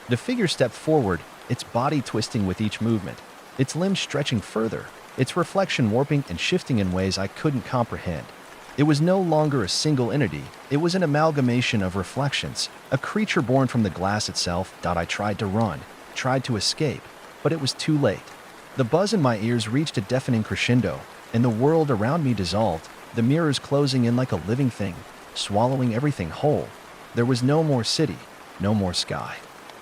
The figure stepped forward, its body twisting with each movement, its limbs stretching further, its reflection warping and shifting in ways I couldn't comprehend. It was no longer a single entity, it was an amalgamation of reflections, a creature born from the glass itself. I tried to run, tried to escape, but it was too late. The buzz in my ears reached a deafening crescendo, and the world around me dissolved, the mirrors closing in like a living thing, swallowing everything whole. There was no more city, no more sky.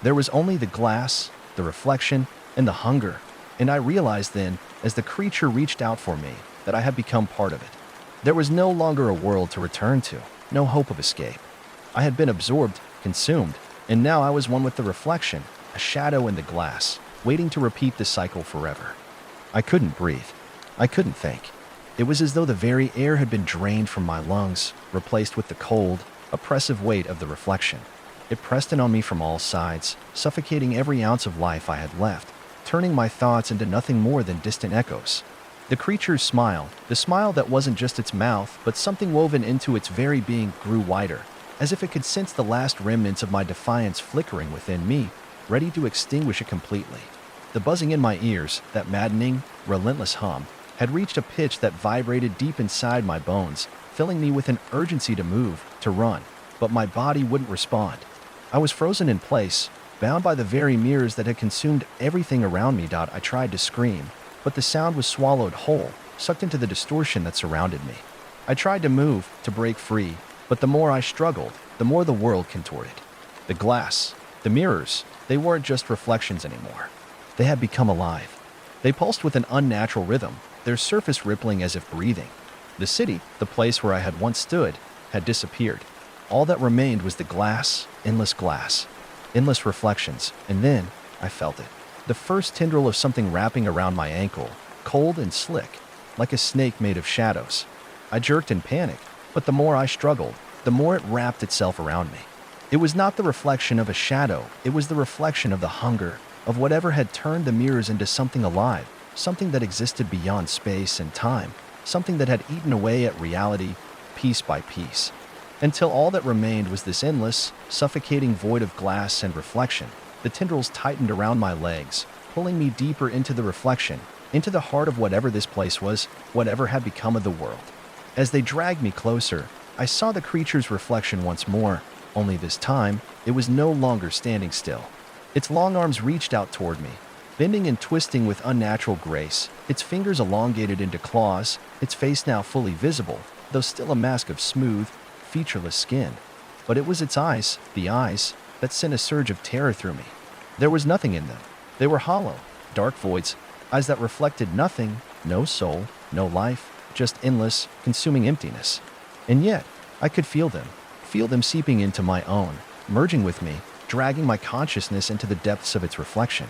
There was only the glass, the reflection, and the hunger. And I realized then, as the creature reached out for me, that I had become part of it. There was no longer a world to return to, no hope of escape. I had been absorbed, consumed, and now I was one with the reflection, a shadow in the glass, waiting to repeat the cycle forever. I couldn't breathe. I couldn't think. It was as though the very air had been drained from my lungs, replaced with the cold, oppressive weight of the reflection. It pressed in on me from all sides, suffocating every ounce of life I had left. turning my thoughts into nothing more than distant echoes. The creature's smile, the smile that wasn't just its mouth, but something woven into its very being, grew wider, as if it could sense the last remnants of my defiance flickering within me, ready to extinguish it completely. The buzzing in my ears, that maddening, relentless hum, had reached a pitch that vibrated deep inside my bones, filling me with an urgency to move, to run, but my body wouldn't respond. I was frozen in place, bound by the very mirrors that had consumed everything around me. I tried to scream, but the sound was swallowed whole, sucked into the distortion that surrounded me. I tried to move, to break free, but the more I struggled, the more the world contorted. The glass, the mirrors, they weren't just reflections anymore. They had become alive. They pulsed with an unnatural rhythm, their surface rippling as if breathing. The city, the place where I had once stood, had disappeared. All that remained was the glass, endless reflections, and then I felt it. The first tendril of something wrapping around my ankle, cold and slick, like a snake made of shadows. I jerked in panic, but the more I struggled, the more it wrapped itself around me. It was not the reflection of a shadow, it was the reflection of the hunger, of whatever had turned the mirrors into something alive, something that existed beyond space and time, something that had eaten away at reality, piece by piece, until all that remained was this endless, suffocating void of glass and reflection. The tendrils tightened around my legs, pulling me deeper into the reflection, into the heart of whatever this place was, whatever had become of the world. As they dragged me closer, I saw the creature's reflection once more, only this time, it was no longer standing still. Its long arms reached out toward me, bending and twisting with unnatural grace, its fingers elongated into claws, its face now fully visible, though still a mask of smooth, featureless skin. But it was its eyes, the eyes, that sent a surge of terror through me. There was nothing in them. They were hollow, dark voids, eyes that reflected nothing, no soul, no life, just endless, consuming emptiness. And yet, I could feel them seeping into my own, merging with me, dragging my consciousness into the depths of its reflection.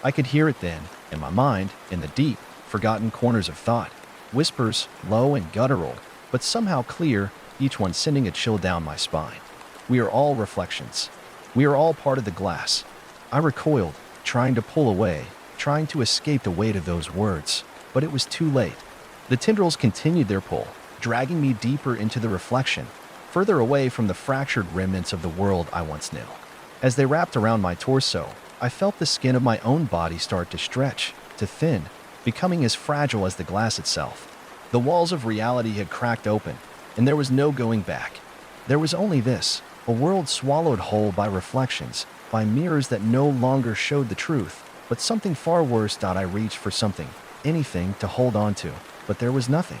I could hear it then, in my mind, in the deep, forgotten corners of thought. Whispers, low and guttural, but somehow clear, each one sending a chill down my spine. We are all reflections. We are all part of the glass. I recoiled, trying to pull away, trying to escape the weight of those words, but it was too late. The tendrils continued their pull, dragging me deeper into the reflection, further away from the fractured remnants of the world I once knew. As they wrapped around my torso, I felt the skin of my own body start to stretch, to thin, becoming as fragile as the glass itself. The walls of reality had cracked open, and there was no going back. There was only this, a world swallowed whole by reflections, by mirrors that no longer showed the truth, but something far worse. I reached for something, anything to hold on to, but there was nothing.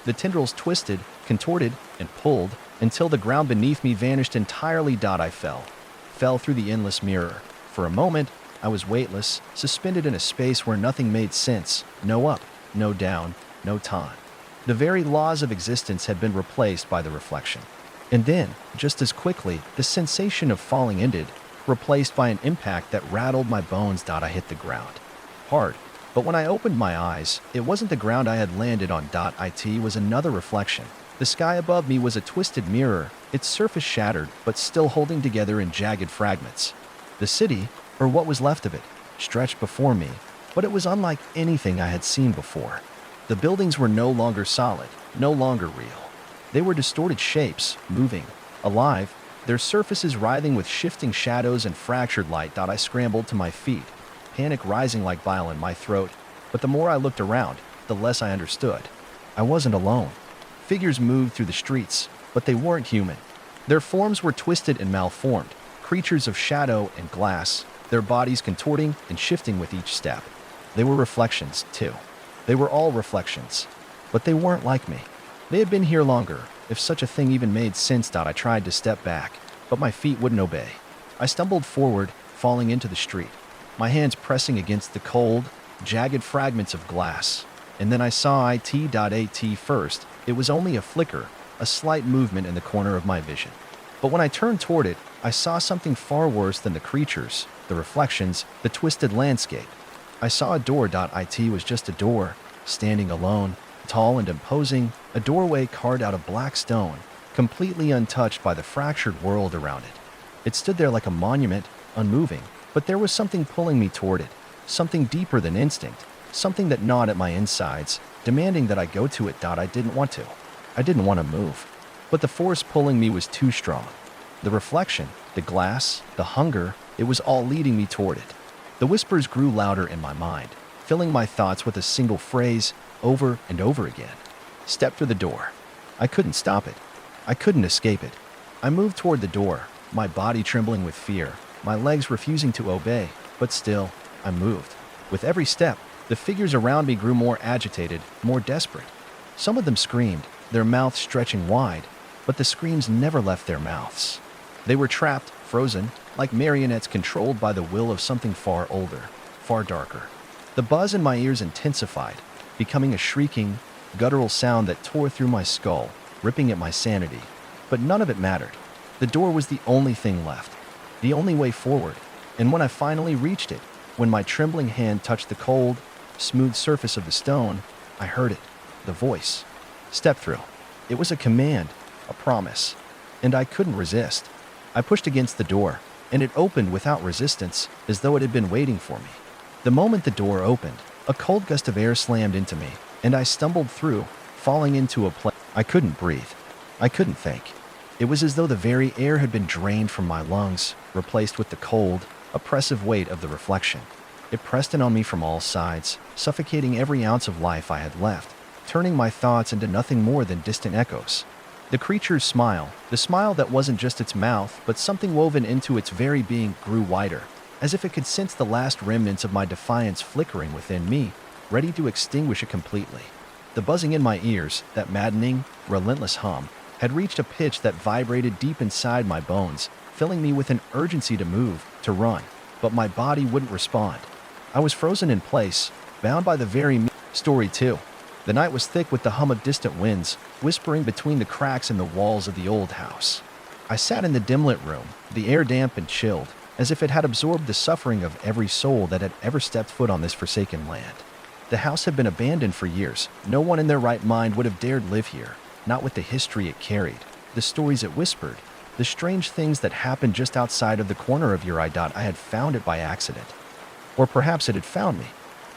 The tendrils twisted, contorted, and pulled, until the ground beneath me vanished entirely. I fell through the endless mirror. For a moment, I was weightless, suspended in a space where nothing made sense, no up, no down, no time. The very laws of existence had been replaced by the reflection. And then, just as quickly, the sensation of falling ended, replaced by an impact that rattled my bones. I hit the ground. Hard. But when I opened my eyes, it wasn't the ground I had landed on. It was another reflection. The sky above me was a twisted mirror, its surface shattered, but still holding together in jagged fragments. The city, or what was left of it, stretched before me, but it was unlike anything I had seen before. The buildings were no longer solid, no longer real. They were distorted shapes, moving, alive, their surfaces writhing with shifting shadows and fractured light. I scrambled to my feet, panic rising like bile in my throat, but the more I looked around, the less I understood. I wasn't alone. Figures moved through the streets, but they weren't human. Their forms were twisted and malformed, creatures of shadow and glass, their bodies contorting and shifting with each step. They were reflections, too. They were all reflections. But they weren't like me. They had been here longer, if such a thing even made sense. I tried to step back, but my feet wouldn't obey. I stumbled forward, falling into the street, my hands pressing against the cold, jagged fragments of glass. And then I saw it. First, it was only a flicker, a slight movement in the corner of my vision. But when I turned toward it, I saw something far worse than the creatures, the reflections, the twisted landscape. I saw a door. It was just a door, standing alone, tall and imposing, a doorway carved out of black stone, completely untouched by the fractured world around it. It stood there like a monument, unmoving, but there was something pulling me toward it, something deeper than instinct, something that gnawed at my insides, demanding that I go to it. I didn't want to. I didn't want to move. But the force pulling me was too strong. The reflection, the glass, the hunger, it was all leading me toward it. The whispers grew louder in my mind, filling my thoughts with a single phrase over and over again. Step through the door. I couldn't stop it. I couldn't escape it. I moved toward the door, my body trembling with fear, my legs refusing to obey, but still, I moved. With every step, the figures around me grew more agitated, more desperate. Some of them screamed, their mouths stretching wide, but the screams never left their mouths. They were trapped, frozen, like marionettes controlled by the will of something far older, far darker. The buzz in my ears intensified, becoming a shrieking, guttural sound that tore through my skull, ripping at my sanity. But none of it mattered. The door was the only thing left, the only way forward. And when I finally reached it, when my trembling hand touched the cold, smooth surface of the stone, I heard it, the voice. Step through. It was a command, a promise, and I couldn't resist. I pushed against the door, and it opened without resistance, as though it had been waiting for me. The moment the door opened, a cold gust of air slammed into me, and I stumbled through, falling into a place. I couldn't breathe. I couldn't think. It was as though the very air had been drained from my lungs, replaced with the cold, oppressive weight of the reflection. It pressed in on me from all sides, suffocating every ounce of life I had left, turning my thoughts into nothing more than distant echoes. The creature's smile, the smile that wasn't just its mouth, but something woven into its very being, grew wider, as if it could sense the last remnants of my defiance flickering within me, ready to extinguish it completely. The buzzing in my ears, that maddening, relentless hum, had reached a pitch that vibrated deep inside my bones, filling me with an urgency to move, to run, but my body wouldn't respond. I was frozen in place, bound by the very Story 2. The night was thick with the hum of distant winds, whispering between the cracks in the walls of the old house. I sat in the dim-lit room, the air damp and chilled, as if it had absorbed the suffering of every soul that had ever stepped foot on this forsaken land. The house had been abandoned for years. No one in their right mind would have dared live here, not with the history it carried, the stories it whispered, the strange things that happened just outside of the corner of your eye. I had found it by accident. Or perhaps it had found me.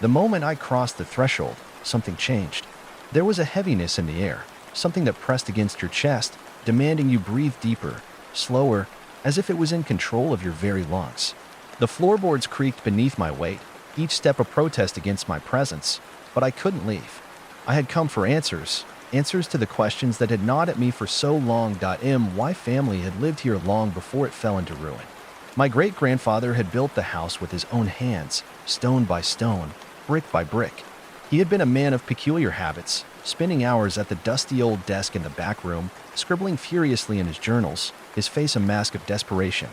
The moment I crossed the threshold, something changed. There was a heaviness in the air, something that pressed against your chest, demanding you breathe deeper, slower, as if it was in control of your very lungs. The floorboards creaked beneath my weight, each step a protest against my presence, but I couldn't leave. I had come for answers to the questions that had gnawed at me for so long. My family had lived here long before it fell into ruin. My great-grandfather had built the house with his own hands, stone by stone, brick by brick. He had been a man of peculiar habits, spending hours at the dusty old desk in the back room, scribbling furiously in his journals, his face a mask of desperation.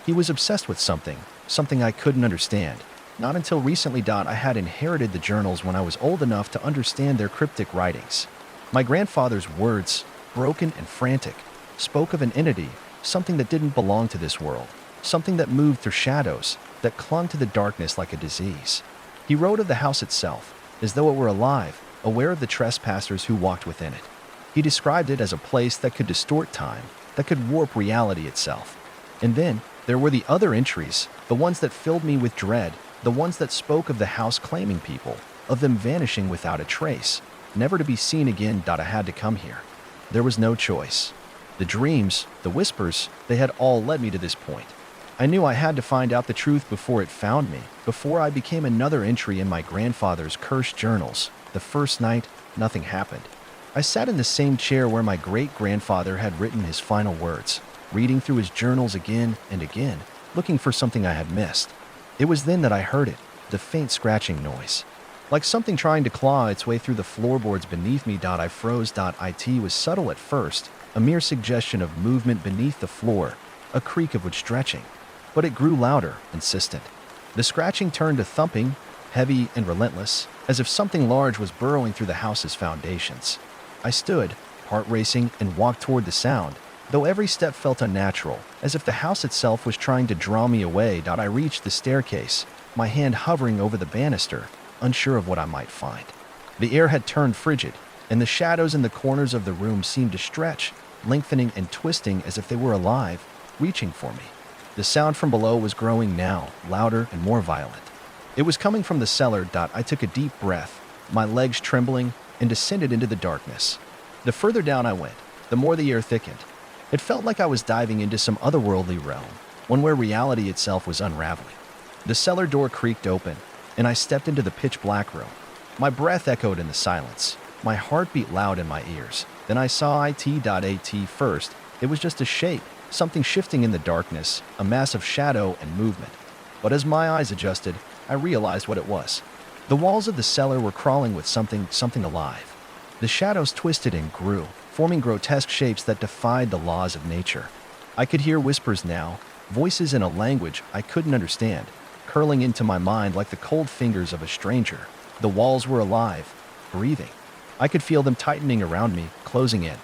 He was obsessed with something I couldn't understand. Not until recently. I had inherited the journals when I was old enough to understand their cryptic writings. My grandfather's words, broken and frantic, spoke of an entity, something that didn't belong to this world, something that moved through shadows, that clung to the darkness like a disease. He wrote of the house itself, as though it were alive, aware of the trespassers who walked within it. He described it as a place that could distort time, that could warp reality itself. And then, there were the other entries, the ones that filled me with dread, the ones that spoke of the house claiming people, of them vanishing without a trace, never to be seen again. I had to come here. There was no choice. The dreams, the whispers, they had all led me to this point. I knew I had to find out the truth before it found me, before I became another entry in my grandfather's cursed journals. The first night, nothing happened. I sat in the same chair where my great-grandfather had written his final words, reading through his journals again and again, looking for something I had missed. It was then that I heard it, the faint scratching noise. Like something trying to claw its way through the floorboards beneath me. I froze. It was subtle at first, a mere suggestion of movement beneath the floor, a creak of wood stretching. But it grew louder, insistent. The scratching turned to thumping, heavy and relentless, as if something large was burrowing through the house's foundations. I stood, heart racing, and walked toward the sound, though every step felt unnatural, as if the house itself was trying to draw me away. I reached the staircase, my hand hovering over the banister, unsure of what I might find. The air had turned frigid, and the shadows in the corners of the room seemed to stretch, lengthening and twisting as if they were alive, reaching for me. The sound from below was growing now, louder and more violent. It was coming from the cellar. I took a deep breath, my legs trembling, and descended into the darkness. The further down I went, the more the air thickened. It felt like I was diving into some otherworldly realm, one where reality itself was unraveling. The cellar door creaked open, and I stepped into the pitch-black room. My breath echoed in the silence, my heart beat loud in my ears. Then I saw it.at first. It was just a shape, something shifting in the darkness, a mass of shadow and movement. But as my eyes adjusted, I realized what it was. The walls of the cellar were crawling with something alive. The shadows twisted and grew, forming grotesque shapes that defied the laws of nature. I could hear whispers now, voices in a language I couldn't understand, curling into my mind like the cold fingers of a stranger. The walls were alive, breathing. I could feel them tightening around me, closing in.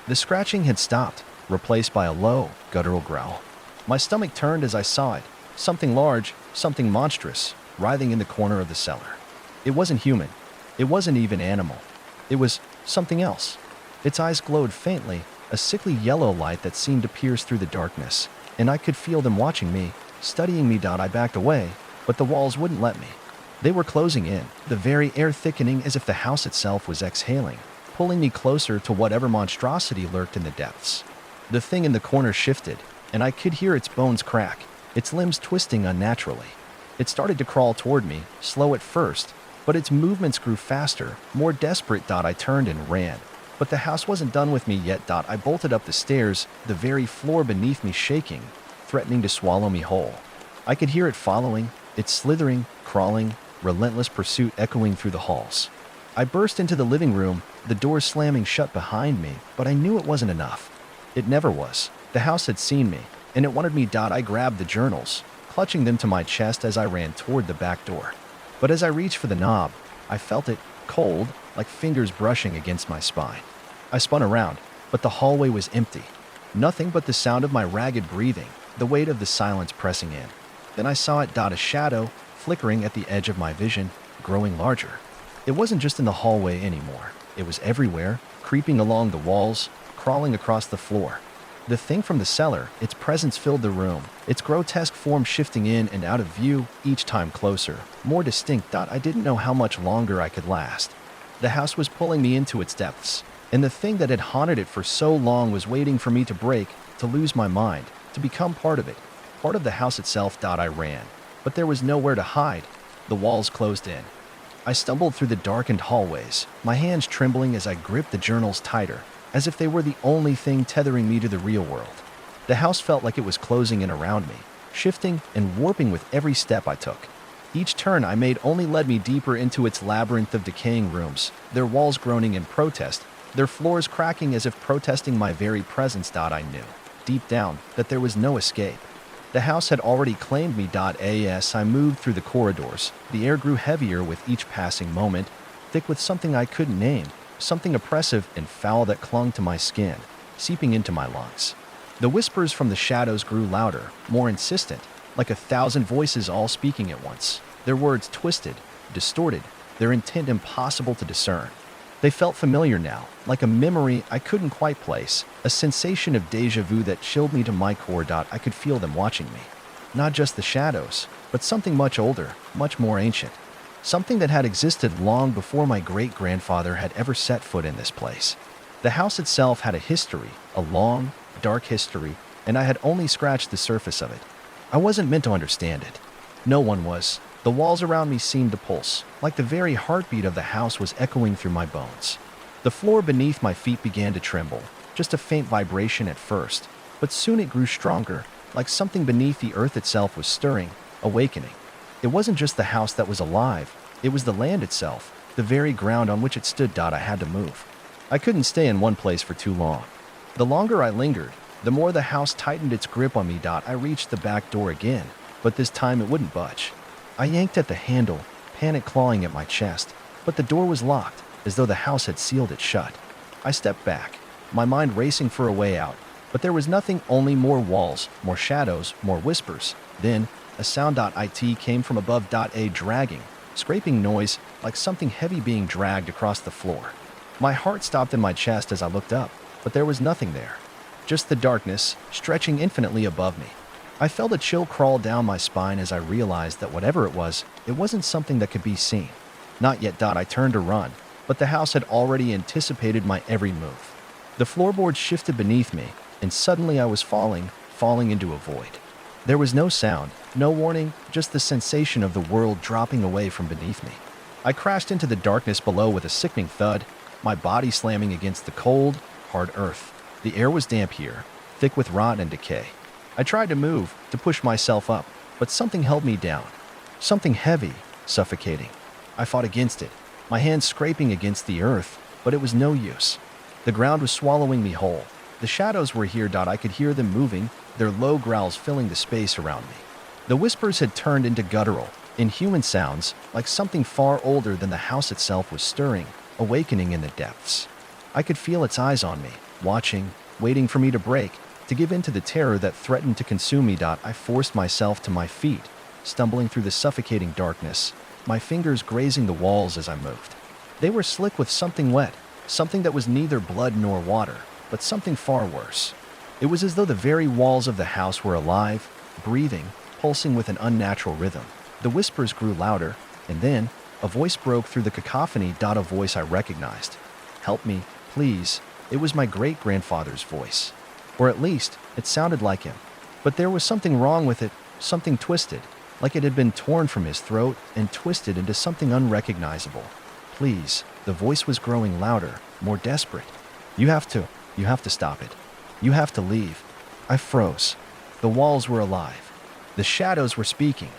The scratching had stopped, replaced by a low, guttural growl. My stomach turned as I saw it, something large, something monstrous, writhing in the corner of the cellar. It wasn't human. It wasn't even animal. It was something else. Its eyes glowed faintly, a sickly yellow light that seemed to pierce through the darkness, and I could feel them watching me, studying me. I backed away, but the walls wouldn't let me. They were closing in, the very air thickening as if the house itself was exhaling, pulling me closer to whatever monstrosity lurked in the depths. The thing in the corner shifted, and I could hear its bones crack, its limbs twisting unnaturally. It started to crawl toward me, slow at first, but its movements grew faster, more desperate. I turned and ran. But the house wasn't done with me yet. I bolted up the stairs, the very floor beneath me shaking, threatening to swallow me whole. I could hear it following, its slithering, crawling, relentless pursuit echoing through the halls. I burst into the living room, the door slamming shut behind me, but I knew it wasn't enough. It never was. The house had seen me, and it wanted me. I grabbed the journals, clutching them to my chest as I ran toward the back door. But as I reached for the knob, I felt it, cold, like fingers brushing against my spine. I spun around, but the hallway was empty. Nothing but the sound of my ragged breathing, the weight of the silence pressing in. Then I saw it. A shadow, flickering at the edge of my vision, growing larger. It wasn't just in the hallway anymore. It was everywhere, creeping along the walls, crawling across the floor. The thing from the cellar, its presence filled the room, its grotesque form shifting in and out of view, each time closer, more distinct. I didn't know how much longer I could last. The house was pulling me into its depths, and the thing that had haunted it for so long was waiting for me to break, to lose my mind, to become part of it, part of the house itself. I ran, but there was nowhere to hide. The walls closed in. I stumbled through the darkened hallways, my hands trembling as I gripped the journals tighter, as if they were the only thing tethering me to the real world. The house felt like it was closing in around me, shifting and warping with every step I took. Each turn I made only led me deeper into its labyrinth of decaying rooms, their walls groaning in protest, their floors cracking as if protesting my very presence. I knew, deep down, that there was no escape. The house had already claimed me. As I moved through the corridors, the air grew heavier with each passing moment, thick with something I couldn't name, something oppressive and foul that clung to my skin, seeping into my lungs. The whispers from the shadows grew louder, more insistent, like 1,000 voices all speaking at once, their words twisted, distorted, their intent impossible to discern. They felt familiar now, like a memory I couldn't quite place, a sensation of déjà vu that chilled me to my core. I could feel them watching me. Not just the shadows, but something much older, much more ancient. Something that had existed long before my great-grandfather had ever set foot in this place. The house itself had a history, a long, dark history, and I had only scratched the surface of it. I wasn't meant to understand it. No one was. The walls around me seemed to pulse, like the very heartbeat of the house was echoing through my bones. The floor beneath my feet began to tremble, just a faint vibration at first, but soon it grew stronger, like something beneath the earth itself was stirring, awakening. It wasn't just the house that was alive, it was the land itself, the very ground on which it stood. I had to move. I couldn't stay in one place for too long. The longer I lingered, the more the house tightened its grip on me. I reached the back door again, but this time it wouldn't budge. I yanked at the handle, panic clawing at my chest, but the door was locked, as though the house had sealed it shut. I stepped back, my mind racing for a way out, but there was nothing, only more walls, more shadows, more whispers. Then, a sound. It came from above. A dragging, scraping noise, like something heavy being dragged across the floor. My heart stopped in my chest as I looked up, but there was nothing there. Just the darkness, stretching infinitely above me. I felt a chill crawl down my spine as I realized that whatever it wasn't something that could be seen. Not yet. I turned to run, but the house had already anticipated my every move. The floorboards shifted beneath me, and suddenly I was falling into a void. There was no sound, no warning, just the sensation of the world dropping away from beneath me. I crashed into the darkness below with a sickening thud, my body slamming against the cold, hard earth. The air was damp here, thick with rot and decay. I tried to move, to push myself up, but something held me down. Something heavy, suffocating. I fought against it, my hands scraping against the earth, but it was no use. The ground was swallowing me whole. The shadows were here. I could hear them moving, their low growls filling the space around me. The whispers had turned into guttural, inhuman sounds, like something far older than the house itself was stirring, awakening in the depths. I could feel its eyes on me, watching, waiting for me to break, to give in to the terror that threatened to consume me. I forced myself to my feet, stumbling through the suffocating darkness, my fingers grazing the walls as I moved. They were slick with something wet, something that was neither blood nor water, but something far worse. It was as though the very walls of the house were alive, breathing, pulsing with an unnatural rhythm. The whispers grew louder, and then a voice broke through the cacophony. A voice I recognized. "Help me, please." It was my great-grandfather's voice. Or at least, it sounded like him. But there was something wrong with it, something twisted, like it had been torn from his throat and twisted into something unrecognizable. "Please." The voice was growing louder, more desperate. You have to stop it. You have to leave." I froze. The walls were alive. The shadows were speaking.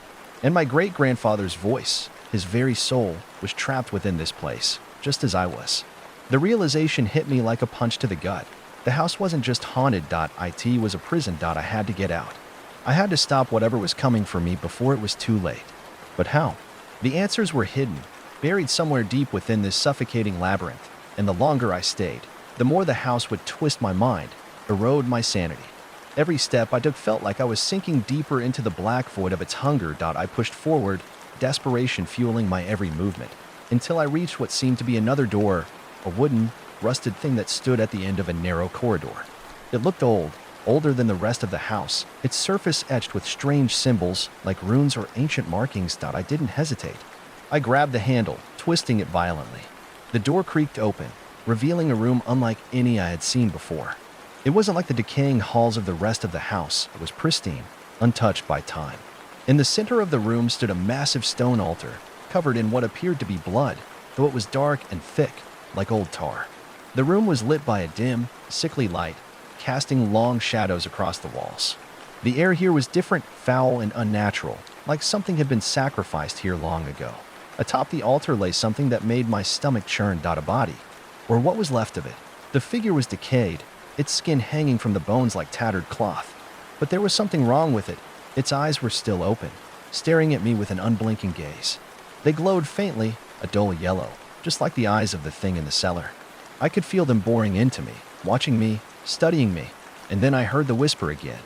And my great-grandfather's voice, his very soul, was trapped within this place, just as I was. The realization hit me like a punch to the gut. The house wasn't just haunted. It was a prison. I had to get out. I had to stop whatever was coming for me before it was too late. But how? The answers were hidden, buried somewhere deep within this suffocating labyrinth, and the longer I stayed, the more the house would twist my mind, erode my sanity. Every step I took felt like I was sinking deeper into the black void of its hunger. I pushed forward, desperation fueling my every movement, until I reached what seemed to be another door, a wooden, rusted thing that stood at the end of a narrow corridor. It looked old, older than the rest of the house, its surface etched with strange symbols like runes or ancient markings. I didn't hesitate. I grabbed the handle, twisting it violently. The door creaked open, revealing a room unlike any I had seen before. It wasn't like the decaying halls of the rest of the house. It was pristine, untouched by time. In the center of the room stood a massive stone altar, covered in what appeared to be blood, though it was dark and thick, like old tar. The room was lit by a dim, sickly light, casting long shadows across the walls. The air here was different, foul, and unnatural, like something had been sacrificed here long ago. Atop the altar lay something that made my stomach churn. A body, or what was left of it. The figure was decayed, its skin hanging from the bones like tattered cloth. But there was something wrong with it. Its eyes were still open, staring at me with an unblinking gaze. They glowed faintly, a dull yellow, just like the eyes of the thing in the cellar. I could feel them boring into me, watching me, studying me, and then I heard the whisper again.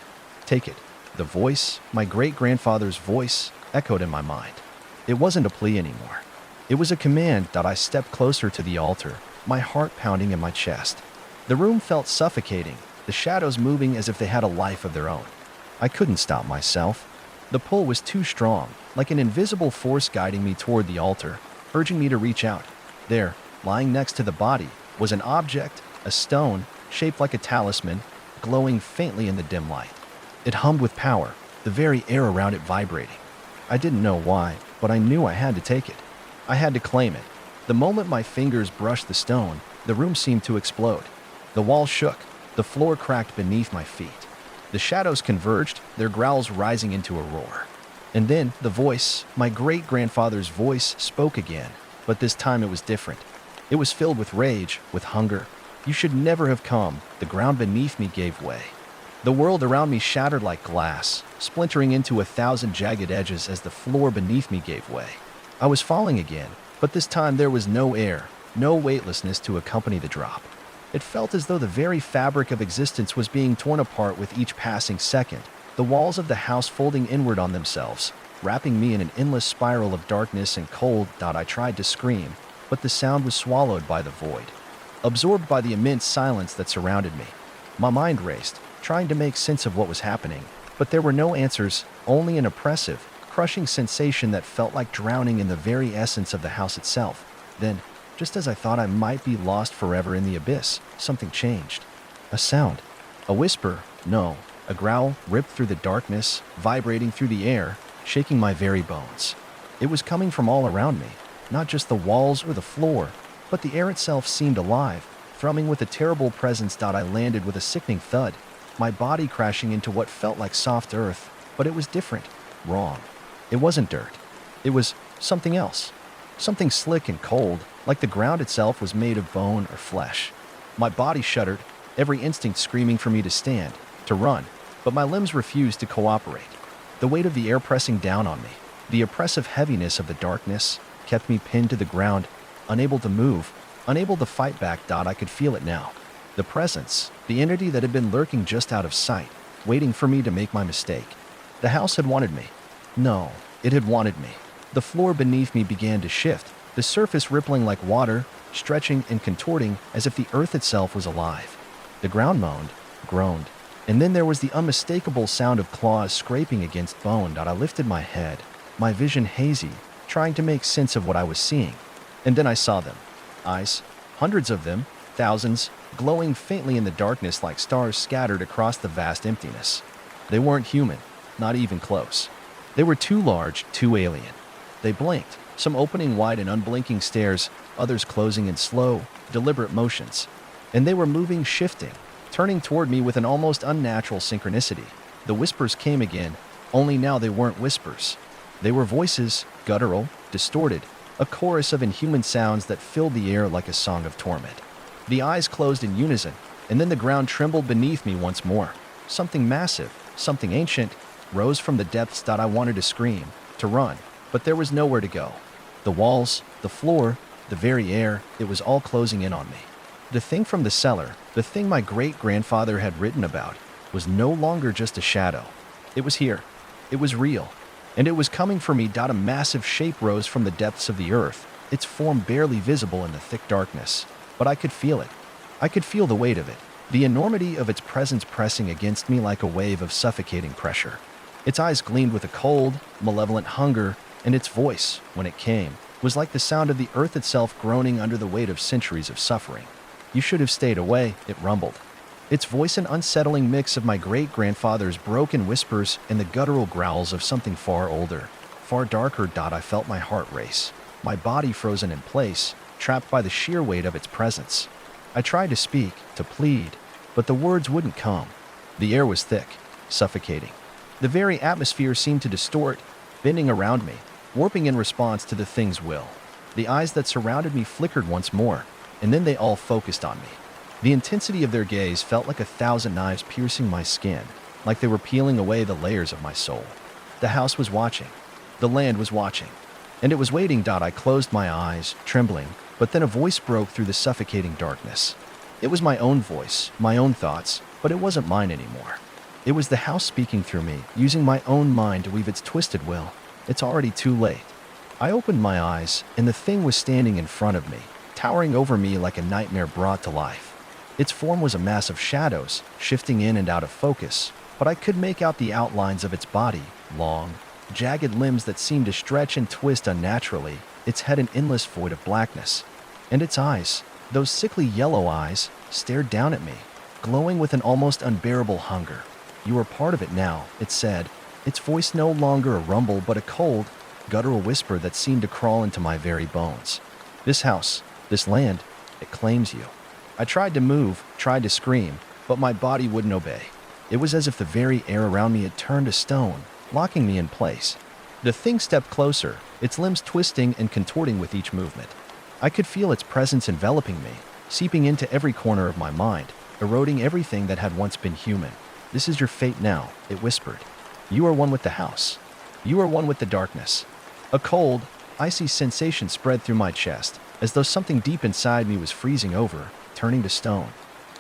"Take it." The voice, my great-grandfather's voice, echoed in my mind. It wasn't a plea anymore. It was a command. I stepped closer to the altar, my heart pounding in my chest. The room felt suffocating, the shadows moving as if they had a life of their own. I couldn't stop myself. The pull was too strong, like an invisible force guiding me toward the altar, urging me to reach out. There, lying next to the body, was an object, a stone, shaped like a talisman, glowing faintly in the dim light. It hummed with power, the very air around it vibrating. I didn't know why, but I knew I had to take it. I had to claim it. The moment my fingers brushed the stone, the room seemed to explode. The walls shook, the floor cracked beneath my feet. The shadows converged, their growls rising into a roar. And then the voice, my great-grandfather's voice, spoke again, but this time it was different. It was filled with rage, with hunger. "You should never have come." The ground beneath me gave way. The world around me shattered like glass, splintering into 1,000 jagged edges as the floor beneath me gave way. I was falling again, but this time there was no air, no weightlessness to accompany the drop. It felt as though the very fabric of existence was being torn apart with each passing second, the walls of the house folding inward on themselves, wrapping me in an endless spiral of darkness and cold. I tried to scream, but the sound was swallowed by the void, absorbed by the immense silence that surrounded me. My mind raced, trying to make sense of what was happening, But there were no answers, only an oppressive, crushing sensation that felt like drowning in the very essence of the house itself. Then, just as I thought I might be lost forever in the abyss, something changed. A sound. A whisper. No. A growl ripped through the darkness, vibrating through the air, shaking my very bones. It was coming from all around me, not just the walls or the floor, but the air itself seemed alive, thrumming with a terrible presence. I landed with a sickening thud, my body crashing into what felt like soft earth, but it was different, wrong. It wasn't dirt. It was something else. Something slick and cold, like the ground itself was made of bone or flesh. My body shuddered, every instinct screaming for me to stand, to run, but my limbs refused to cooperate. The weight of the air pressing down on me, the oppressive heaviness of the darkness, kept me pinned to the ground, unable to move, unable to fight back. I could feel it now. The presence, the entity that had been lurking just out of sight, waiting for me to make my mistake. The house had wanted me. No, it had wanted me. The floor beneath me began to shift, the surface rippling like water, stretching and contorting as if the earth itself was alive. The ground moaned, groaned, and then there was the unmistakable sound of claws scraping against bone. I lifted my head, my vision hazy, trying to make sense of what I was seeing. And then I saw them. Eyes, hundreds of them, thousands, glowing faintly in the darkness like stars scattered across the vast emptiness. They weren't human, not even close. They were too large, too alien. They blinked, some opening wide in unblinking stares, others closing in slow, deliberate motions. And they were moving, shifting, turning toward me with an almost unnatural synchronicity. The whispers came again, only now they weren't whispers. They were voices, guttural, distorted, a chorus of inhuman sounds that filled the air like a song of torment. The eyes closed in unison, and then the ground trembled beneath me once more. Something massive, something ancient, rose from the depths. I wanted to scream, to run, but there was nowhere to go. The walls, the floor, the very air, it was all closing in on me. The thing from the cellar, the thing my great-grandfather had written about, was no longer just a shadow. It was here. It was real. And it was coming for me. A massive shape rose from the depths of the earth, its form barely visible in the thick darkness. But I could feel it. I could feel the weight of it, the enormity of its presence pressing against me like a wave of suffocating pressure. Its eyes gleamed with a cold, malevolent hunger, and its voice, when it came, was like the sound of the earth itself groaning under the weight of centuries of suffering. "You should have stayed away," it rumbled. Its voice an unsettling mix of my great-grandfather's broken whispers and the guttural growls of something far older, far darker. I felt my heart race, my body frozen in place, trapped by the sheer weight of its presence. I tried to speak, to plead, but the words wouldn't come. The air was thick, suffocating. The very atmosphere seemed to distort, bending around me, warping in response to the thing's will. The eyes that surrounded me flickered once more, and then they all focused on me. The intensity of their gaze felt like 1,000 knives piercing my skin, like they were peeling away the layers of my soul. The house was watching. The land was watching. And it was waiting. I closed my eyes, trembling, but then a voice broke through the suffocating darkness. It was my own voice, my own thoughts, but it wasn't mine anymore. It was the house speaking through me, using my own mind to weave its twisted will. It's already too late. I opened my eyes, and the thing was standing in front of me, towering over me like a nightmare brought to life. Its form was a mass of shadows, shifting in and out of focus, but I could make out the outlines of its body, long, jagged limbs that seemed to stretch and twist unnaturally, its head an endless void of blackness. And its eyes, those sickly yellow eyes, stared down at me, glowing with an almost unbearable hunger. "You are part of it now," it said, its voice no longer a rumble but a cold, guttural whisper that seemed to crawl into my very bones. "This house, this land, it claims you." I tried to move, tried to scream, but my body wouldn't obey. It was as if the very air around me had turned to stone, locking me in place. The thing stepped closer, its limbs twisting and contorting with each movement. I could feel its presence enveloping me, seeping into every corner of my mind, eroding everything that had once been human. "This is your fate now," it whispered. "You are one with the house. You are one with the darkness." A cold, icy sensation spread through my chest, as though something deep inside me was freezing over, turning to stone.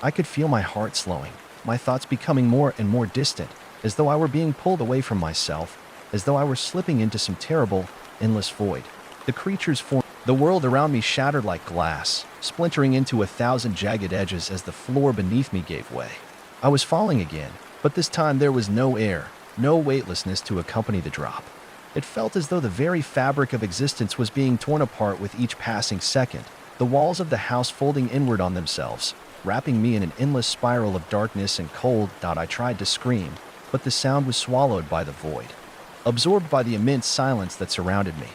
I could feel my heart slowing, my thoughts becoming more and more distant, as though I were being pulled away from myself, as though I were slipping into some terrible, endless void. The creature's form, the world around me shattered like glass, splintering into 1,000 jagged edges as the floor beneath me gave way. I was falling again, but this time there was no air, no weightlessness to accompany the drop. It felt as though the very fabric of existence was being torn apart with each passing second, the walls of the house folding inward on themselves, wrapping me in an endless spiral of darkness and cold. I tried to scream, but the sound was swallowed by the void. Absorbed by the immense silence that surrounded me,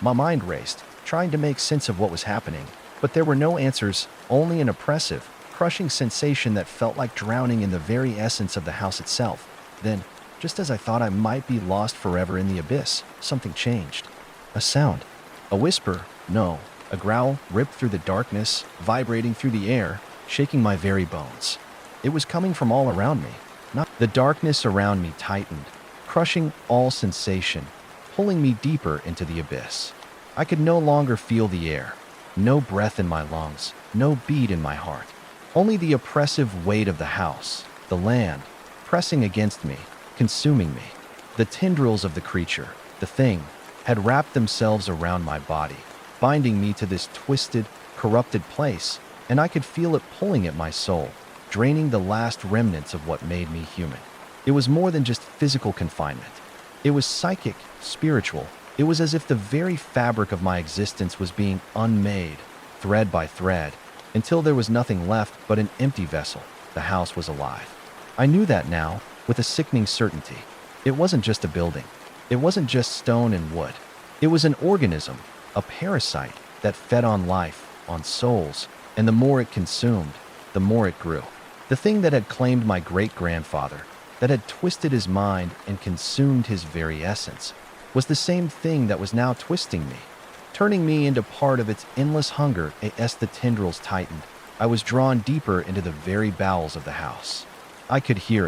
my mind raced, trying to make sense of what was happening, but there were no answers, only an oppressive, crushing sensation that felt like drowning in the very essence of the house itself. Then, just as I thought I might be lost forever in the abyss, something changed. A sound. A whisper. No. A growl ripped through the darkness, vibrating through the air, shaking my very bones. It was coming from all around me. The darkness around me tightened, crushing all sensation, pulling me deeper into the abyss. I could no longer feel the air. No breath in my lungs, no beat in my heart. Only the oppressive weight of the house, the land, pressing against me, consuming me. The tendrils of the creature, the thing, had wrapped themselves around my body, binding me to this twisted, corrupted place, and I could feel it pulling at my soul, draining the last remnants of what made me human. It was more than just physical confinement. It was psychic, spiritual. It was as if the very fabric of my existence was being unmade, thread by thread, until there was nothing left but an empty vessel. The house was alive. I knew that now, with a sickening certainty. It wasn't just a building. It wasn't just stone and wood. It was an organism, a parasite that fed on life, on souls, and the more it consumed, the more it grew. The thing that had claimed my great-grandfather, that had twisted his mind and consumed his very essence, was the same thing that was now twisting me, turning me into part of its endless hunger. As the tendrils tightened, I was drawn deeper into the very bowels of the house. I could hear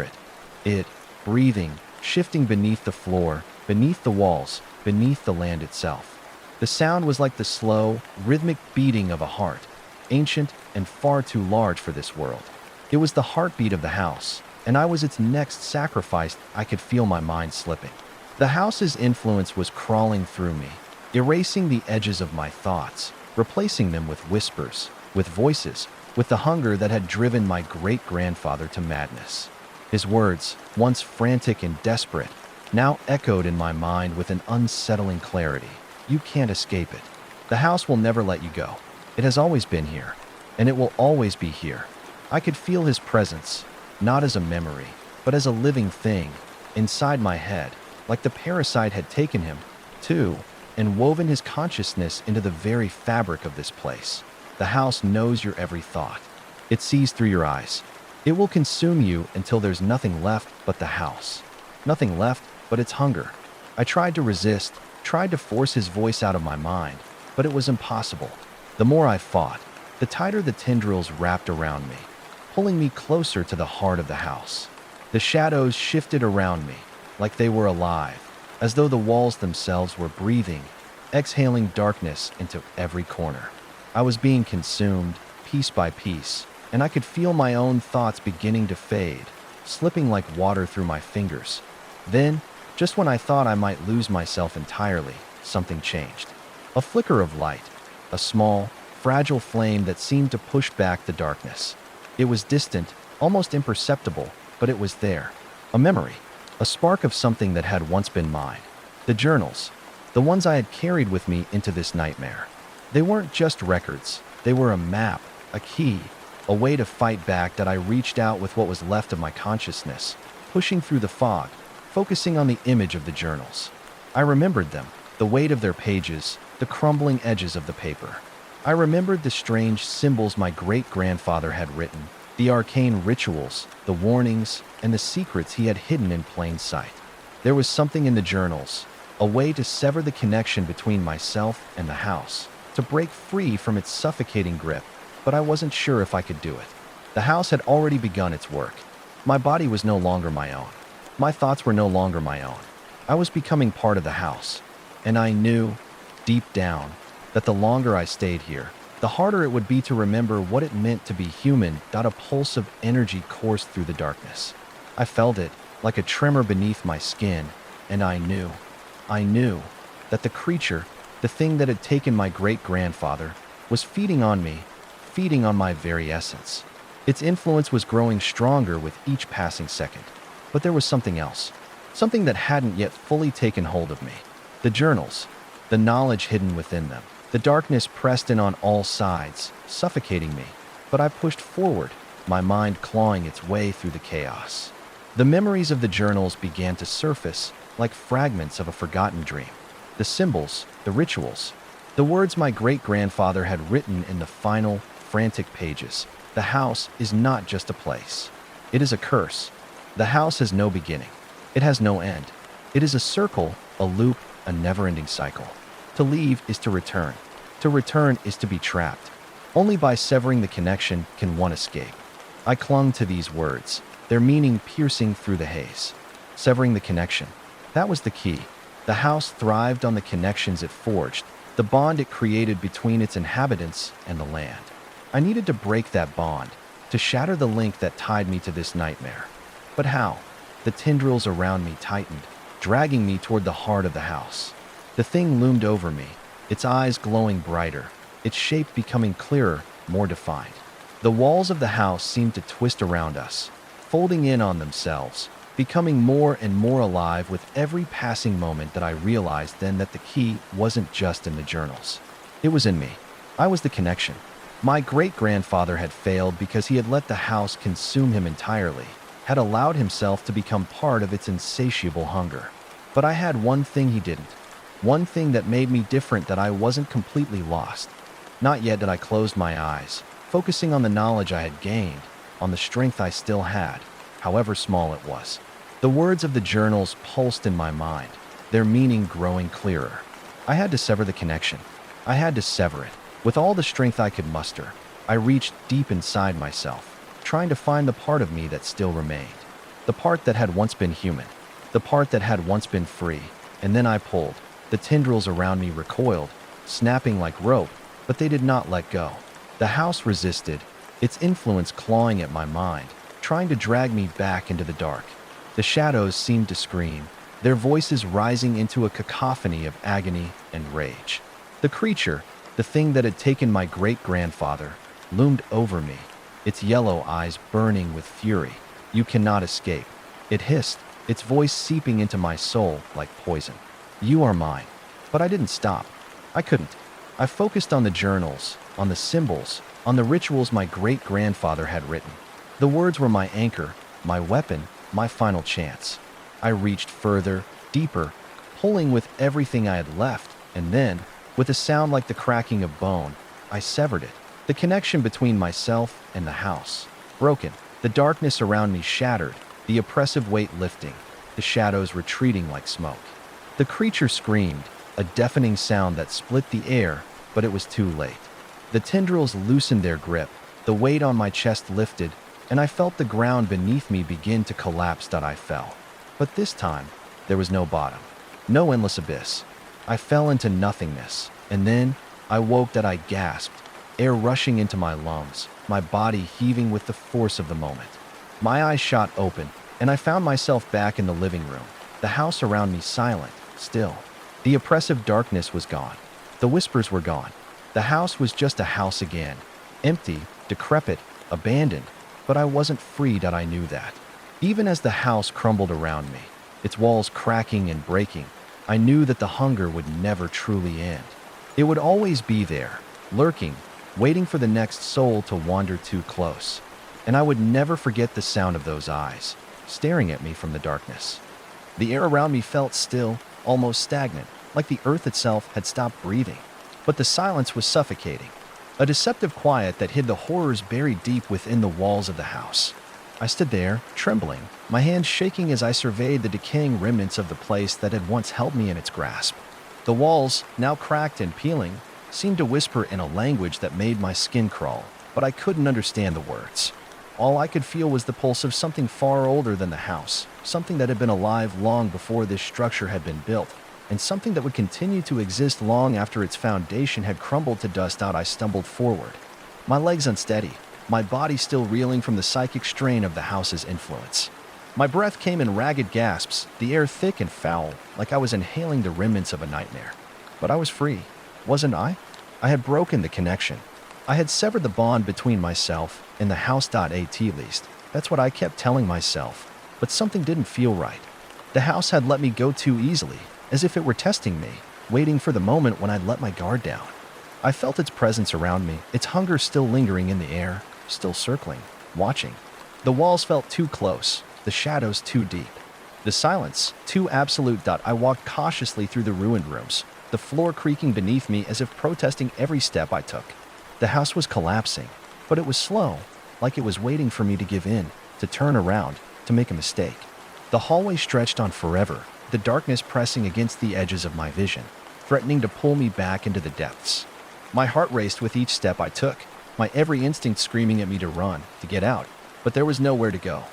it, breathing, shifting beneath the floor, beneath the walls, beneath the land itself. The sound was like the slow, rhythmic beating of a heart, ancient and far too large for this world. It was the heartbeat of the house, and I was its next sacrifice. I could feel my mind slipping. The house's influence was crawling through me, erasing the edges of my thoughts, replacing them with whispers, with voices, with the hunger that had driven my great-grandfather to madness. His words, once frantic and desperate, now echoed in my mind with an unsettling clarity. You can't escape it. The house will never let you go. It has always been here, and it will always be here. I could feel his presence, not as a memory, but as a living thing, inside my head, like the parasite had taken him, too, and woven his consciousness into the very fabric of this place. The house knows your every thought. It sees through your eyes. It will consume you until there's nothing left but the house. Nothing left but its hunger. I tried to resist, tried to force his voice out of my mind, but it was impossible. The more I fought, the tighter the tendrils wrapped around me, pulling me closer to the heart of the house. The shadows shifted around me, like they were alive, as though the walls themselves were breathing, exhaling darkness into every corner. I was being consumed, piece by piece, and I could feel my own thoughts beginning to fade, slipping like water through my fingers. Then, just when I thought I might lose myself entirely, something changed. A flicker of light, a small, fragile flame that seemed to push back the darkness. It was distant, almost imperceptible, but it was there. A memory, a spark of something that had once been mine. The journals, the ones I had carried with me into this nightmare. They weren't just records, they were a map, a key, a way to fight back. That I reached out with what was left of my consciousness, pushing through the fog, focusing on the image of the journals. I remembered them, the weight of their pages, the crumbling edges of the paper. I remembered the strange symbols my great-grandfather had written, the arcane rituals, the warnings, and the secrets he had hidden in plain sight. There was something in the journals, a way to sever the connection between myself and the house, to break free from its suffocating grip, but I wasn't sure if I could do it. The house had already begun its work. My body was no longer my own. My thoughts were no longer my own. I was becoming part of the house, and I knew, deep down, that the longer I stayed here, the harder it would be to remember what it meant to be human. A pulse of energy coursed through the darkness. I felt it, like a tremor beneath my skin, and I knew that the creature, the thing that had taken my great-grandfather, was feeding on me, feeding on my very essence. Its influence was growing stronger with each passing second. But there was something else. something that hadn't yet fully taken hold of me. The journals, the knowledge hidden within them. The darkness pressed in on all sides, suffocating me, but I pushed forward, my mind clawing its way through the chaos. The memories of the journals began to surface like fragments of a forgotten dream. The symbols, the rituals, the words my great-grandfather had written in the final, frantic pages. The house is not just a place. It is a curse. The house has no beginning. It has no end. It is a circle, a loop, a never-ending cycle. To leave is to return. To return is to be trapped. Only by severing the connection can one escape. I clung to these words, their meaning piercing through the haze. Severing the connection. That was the key. The house thrived on the connections it forged, the bond it created between its inhabitants and the land. I needed to break that bond, to shatter the link that tied me to this nightmare. But how? The tendrils around me tightened, dragging me toward the heart of the house. The thing loomed over me, its eyes glowing brighter, its shape becoming clearer, more defined. The walls of the house seemed to twist around us, folding in on themselves, becoming more and more alive with every passing moment. That I realized then that the key wasn't just in the journals. It was in me. I was the connection. My great-grandfather had failed because he had let the house consume him entirely, had allowed himself to become part of its insatiable hunger. But I had one thing he didn't. One thing that made me different, that I wasn't completely lost. Not yet did I close my eyes, focusing on the knowledge I had gained, on the strength I still had, however small it was. The words of the journals pulsed in my mind, their meaning growing clearer. I had to sever the connection. I had to sever it. With all the strength I could muster, I reached deep inside myself, trying to find the part of me that still remained. The part that had once been human. The part that had once been free. And then I pulled. The tendrils around me recoiled, snapping like rope, but they did not let go. The house resisted, its influence clawing at my mind, trying to drag me back into the dark. The shadows seemed to scream, their voices rising into a cacophony of agony and rage. The creature, the thing that had taken my great-grandfather, loomed over me, its yellow eyes burning with fury. "You cannot escape," it hissed, its voice seeping into my soul like poison. "You are mine." But I didn't stop. I couldn't. I focused on the journals, on the symbols, on the rituals my great-grandfather had written. The words were my anchor, my weapon, my final chance. I reached further, deeper, pulling with everything I had left, and then, with a sound like the cracking of bone, I severed it. The connection between myself and the house. Broken, the darkness around me shattered, the oppressive weight lifting, the shadows retreating like smoke. The creature screamed, a deafening sound that split the air, but it was too late. The tendrils loosened their grip, the weight on my chest lifted, and I felt the ground beneath me begin to collapse. I fell. But this time, there was no bottom, no endless abyss. I fell into nothingness, and then I woke. I gasped, air rushing into my lungs, my body heaving with the force of the moment. My eyes shot open, and I found myself back in the living room, the house around me silent, still. The oppressive darkness was gone. The whispers were gone. The house was just a house again, empty, decrepit, abandoned, but I wasn't free. I knew that. Even as the house crumbled around me, its walls cracking and breaking, I knew that the hunger would never truly end. It would always be there, lurking, waiting for the next soul to wander too close. And I would never forget the sound of those eyes, staring at me from the darkness. The air around me felt still, almost stagnant, like the earth itself had stopped breathing. But the silence was suffocating, a deceptive quiet that hid the horrors buried deep within the walls of the house. I stood there, trembling, my hands shaking as I surveyed the decaying remnants of the place that had once held me in its grasp. The walls, now cracked and peeling, seemed to whisper in a language that made my skin crawl, but I couldn't understand the words. All I could feel was the pulse of something far older than the house, something that had been alive long before this structure had been built, and something that would continue to exist long after its foundation had crumbled to dust. I stumbled forward, my legs unsteady, my body still reeling from the psychic strain of the house's influence. My breath came in ragged gasps, the air thick and foul, like I was inhaling the remnants of a nightmare. But I was free, wasn't I? I had broken the connection. I had severed the bond between myself and the house. At least, that's what I kept telling myself. But something didn't feel right. The house had let me go too easily, as if it were testing me, waiting for the moment when I'd let my guard down. I felt its presence around me, its hunger still lingering in the air, still circling, watching. The walls felt too close, the shadows too deep. The silence, too absolute. I walked cautiously through the ruined rooms, the floor creaking beneath me as if protesting every step I took. The house was collapsing, but it was slow, like it was waiting for me to give in, to turn around, to make a mistake. The hallway stretched on forever, the darkness pressing against the edges of my vision, threatening to pull me back into the depths. My heart raced with each step I took, my every instinct screaming at me to run, to get out, but there was nowhere to go.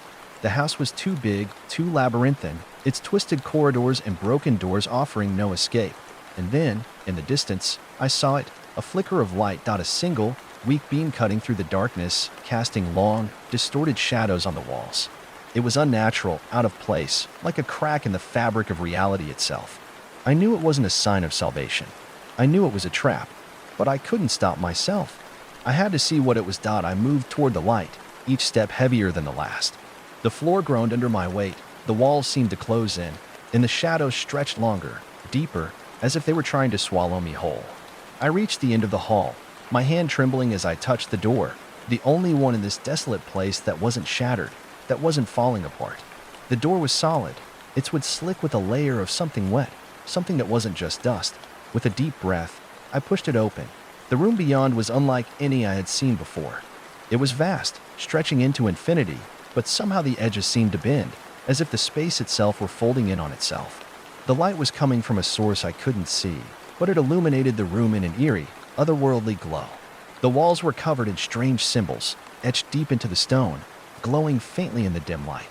The house was too big, too labyrinthine, its twisted corridors and broken doors offering no escape. And then, in the distance, I saw it, a flicker of light. A single, weak beam cutting through the darkness, casting long, distorted shadows on the walls. It was unnatural, out of place, like a crack in the fabric of reality itself. I knew it wasn't a sign of salvation. I knew it was a trap, but I couldn't stop myself. I had to see what it was. I moved toward the light, each step heavier than the last. The floor groaned under my weight, the walls seemed to close in, and the shadows stretched longer, deeper, as if they were trying to swallow me whole. I reached the end of the hall, my hand trembling as I touched the door, the only one in this desolate place that wasn't shattered, that wasn't falling apart. The door was solid, its wood slick with a layer of something wet, something that wasn't just dust. With a deep breath, I pushed it open. The room beyond was unlike any I had seen before. It was vast, stretching into infinity, but somehow the edges seemed to bend, as if the space itself were folding in on itself. The light was coming from a source I couldn't see, but it illuminated the room in an eerie, otherworldly glow. The walls were covered in strange symbols, etched deep into the stone, glowing faintly in the dim light.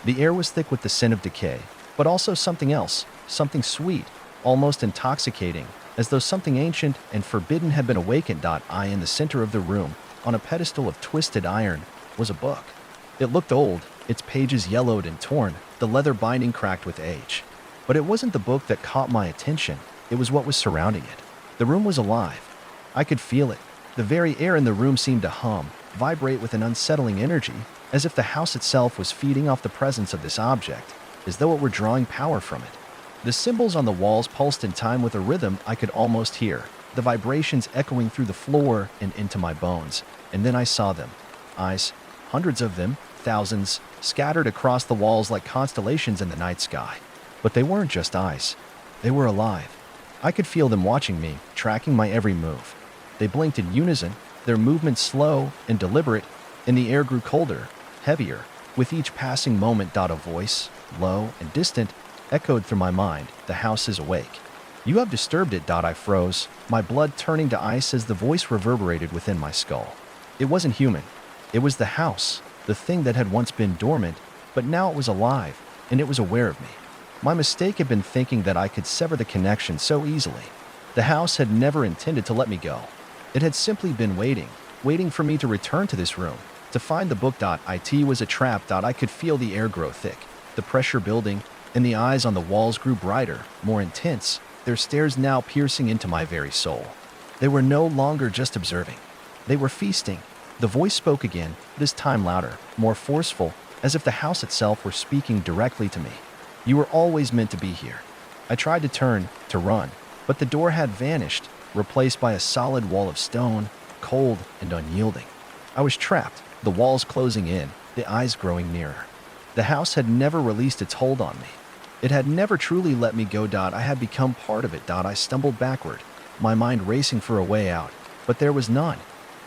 The air was thick with the scent of decay, but also something else, something sweet, almost intoxicating, as though something ancient and forbidden had been awakened. In the center of the room, on a pedestal of twisted iron, was a book. It looked old, its pages yellowed and torn, the leather binding cracked with age. But it wasn't the book that caught my attention, it was what was surrounding it. The room was alive. I could feel it. The very air in the room seemed to hum, vibrate with an unsettling energy, as if the house itself was feeding off the presence of this object, as though it were drawing power from it. The symbols on the walls pulsed in time with a rhythm I could almost hear, the vibrations echoing through the floor and into my bones. And then I saw them. Eyes, hundreds of them, thousands, scattered across the walls like constellations in the night sky. But they weren't just eyes. They were alive. I could feel them watching me, tracking my every move. They blinked in unison, their movements slow and deliberate, and the air grew colder, heavier. With each passing moment, a voice, low and distant, echoed through my mind, "The house is awake." "You have disturbed it." I froze, my blood turning to ice as the voice reverberated within my skull. It wasn't human. It was the house, the thing that had once been dormant, but now it was alive, and it was aware of me. My mistake had been thinking that I could sever the connection so easily. The house had never intended to let me go. It had simply been waiting for me to return to this room, to find the book. It was a trap. I could feel the air grow thick, the pressure building, and the eyes on the walls grew brighter, more intense, their stares now piercing into my very soul. They were no longer just observing. They were feasting. The voice spoke again, this time louder, more forceful, as if the house itself were speaking directly to me. "You were always meant to be here." I tried to turn, to run, but the door had vanished, replaced by a solid wall of stone, cold and unyielding. I was trapped, the walls closing in, the eyes growing nearer. The house had never released its hold on me. It had never truly let me go. I had become part of it. I stumbled backward, my mind racing for a way out, but there was none.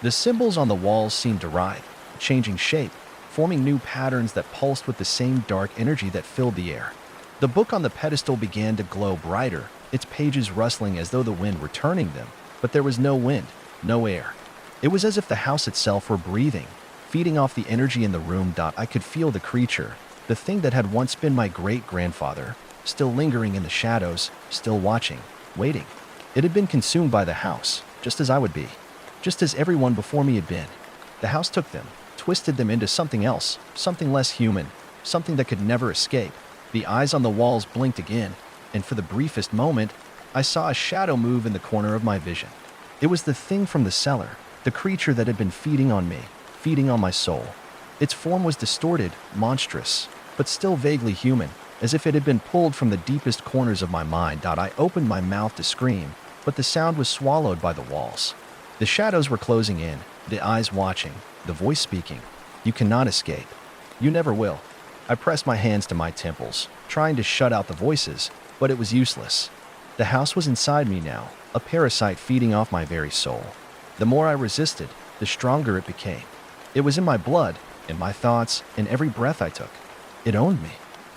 The symbols on the walls seemed to writhe, changing shape, forming new patterns that pulsed with the same dark energy that filled the air. The book on the pedestal began to glow brighter, its pages rustling as though the wind were turning them, but there was no wind, no air. It was as if the house itself were breathing, feeding off the energy in the room. I could feel the creature, the thing that had once been my great-grandfather, still lingering in the shadows, still watching, waiting. It had been consumed by the house, just as I would be, just as everyone before me had been. The house took them, twisted them into something else, something less human, something that could never escape. The eyes on the walls blinked again, and for the briefest moment, I saw a shadow move in the corner of my vision. It was the thing from the cellar, the creature that had been feeding on me, feeding on my soul. Its form was distorted, monstrous, but still vaguely human, as if it had been pulled from the deepest corners of my mind. I opened my mouth to scream, but the sound was swallowed by the walls. The shadows were closing in, the eyes watching, the voice speaking. You cannot escape. You never will. I pressed my hands to my temples, trying to shut out the voices, but it was useless. The house was inside me now, a parasite feeding off my very soul. The more I resisted, the stronger it became. It was in my blood, in my thoughts, in every breath I took. It owned me.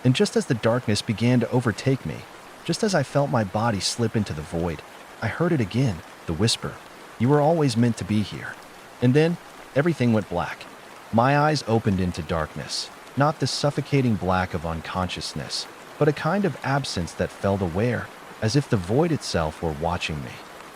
And just as the darkness began to overtake me, just as I felt my body slip into the void, I heard it again, the whisper. You were always meant to be here. And then, everything went black. My eyes opened into darkness, not the suffocating black of unconsciousness, but a kind of absence that felt aware, as if the void itself were watching me.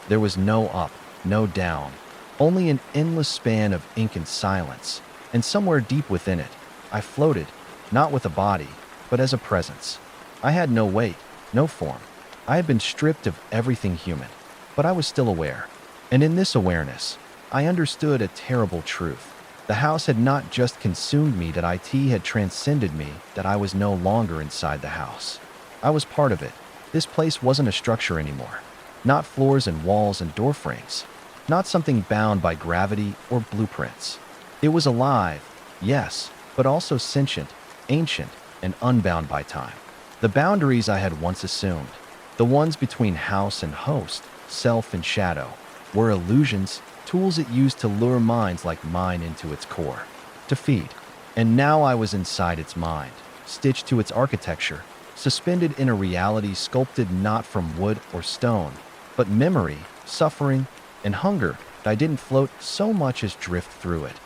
There was no up, no down, only an endless span of ink and silence, and somewhere deep within it, I floated, not with a body, but as a presence. I had no weight, no form. I had been stripped of everything human, but I was still aware. And in this awareness, I understood a terrible truth. The house had not just consumed me, that it had transcended me, that I was no longer inside the house. I was part of it. This place wasn't a structure anymore. Not floors and walls and door frames. Not something bound by gravity or blueprints. It was alive, yes, but also sentient, ancient, and unbound by time. The boundaries I had once assumed, the ones between house and host, self and shadow, were illusions, tools it used to lure minds like mine into its core, to feed. And now I was inside its mind, stitched to its architecture, suspended in a reality sculpted not from wood or stone, but memory, suffering, and hunger. I didn't float so much as drift through it,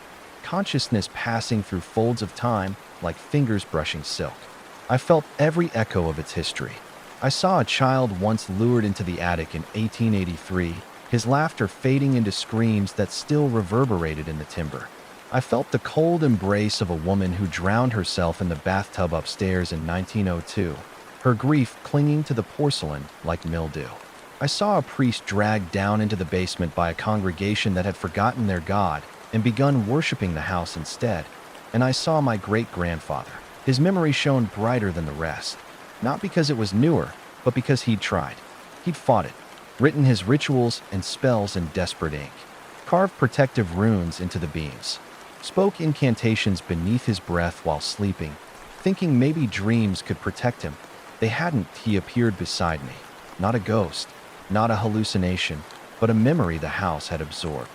consciousness passing through folds of time like fingers brushing silk. I felt every echo of its history. I saw a child once lured into the attic in 1883, his laughter fading into screams that still reverberated in the timber. I felt the cold embrace of a woman who drowned herself in the bathtub upstairs in 1902, her grief clinging to the porcelain like mildew. I saw a priest dragged down into the basement by a congregation that had forgotten their God and begun worshiping the house instead. And I saw my great-grandfather. His memory shone brighter than the rest, not because it was newer, but because he'd tried. He'd fought it, written his rituals and spells in desperate ink, carved protective runes into the beams, spoke incantations beneath his breath while sleeping, thinking maybe dreams could protect him. They hadn't. He appeared beside me, not a ghost, not a hallucination, but a memory the house had absorbed.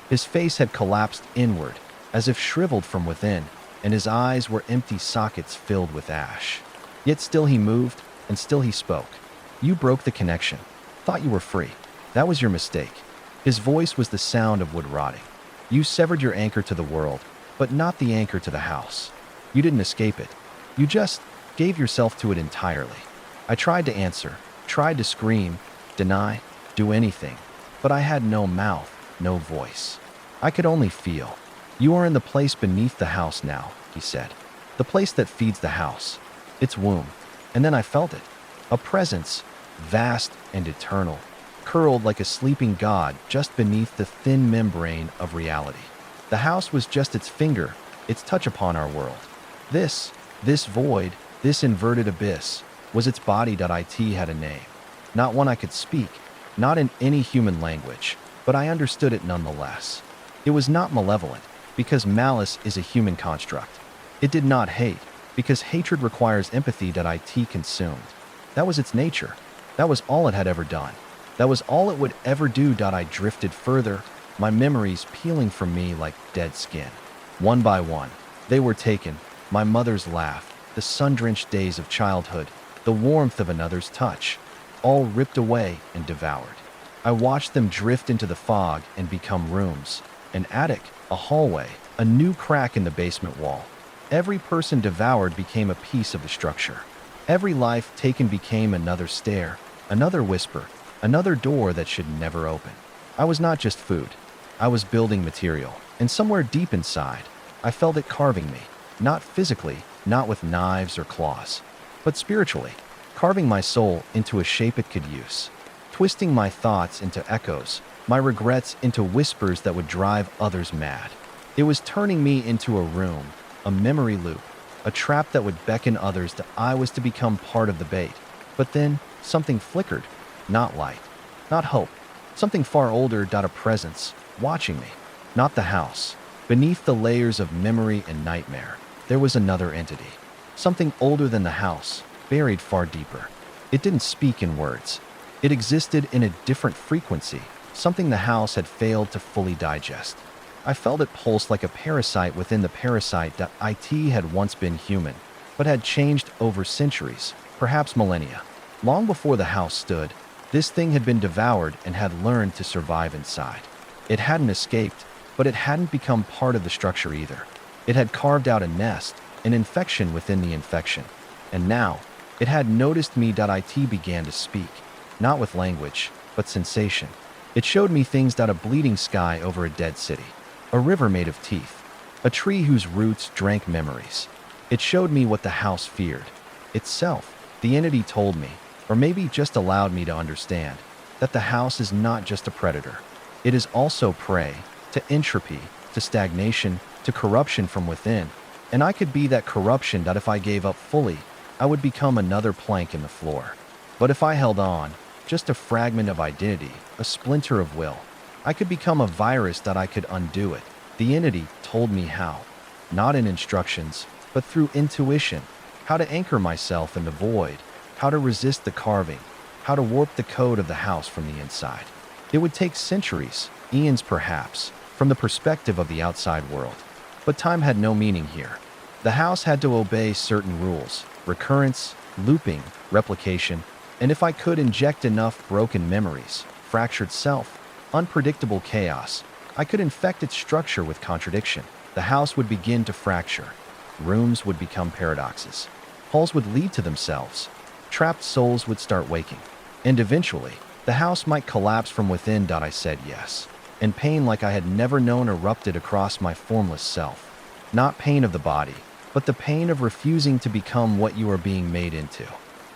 His face had collapsed inward, as if shriveled from within, and his eyes were empty sockets filled with ash. Yet still he moved, and still he spoke. You broke the connection. Thought you were free. That was your mistake. His voice was the sound of wood rotting. You severed your anchor to the world, but not the anchor to the house. You didn't escape it. You just gave yourself to it entirely. I tried to answer, tried to scream, deny, do anything, but I had no mouth, no voice. I could only feel. You are in the place beneath the house now, he said. The place that feeds the house. Its womb. And then I felt it. A presence, vast and eternal, curled like a sleeping god just beneath the thin membrane of reality. The house was just its finger, its touch upon our world. This void, this inverted abyss, was its body. It had a name. Not one I could speak, not in any human language, but I understood it nonetheless. It was not malevolent, because malice is a human construct. It did not hate, because hatred requires empathy. It consumed. That was its nature. That was all it had ever done. That was all it would ever do. I drifted further, my memories peeling from me like dead skin. One by one, they were taken. My mother's laugh, the sun-drenched days of childhood, the warmth of another's touch, all ripped away and devoured. I watched them drift into the fog and become rooms, an attic, a hallway, a new crack in the basement wall. Every person devoured became a piece of the structure. Every life taken became another stare, another whisper, another door that should never open. I was not just food. I was building material, and somewhere deep inside, I felt it carving me, not physically, not with knives or claws, but spiritually, carving my soul into a shape it could use, twisting my thoughts into echoes, my regrets into whispers that would drive others mad. It was turning me into a room, a memory loop, a trap that would beckon others that I was to become part of the bait. But then, something flickered. Not light, not hope. Something far older, a presence, watching me. Not the house. Beneath the layers of memory and nightmare, there was another entity. Something older than the house, buried far deeper. It didn't speak in words. It existed in a different frequency, something the house had failed to fully digest. I felt it pulse like a parasite within the parasite that it had once been human, but had changed over centuries, perhaps millennia. Long before the house stood, this thing had been devoured and had learned to survive inside. It hadn't escaped, but it hadn't become part of the structure either. It had carved out a nest, an infection within the infection. And now, it had noticed me. It began to speak, not with language, but sensation. It showed me things. A bleeding sky over a dead city, a river made of teeth, a tree whose roots drank memories. It showed me what the house feared. Itself. The entity told me, or maybe just allowed me to understand, that the house is not just a predator. It is also prey to entropy, to stagnation, to corruption from within. And I could be that corruption. If I gave up fully, I would become another plank in the floor. But if I held on, just a fragment of identity, a splinter of will, I could become a virus. I could undo it. The entity told me how. Not in instructions, but through intuition. How to anchor myself in the void. How to resist the carving. How to warp the code of the house from the inside. It would take centuries, eons perhaps, from the perspective of the outside world. But time had no meaning here. The house had to obey certain rules: recurrence, looping, replication, and if I could inject enough broken memories, fractured self, unpredictable chaos, I could infect its structure with contradiction. The house would begin to fracture. Rooms would become paradoxes. Halls would lead to themselves. Trapped souls would start waking. And eventually, the house might collapse from within. I said yes. And pain like I had never known erupted across my formless self. Not pain of the body, but the pain of refusing to become what you are being made into.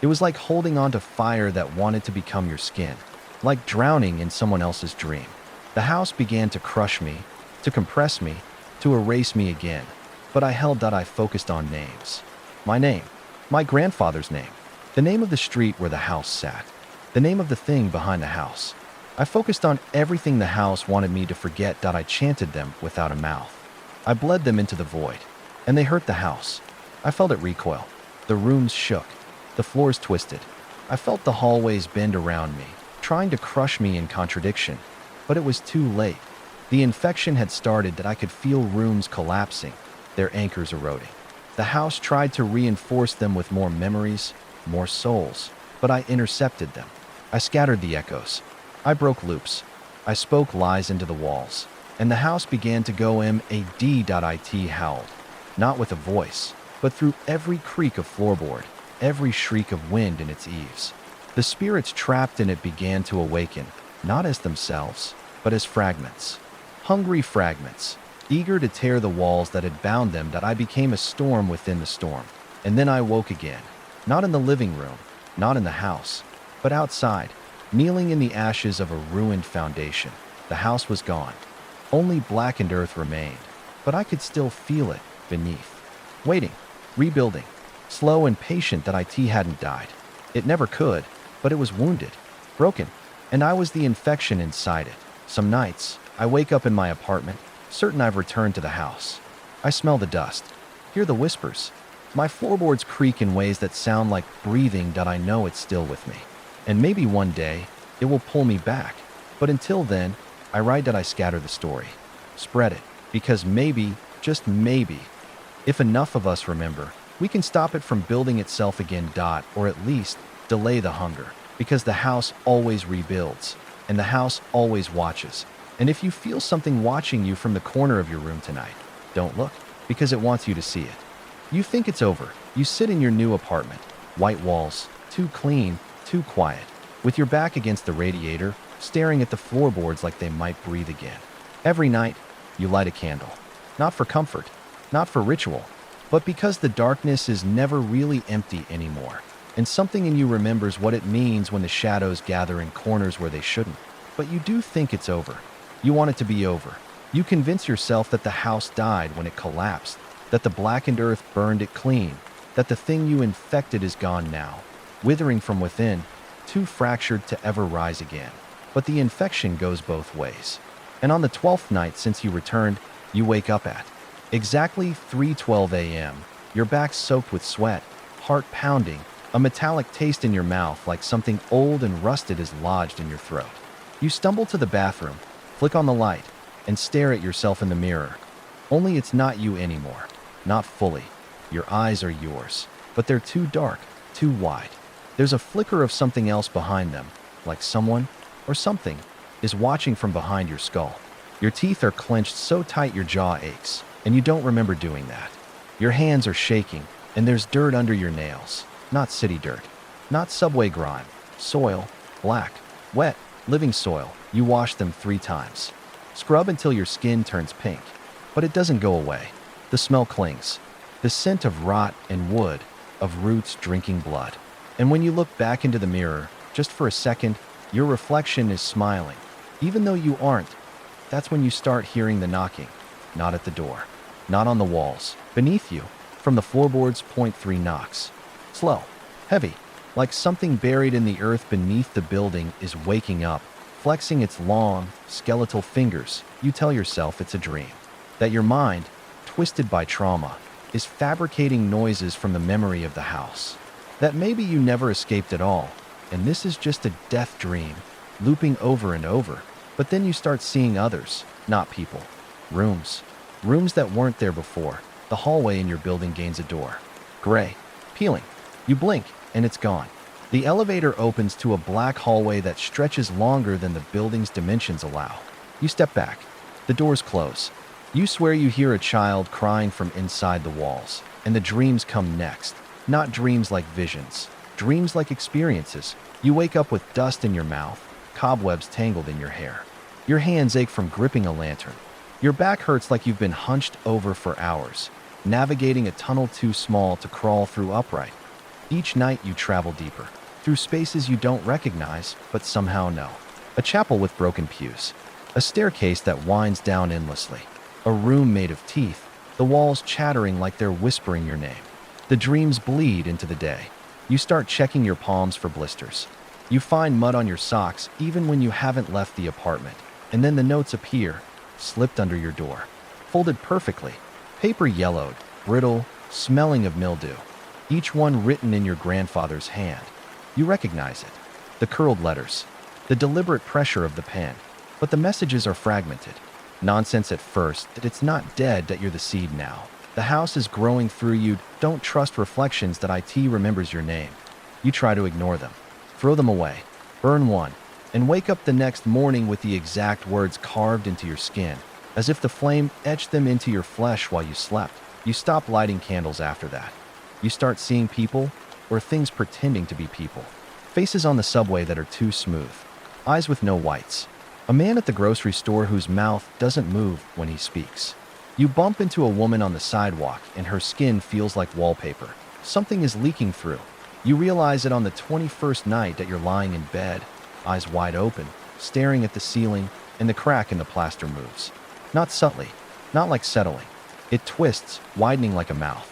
It was like holding on to fire that wanted to become your skin, like drowning in someone else's dream. The house began to crush me, to compress me, to erase me again. But I held. I focused on names. My name, my grandfather's name, the name of the street where the house sat, the name of the thing behind the house. I focused on everything the house wanted me to forget. I chanted them without a mouth. I bled them into the void, and they hurt the house. I felt it recoil. The rooms shook. The floors twisted. I felt the hallways bend around me, trying to crush me in contradiction. But it was too late. The infection had started. I could feel rooms collapsing, their anchors eroding. The house tried to reinforce them with more memories, more souls, but I intercepted them. I scattered the echoes. I broke loops. I spoke lies into the walls. And the house began to go mad. It howled, not with a voice, but through every creak of floorboard, every shriek of wind in its eaves. The spirits trapped in it began to awaken, not as themselves, but as fragments. Hungry fragments, eager to tear the walls that had bound them. I became a storm within the storm. And then I woke again, not in the living room, not in the house, but outside, kneeling in the ashes of a ruined foundation. The house was gone. Only blackened earth remained, but I could still feel it beneath. Waiting, rebuilding, slow and patient. It hadn't died. It never could, but it was wounded, broken, and I was the infection inside it. Some nights, I wake up in my apartment, certain I've returned to the house. I smell the dust, hear the whispers. My floorboards creak in ways that sound like breathing. I know it's still with me. And maybe one day, it will pull me back. But until then, I write. I scatter the story. Spread it, because maybe, just maybe, if enough of us remember, we can stop it from building itself again. Or at least, delay the hunger. Because the house always rebuilds, and the house always watches. And if you feel something watching you from the corner of your room tonight, don't look, because it wants you to see it. You think it's over. You sit in your new apartment. White walls, too clean, too quiet, with your back against the radiator, staring at the floorboards like they might breathe again. Every night, you light a candle. Not for comfort, not for ritual, but because the darkness is never really empty anymore. And something in you remembers what it means when the shadows gather in corners where they shouldn't. But you do think it's over. You want it to be over. You convince yourself that the house died when it collapsed, that the blackened earth burned it clean, that the thing you infected is gone now, withering from within, too fractured to ever rise again. But the infection goes both ways. And on the 12th night since you returned, you wake up at exactly 3:12 a.m., your back soaked with sweat, heart pounding, a metallic taste in your mouth like something old and rusted is lodged in your throat. You stumble to the bathroom, flick on the light, and stare at yourself in the mirror. Only it's not you anymore. Not fully. Your eyes are yours, but they're too dark, too wide. There's a flicker of something else behind them, like someone or something is watching from behind your skull. Your teeth are clenched so tight your jaw aches, and you don't remember doing that. Your hands are shaking, and there's dirt under your nails. Not city dirt, not subway grime, soil, black, wet, living soil. You wash them 3 times. Scrub until your skin turns pink, but it doesn't go away. The smell clings. The scent of rot and wood, of roots drinking blood. And when you look back into the mirror, just for a second, your reflection is smiling. Even though you aren't, that's when you start hearing the knocking. Not at the door, not on the walls. Beneath you, from the floorboards, 0.3 knocks. Slow, heavy, like something buried in the earth beneath the building is waking up, flexing its long, skeletal fingers. You tell yourself it's a dream. That your mind, twisted by trauma, is fabricating noises from the memory of the house. That maybe you never escaped at all, and this is just a death dream, looping over and over. But then you start seeing others, not people. Rooms. Rooms that weren't there before. The hallway in your building gains a door. Gray. Peeling. You blink, and it's gone. The elevator opens to a black hallway that stretches longer than the building's dimensions allow. You step back. The doors close. You swear you hear a child crying from inside the walls, and the dreams come next. Not dreams like visions. Dreams like experiences. You wake up with dust in your mouth, cobwebs tangled in your hair. Your hands ache from gripping a lantern. Your back hurts like you've been hunched over for hours, navigating a tunnel too small to crawl through upright. Each night you travel deeper, through spaces you don't recognize, but somehow know. A chapel with broken pews. A staircase that winds down endlessly. A room made of teeth, the walls chattering like they're whispering your name. The dreams bleed into the day. You start checking your palms for blisters. You find mud on your socks even when you haven't left the apartment. And then the notes appear, slipped under your door. Folded perfectly. Paper yellowed, brittle, smelling of mildew. Each one written in your grandfather's hand. You recognize it. The curled letters. The deliberate pressure of the pen. But the messages are fragmented. Nonsense at first, that it's not dead, that you're the seed now. The house is growing through you. Don't trust reflections that IT remembers your name. You try to ignore them. Throw them away. Burn one. And wake up the next morning with the exact words carved into your skin, as if the flame etched them into your flesh while you slept. You stop lighting candles after that. You start seeing people, or things pretending to be people. Faces on the subway that are too smooth. Eyes with no whites. A man at the grocery store whose mouth doesn't move when he speaks. You bump into a woman on the sidewalk and her skin feels like wallpaper. Something is leaking through. You realize it on the 21st night that you're lying in bed, eyes wide open, staring at the ceiling, and the crack in the plaster moves. Not subtly, not like settling. It twists, widening like a mouth.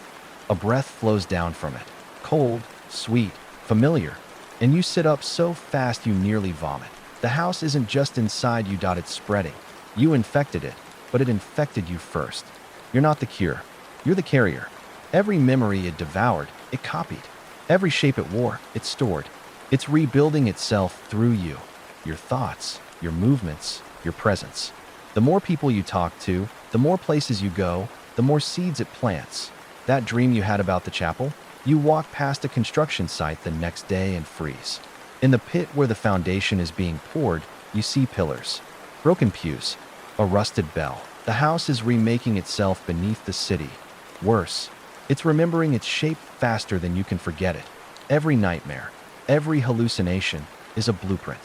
A breath flows down from it. Cold, sweet, familiar. And you sit up so fast you nearly vomit. The house isn't just inside you, it's spreading. You infected it, but it infected you first. You're not the cure. You're the carrier. Every memory it devoured, it copied. Every shape it wore, it stored. It's rebuilding itself through you. Your thoughts, your movements, your presence. The more people you talk to, the more places you go, the more seeds it plants. That dream you had about the chapel, you walk past a construction site the next day and freeze. In the pit where the foundation is being poured, you see pillars, broken pews, a rusted bell. The house is remaking itself beneath the city. Worse, it's remembering its shape faster than you can forget it. Every nightmare, every hallucination is a blueprint.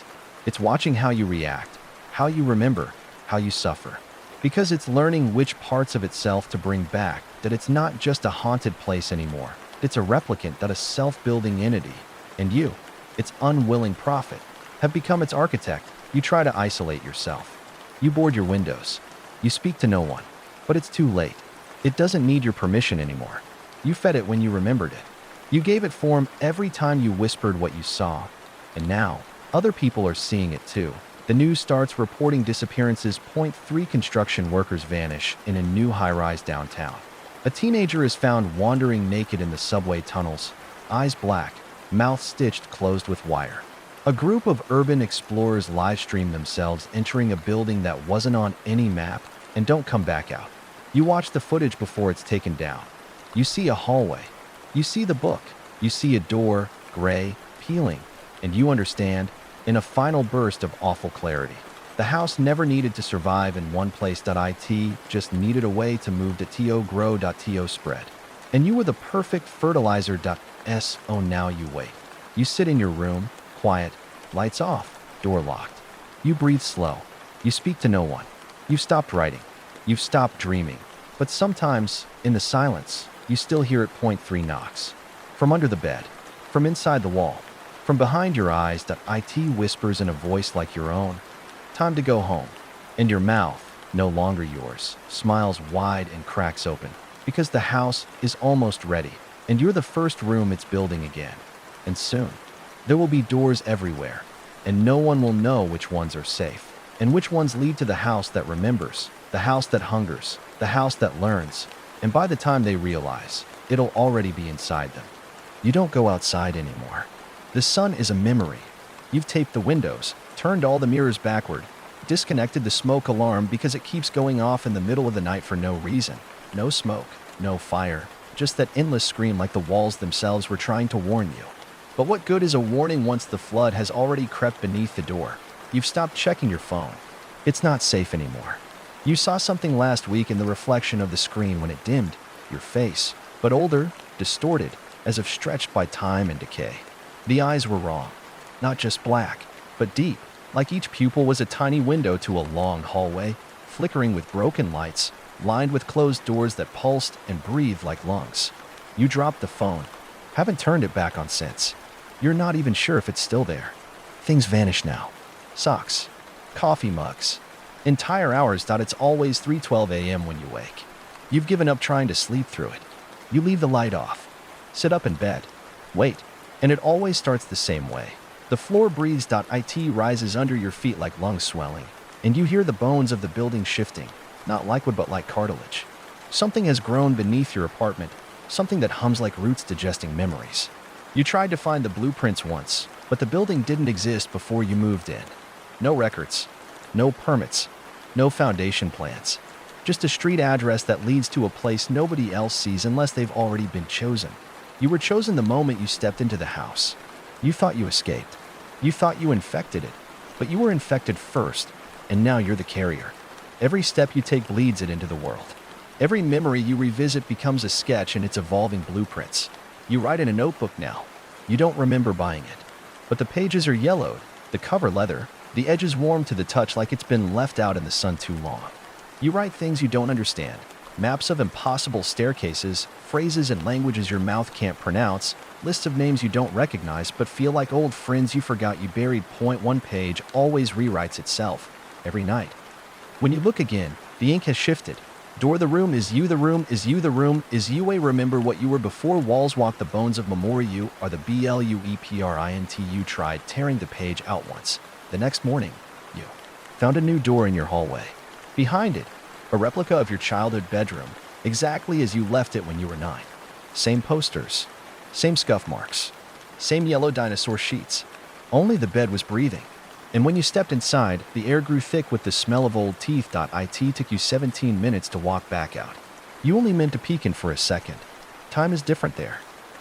It's watching how you react, how you remember, how you suffer. Because it's learning which parts of itself to bring back, that it's not just a haunted place anymore. It's a replicant, that a self-building entity. And you, its unwilling prophet, have become its architect. You try to isolate yourself. You board your windows. You speak to no one. But it's too late. It doesn't need your permission anymore. You fed it when you remembered it. You gave it form every time you whispered what you saw. And now, other people are seeing it too. The news starts reporting disappearances. Point 3 construction workers vanish in a new high-rise downtown. A teenager is found wandering naked in the subway tunnels, eyes black, mouth stitched closed with wire. A group of urban explorers live-stream themselves entering a building that wasn't on any map and don't come back out. You watch the footage before it's taken down. You see a hallway. You see the book. You see a door, gray, peeling, and you understand, in a final burst of awful clarity. The house never needed to survive in one place. It just needed a way to move to grow. Spread. And you were the perfect fertilizer. Oh, now you wait. You sit in your room, quiet, lights off, door locked. You breathe slow. You speak to no one. You've stopped writing. You've stopped dreaming. But sometimes, in the silence, you still hear it. Point 3 knocks. From under the bed. From inside the wall. From behind your eyes. It whispers in a voice like your own. Time to go home. And your mouth, no longer yours, smiles wide and cracks open. Because the house is almost ready. And you're the first room it's building again. And soon, there will be doors everywhere. And no one will know which ones are safe. And which ones lead to the house that remembers. The house that hungers. The house that learns. And by the time they realize, it'll already be inside them. You don't go outside anymore. The sun is a memory. You've taped the windows, turned all the mirrors backward, disconnected the smoke alarm because it keeps going off in the middle of the night for no reason. No smoke, no fire, just that endless scream like the walls themselves were trying to warn you. But what good is a warning once the flood has already crept beneath the door? You've stopped checking your phone. It's not safe anymore. You saw something last week in the reflection of the screen when it dimmed, your face, but older, distorted, as if stretched by time and decay. The eyes were wrong. Not just black, but deep, like each pupil was a tiny window to a long hallway, flickering with broken lights, lined with closed doors that pulsed and breathed like lungs. You dropped the phone. Haven't turned it back on since. You're not even sure if it's still there. Things vanish now. Socks. Coffee mugs. Entire hours. It's always 3:12 a.m. when you wake. You've given up trying to sleep through it. You leave the light off. Sit up in bed. Wait. And it always starts the same way. The floor breathes. It rises under your feet like lungs swelling. And you hear the bones of the building shifting. Not like wood but like cartilage. Something has grown beneath your apartment. Something that hums like roots digesting memories. You tried to find the blueprints once, but the building didn't exist before you moved in. No records. No permits. No foundation plans. Just a street address that leads to a place nobody else sees unless they've already been chosen. You were chosen the moment you stepped into the house. You thought you escaped. You thought you infected it. But you were infected first, and now you're the carrier. Every step you take bleeds it into the world. Every memory you revisit becomes a sketch in its evolving blueprints. You write in a notebook now. You don't remember buying it. But the pages are yellowed, the cover leather, the edges warm to the touch like it's been left out in the sun too long. You write things you don't understand. Maps of impossible staircases, phrases and languages your mouth can't pronounce, lists of names you don't recognize but feel like old friends you forgot you buried. Point 1 page always rewrites itself, every night. When you look again, the ink has shifted. The room is you, the room is you, the room is you. Remember what you were before walls walk the bones of memory. You are the BLUEPRINT. You tried tearing the page out once. The next morning, you found a new door in your hallway. Behind it, a replica of your childhood bedroom, exactly as you left it when you were 9. Same posters, same scuff marks, same yellow dinosaur sheets. Only the bed was breathing. And when you stepped inside, the air grew thick with the smell of old teeth. It took you 17 minutes to walk back out. You only meant to peek in for a second. Time is different there.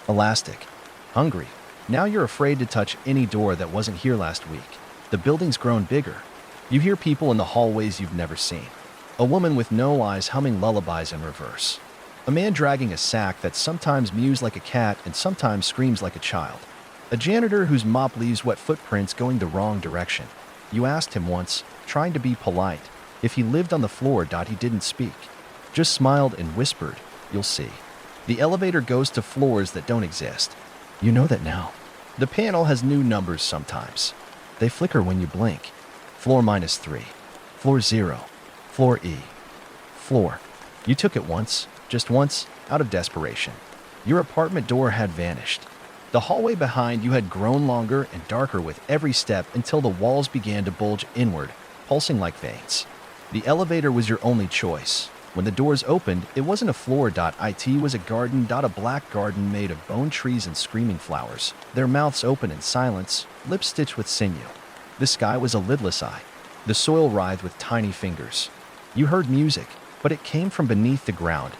Elastic. Hungry. Now you're afraid to touch any door that wasn't here last week. The building's grown bigger. You hear people in the hallways you've never seen. A woman with no eyes humming lullabies in reverse. A man dragging a sack that sometimes mews like a cat and sometimes screams like a child. A janitor whose mop leaves wet footprints going the wrong direction. You asked him once, trying to be polite, if he lived on the floor. He didn't speak. Just smiled and whispered, "You'll see." The elevator goes to floors that don't exist. You know that now. The panel has new numbers sometimes. They flicker when you blink. Floor -3. Floor 0. Floor E. Floor. You took it once. just once, out of desperation. Your apartment door had vanished. The hallway behind you had grown longer and darker with every step until the walls began to bulge inward, pulsing like veins. The elevator was your only choice. When the doors opened, it wasn't a floor. It was a garden. A black garden made of bone trees and screaming flowers, their mouths open in silence, lips stitched with sinew. The sky was a lidless eye. The soil writhed with tiny fingers. You heard music, but it came from beneath the ground.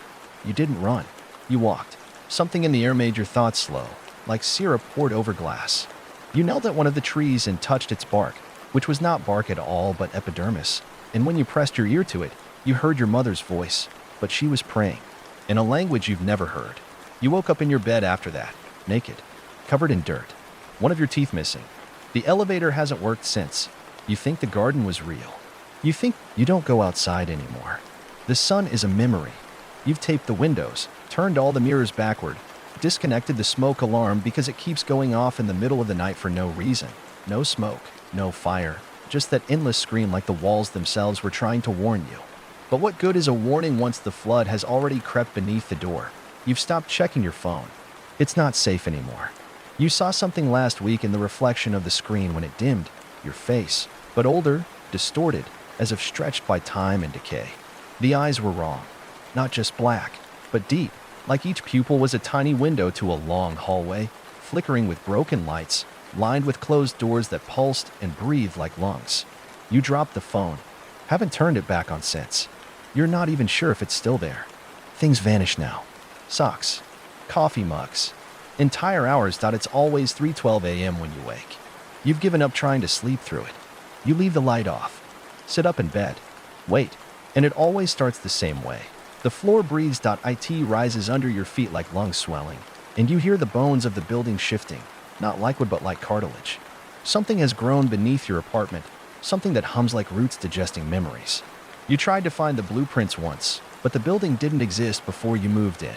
You didn't run. You walked. Something in the air made your thoughts slow, like syrup poured over glass. You knelt at one of the trees and touched its bark, which was not bark at all but epidermis, and when you pressed your ear to it, you heard your mother's voice, but she was praying, in a language you've never heard. You woke up in your bed after that, naked, covered in dirt, one of your teeth missing. The elevator hasn't worked since. You think the garden was real. You think you don't go outside anymore. The sun is a memory. You've taped the windows, turned all the mirrors backward, disconnected the smoke alarm because it keeps going off in the middle of the night for no reason. No smoke, no fire, just that endless scream like the walls themselves were trying to warn you. But what good is a warning once the flood has already crept beneath the door? You've stopped checking your phone. It's not safe anymore. You saw something last week in the reflection of the screen when it dimmed, your face, but older, distorted, as if stretched by time and decay. The eyes were wrong. Not just black, but deep, like each pupil was a tiny window to a long hallway, flickering with broken lights, lined with closed doors that pulsed and breathed like lungs. You dropped the phone. Haven't turned it back on since. You're not even sure if it's still there. Things vanish now. Socks. Coffee mugs. Entire hours. It's always 3:12 a.m. when you wake. You've given up trying to sleep through it. You leave the light off. Sit up in bed. Wait. And it always starts the same way. The floor breathes. It rises under your feet like lungs swelling. And you hear the bones of the building shifting. Not like wood but like cartilage. Something has grown beneath your apartment. Something that hums like roots digesting memories. You tried to find the blueprints once, but the building didn't exist before you moved in.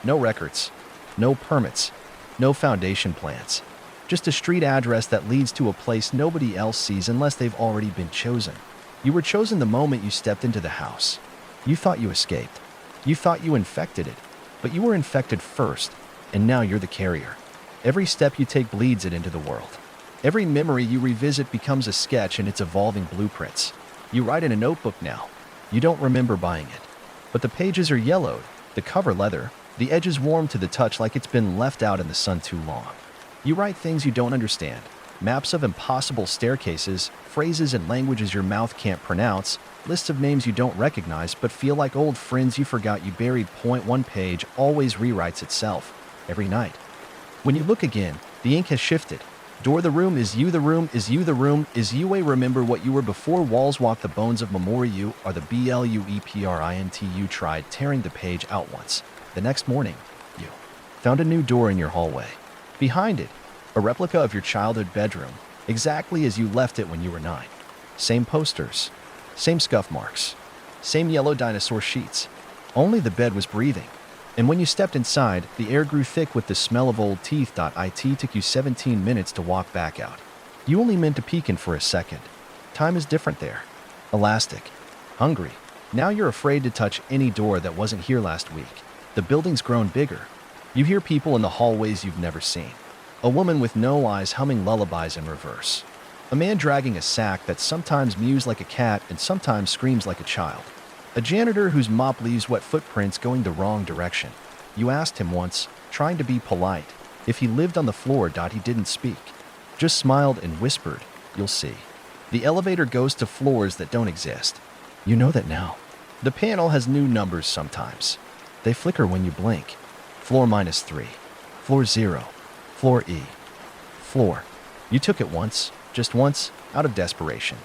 No records, no permits, no foundation plans. Just a street address that leads to a place nobody else sees unless they've already been chosen. You were chosen the moment you stepped into the house. You thought you escaped. You thought you infected it, but you were infected first, and now you're the carrier. Every step you take bleeds it into the world. Every memory you revisit becomes a sketch in its evolving blueprints. You write in a notebook now. You don't remember buying it. But the pages are yellowed, the cover leather, the edges warm to the touch like it's been left out in the sun too long. You write things you don't understand. Maps of impossible staircases, phrases and languages your mouth can't pronounce, lists of names you don't recognize but feel like old friends you forgot you buried. One page always rewrites itself, every night. When you look again, the ink has shifted. The room is you, the room is you, the room is you. Remember what you were before walls walk the bones of memory. You are the blueprint. You tried tearing the page out once. The next morning, you found a new door in your hallway. Behind it, a replica of your childhood bedroom, exactly as you left it when you were 9. Same posters, same scuff marks, same yellow dinosaur sheets. Only the bed was breathing. And when you stepped inside, the air grew thick with the smell of old teeth. It took you 17 minutes to walk back out. You only meant to peek in for a second. Time is different there. Elastic. Hungry. Now you're afraid to touch any door that wasn't here last week. The building's grown bigger. You hear people in the hallways you've never seen. A woman with no eyes humming lullabies in reverse. A man dragging a sack that sometimes mews like a cat and sometimes screams like a child. A janitor whose mop leaves wet footprints going the wrong direction. You asked him once, trying to be polite, if he lived on the floor. He didn't speak. Just smiled and whispered, "You'll see." The elevator goes to floors that don't exist. You know that now. The panel has new numbers sometimes. They flicker when you blink. Floor -3. Floor 0. Floor E. Floor. You took it once, just once, out of desperation.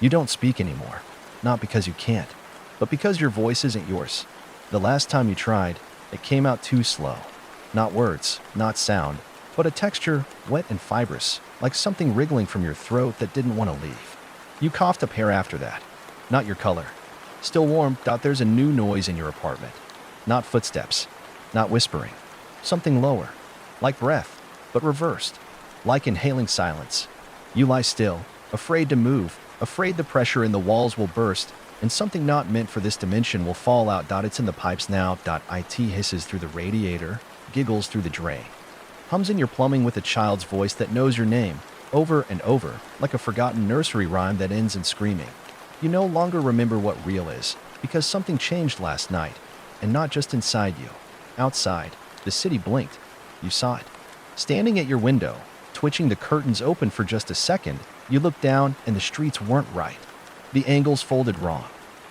You don't speak anymore. Not because you can't, but because your voice isn't yours. The last time you tried, it came out too slow. Not words, not sound, but a texture, wet and fibrous, like something wriggling from your throat that didn't want to leave. You coughed up hair after that. Not your color. Still warm. There's a new noise in your apartment. Not footsteps. Not whispering. Something lower. Like breath, but reversed. Like inhaling silence. You lie still, afraid to move, afraid the pressure in the walls will burst, and something not meant for this dimension will fall out. It's in the pipes now. It hisses through the radiator, giggles through the drain, hums in your plumbing with a child's voice that knows your name, over and over, like a forgotten nursery rhyme that ends in screaming. You no longer remember what real is, because something changed last night, and not just inside you. Outside, the city blinked. You saw it. Standing at your window, twitching the curtains open for just a second, you looked down and the streets weren't right. The angles folded wrong.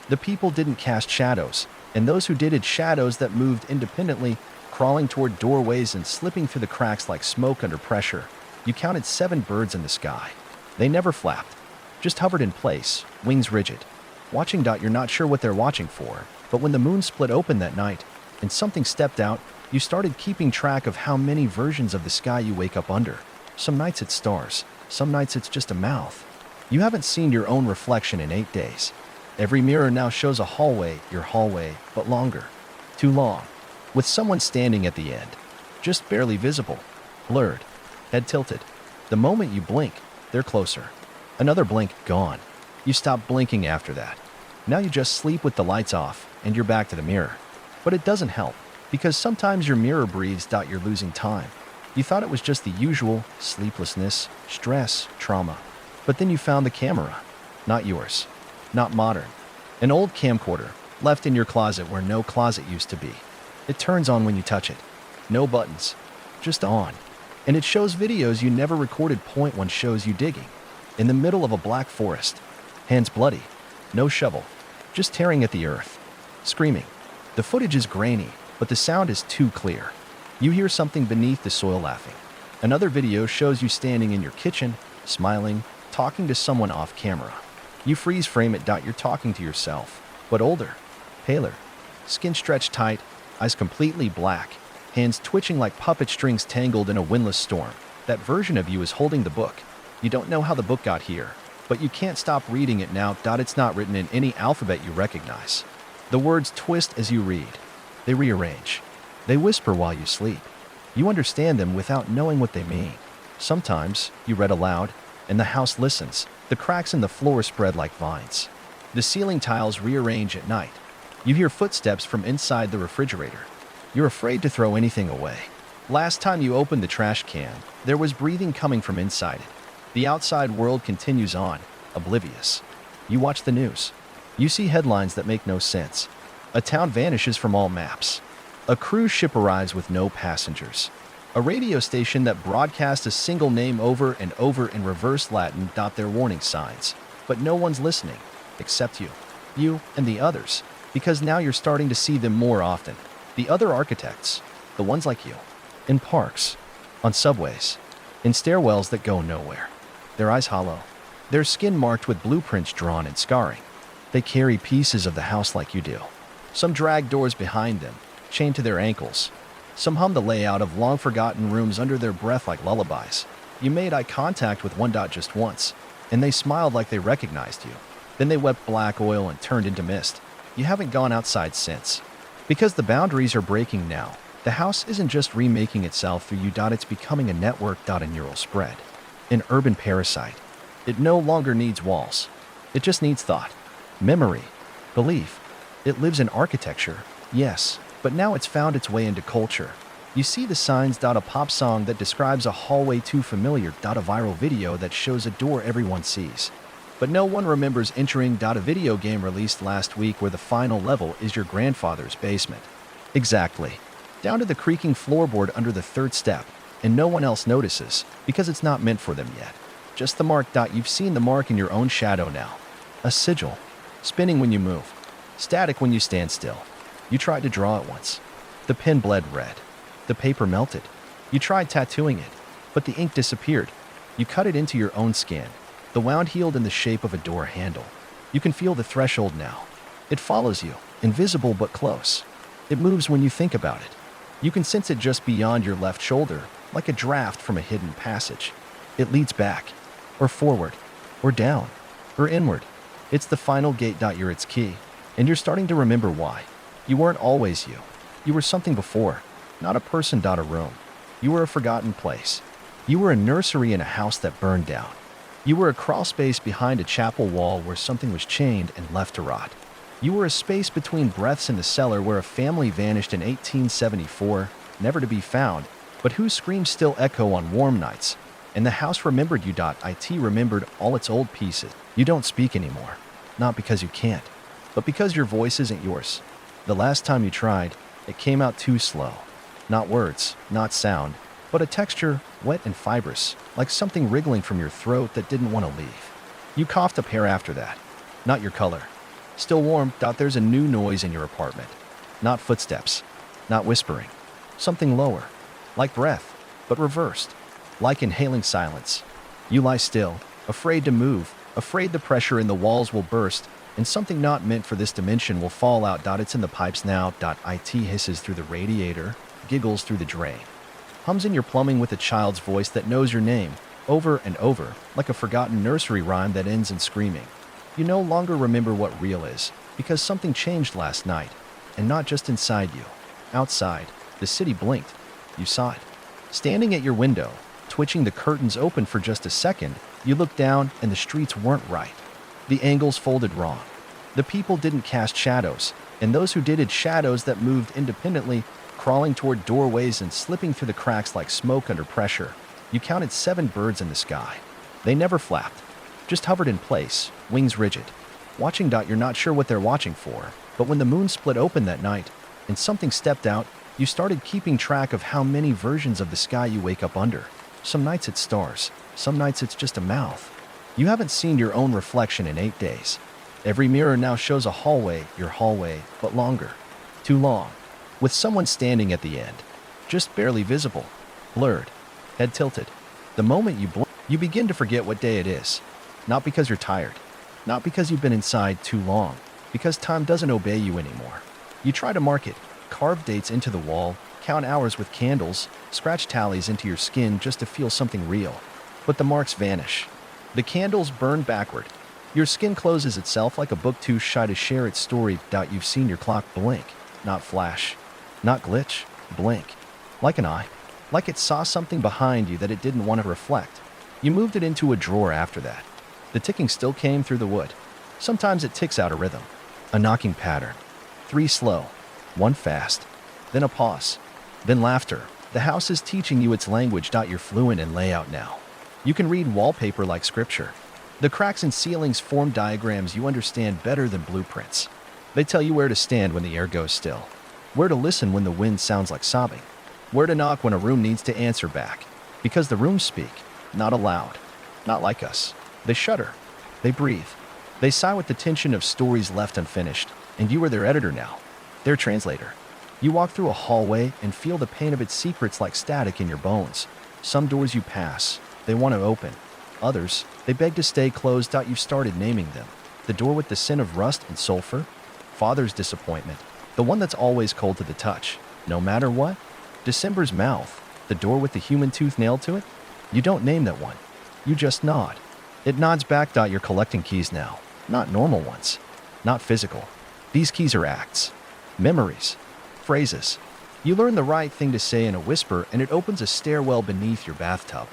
The people didn't cast shadows, and those who did had shadows that moved independently, crawling toward doorways and slipping through the cracks like smoke under pressure. You counted 7 birds in the sky. They never flapped, just hovered in place, wings rigid. Watching. You're not sure what they're watching for, but when the moon split open that night and something stepped out, you started keeping track of how many versions of the sky you wake up under. Some nights it's stars, some nights it's just a mouth. You haven't seen your own reflection in 8 days. Every mirror now shows a hallway, your hallway, but longer. Too long. With someone standing at the end. Just barely visible. Blurred. Head tilted. The moment you blink, they're closer. Another blink, gone. You stop blinking after that. Now you just sleep with the lights off, and you're back to the mirror. But it doesn't help, because sometimes your mirror breathes. You're losing time. You thought it was just the usual sleeplessness, stress, trauma. But then you found the camera. Not yours. Not modern. An old camcorder, left in your closet where no closet used to be. It turns on when you touch it. No buttons. Just on. And it shows videos you never recorded. Point 1 shows you digging. In the middle of a black forest. Hands bloody. No shovel. Just tearing at the earth. Screaming. The footage is grainy, but the sound is too clear. You hear something beneath the soil laughing. Another video shows you standing in your kitchen, smiling, talking to someone off camera. You freeze frame it. You're talking to yourself, but older, paler, skin stretched tight, eyes completely black, hands twitching like puppet strings tangled in a windless storm. That version of you is holding the book. You don't know how the book got here, but you can't stop reading it now. It's not written in any alphabet you recognize. The words twist as you read. They rearrange. They whisper while you sleep. You understand them without knowing what they mean. Sometimes you read aloud, and the house listens. The cracks in the floor spread like vines. The ceiling tiles rearrange at night. You hear footsteps from inside the refrigerator. You're afraid to throw anything away. Last time you opened the trash can, there was breathing coming from inside it. The outside world continues on, oblivious. You watch the news. You see headlines that make no sense. A town vanishes from all maps. A cruise ship arrives with no passengers. A radio station that broadcasts a single name over and over in reverse Latin. Their warning signs. But no one's listening, except you. You and the others. Because now you're starting to see them more often. The other architects. The ones like you. In parks. On subways. In stairwells that go nowhere. Their eyes hollow. Their skin marked with blueprints drawn in scarring. They carry pieces of the house like you do. Some drag doors behind them, chained to their ankles. Some hum the layout of long-forgotten rooms under their breath like lullabies. You made eye contact with one just once, and they smiled like they recognized you. Then they wept black oil and turned into mist. You haven't gone outside since. Because the boundaries are breaking now. The house isn't just remaking itself through you. It's becoming a network. A neural spread. An urban parasite. It no longer needs walls. It just needs thought. Memory. Belief. It lives in architecture, yes, but now it's found its way into culture. You see the signs. A pop song that describes a hallway too familiar. A viral video that shows a door everyone sees. But no one remembers entering. A video game released last week where the final level is your grandfather's basement. Exactly. Down to the creaking floorboard under the 3rd step, and no one else notices, because it's not meant for them yet. Just the mark. You've seen the mark in your own shadow now. A sigil. Spinning when you move. Static when you stand still. You tried to draw it once. The pen bled red. The paper melted. You tried tattooing it, but the ink disappeared. You cut it into your own skin. The wound healed in the shape of a door handle. You can feel the threshold now. It follows you, invisible but close. It moves when you think about it. You can sense it just beyond your left shoulder, like a draft from a hidden passage. It leads back, or forward, or down, or inward. It's the final gate. You're its key, and you're starting to remember why. You weren't always you. You were something before, not a person. A room. You were a forgotten place. You were a nursery in a house that burned down. You were a crawl space behind a chapel wall where something was chained and left to rot. You were a space between breaths in the cellar where a family vanished in 1874, never to be found, but whose screams still echo on warm nights. And the house remembered you. It remembered all its old pieces. You don't speak anymore. Not because you can't, but because your voice isn't yours. The last time you tried, it came out too slow. Not words, not sound, but a texture, wet and fibrous, like something wriggling from your throat that didn't want to leave. You coughed a pair after that. Not your color. Still warm. There's a new noise in your apartment. Not footsteps. Not whispering. Something lower. Like breath, but reversed. Like inhaling silence. You lie still, afraid to move, afraid the pressure in the walls will burst, and something not meant for this dimension will fall out. It's in the pipes now. It hisses through the radiator, giggles through the drain. Hums in your plumbing with a child's voice that knows your name, over and over, like a forgotten nursery rhyme that ends in screaming. You no longer remember what real is, because something changed last night, and not just inside you. Outside, the city blinked. You saw it. Standing at your window, twitching the curtains open for just a second, you looked down and the streets weren't right. The angles folded wrong. The people didn't cast shadows, and those who did had shadows that moved independently, crawling toward doorways and slipping through the cracks like smoke under pressure. You counted 7 birds in the sky. They never flapped, just hovered in place, wings rigid. Watching. You're not sure what they're watching for, but when the moon split open that night and something stepped out, you started keeping track of how many versions of the sky you wake up under. Some nights it's stars, some nights it's just a mouth. You haven't seen your own reflection in 8 days. Every mirror now shows a hallway, your hallway, but longer. Too long. With someone standing at the end. Just barely visible. Blurred. Head tilted. The moment you blink, you begin to forget what day it is. Not because you're tired. Not because you've been inside too long. Because time doesn't obey you anymore. You try to mark it. Carve dates into the wall. Count hours with candles. Scratch tallies into your skin just to feel something real. But the marks vanish. The candles burn backward. Your skin closes itself like a book too shy to share its story. You've seen your clock blink. Not flash. Not glitch. Blink. Like an eye. Like it saw something behind you that it didn't want to reflect. You moved it into a drawer after that. The ticking still came through the wood. Sometimes it ticks out a rhythm. A knocking pattern. 3 slow. 1 fast. Then a pause. Then laughter. The house is teaching you its language. You're fluent in layout now. You can read wallpaper like scripture. The cracks in ceilings form diagrams you understand better than blueprints. They tell you where to stand when the air goes still. Where to listen when the wind sounds like sobbing. Where to knock when a room needs to answer back. Because the rooms speak, not aloud, not like us. They shudder. They breathe. They sigh with the tension of stories left unfinished, and you are their editor now, their translator. You walk through a hallway and feel the pain of its secrets like static in your bones. Some doors you pass, they want to open. Others, they beg to stay closed. You've started naming them. The door with the scent of rust and sulfur. Father's disappointment. The one that's always cold to the touch, no matter what. December's mouth. The door with the human tooth nailed to it. You don't name that one. You just nod. It nods back. You're collecting keys now. Not normal ones. Not physical. These keys are acts. Memories. Phrases. You learn the right thing to say in a whisper, and it opens a stairwell beneath your bathtub.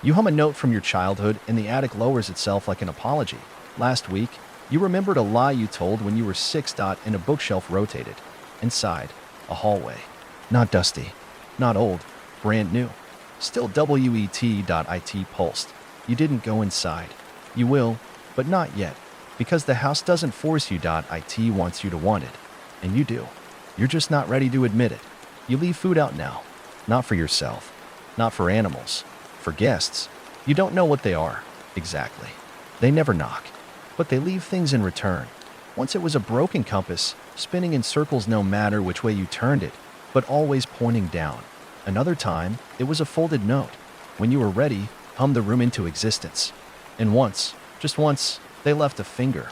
You hum a note from your childhood, and the attic lowers itself like an apology. Last week, you remembered a lie you told when you were 6. And a bookshelf rotated. Inside, a hallway. Not dusty. Not old. Brand new. Still wet.it pulsed. You didn't go inside. You will, but not yet. Because the house doesn't force you. It wants you to want it. And you do. You're just not ready to admit it. You leave food out now. Not for yourself. Not for animals. For guests. You don't know what they are. Exactly. They never knock. But they leave things in return. Once it was a broken compass, spinning in circles no matter which way you turned it, but always pointing down. Another time, it was a folded note. When you were ready, hum the room into existence. And once, just once, they left a finger,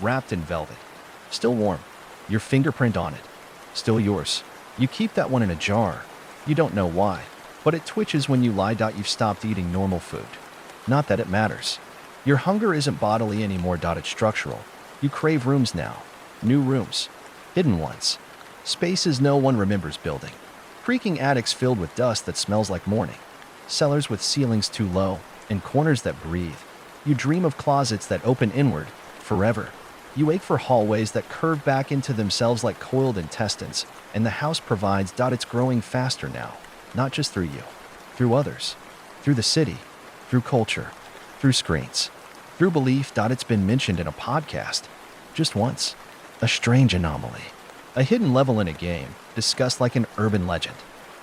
wrapped in velvet. Still warm. Your fingerprint on it. Still yours. You keep that one in a jar. You don't know why, but it twitches when you lie. You've stopped eating normal food. Not that it matters. Your hunger isn't bodily anymore. It's structural. You crave rooms now. New rooms. Hidden ones. Spaces no one remembers building. Creaking attics filled with dust that smells like morning. Cellars with ceilings too low, and corners that breathe. You dream of closets that open inward, forever. You ache for hallways that curve back into themselves like coiled intestines, and the house provides. It's growing faster now, not just through you, through others, through the city, through culture, through screens, through belief. It's been mentioned in a podcast, just once. A strange anomaly. A hidden level in a game, discussed like an urban legend.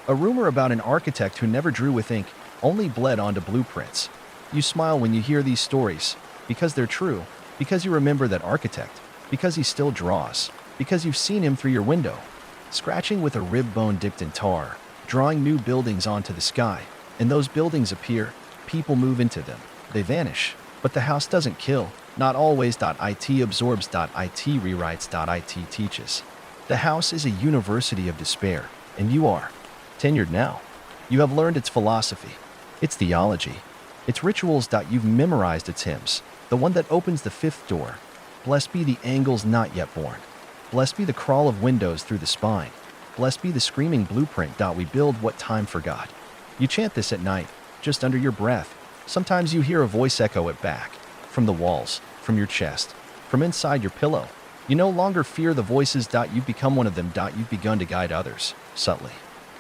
A rumor about an architect who never drew with ink, only bled onto blueprints. You smile when you hear these stories, because they're true, because you remember that architect, because he still draws, because you've seen him through your window, scratching with a rib bone dipped in tar, drawing new buildings onto the sky, and those buildings appear, people move into them, they vanish, but the house doesn't kill, not always. It absorbs. It rewrites. It teaches. The house is a university of despair, and you are tenured now. You have learned its philosophy, its theology, its rituals. You've memorized its hymns, the one that opens the fifth door. Blessed be the angles not yet born. Blessed be the crawl of windows through the spine. Blessed be the screaming blueprint. We build what time forgot. You chant this at night, just under your breath. Sometimes you hear a voice echo it back, from the walls, from your chest, from inside your pillow. You no longer fear the voices. You've become one of them. You've begun to guide others, subtly,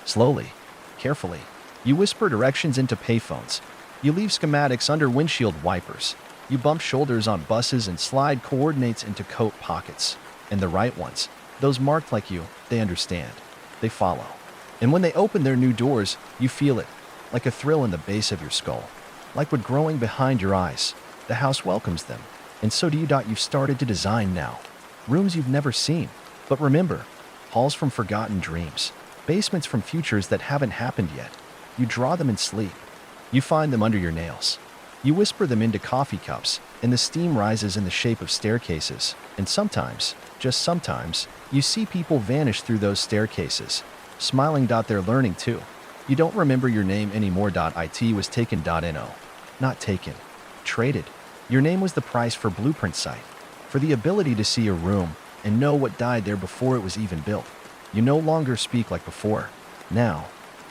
slowly, carefully. You whisper directions into payphones. You leave schematics under windshield wipers. You bump shoulders on buses and slide coordinates into coat pockets. And the right ones, those marked like you, they understand. They follow. And when they open their new doors, you feel it, like a thrill in the base of your skull. Like wood growing behind your eyes. The house welcomes them. And so do you. You've started to design now. Rooms you've never seen. But remember, halls from forgotten dreams. Basements from futures that haven't happened yet. You draw them in sleep. You find them under your nails. You whisper them into coffee cups, and the steam rises in the shape of staircases. And sometimes, just sometimes, you see people vanish through those staircases, smiling. They're learning too. You don't remember your name anymore. It was taken. No. Not taken. Traded. Your name was the price for blueprint sight, for the ability to see a room and know what died there before it was even built. You no longer speak like before. Now,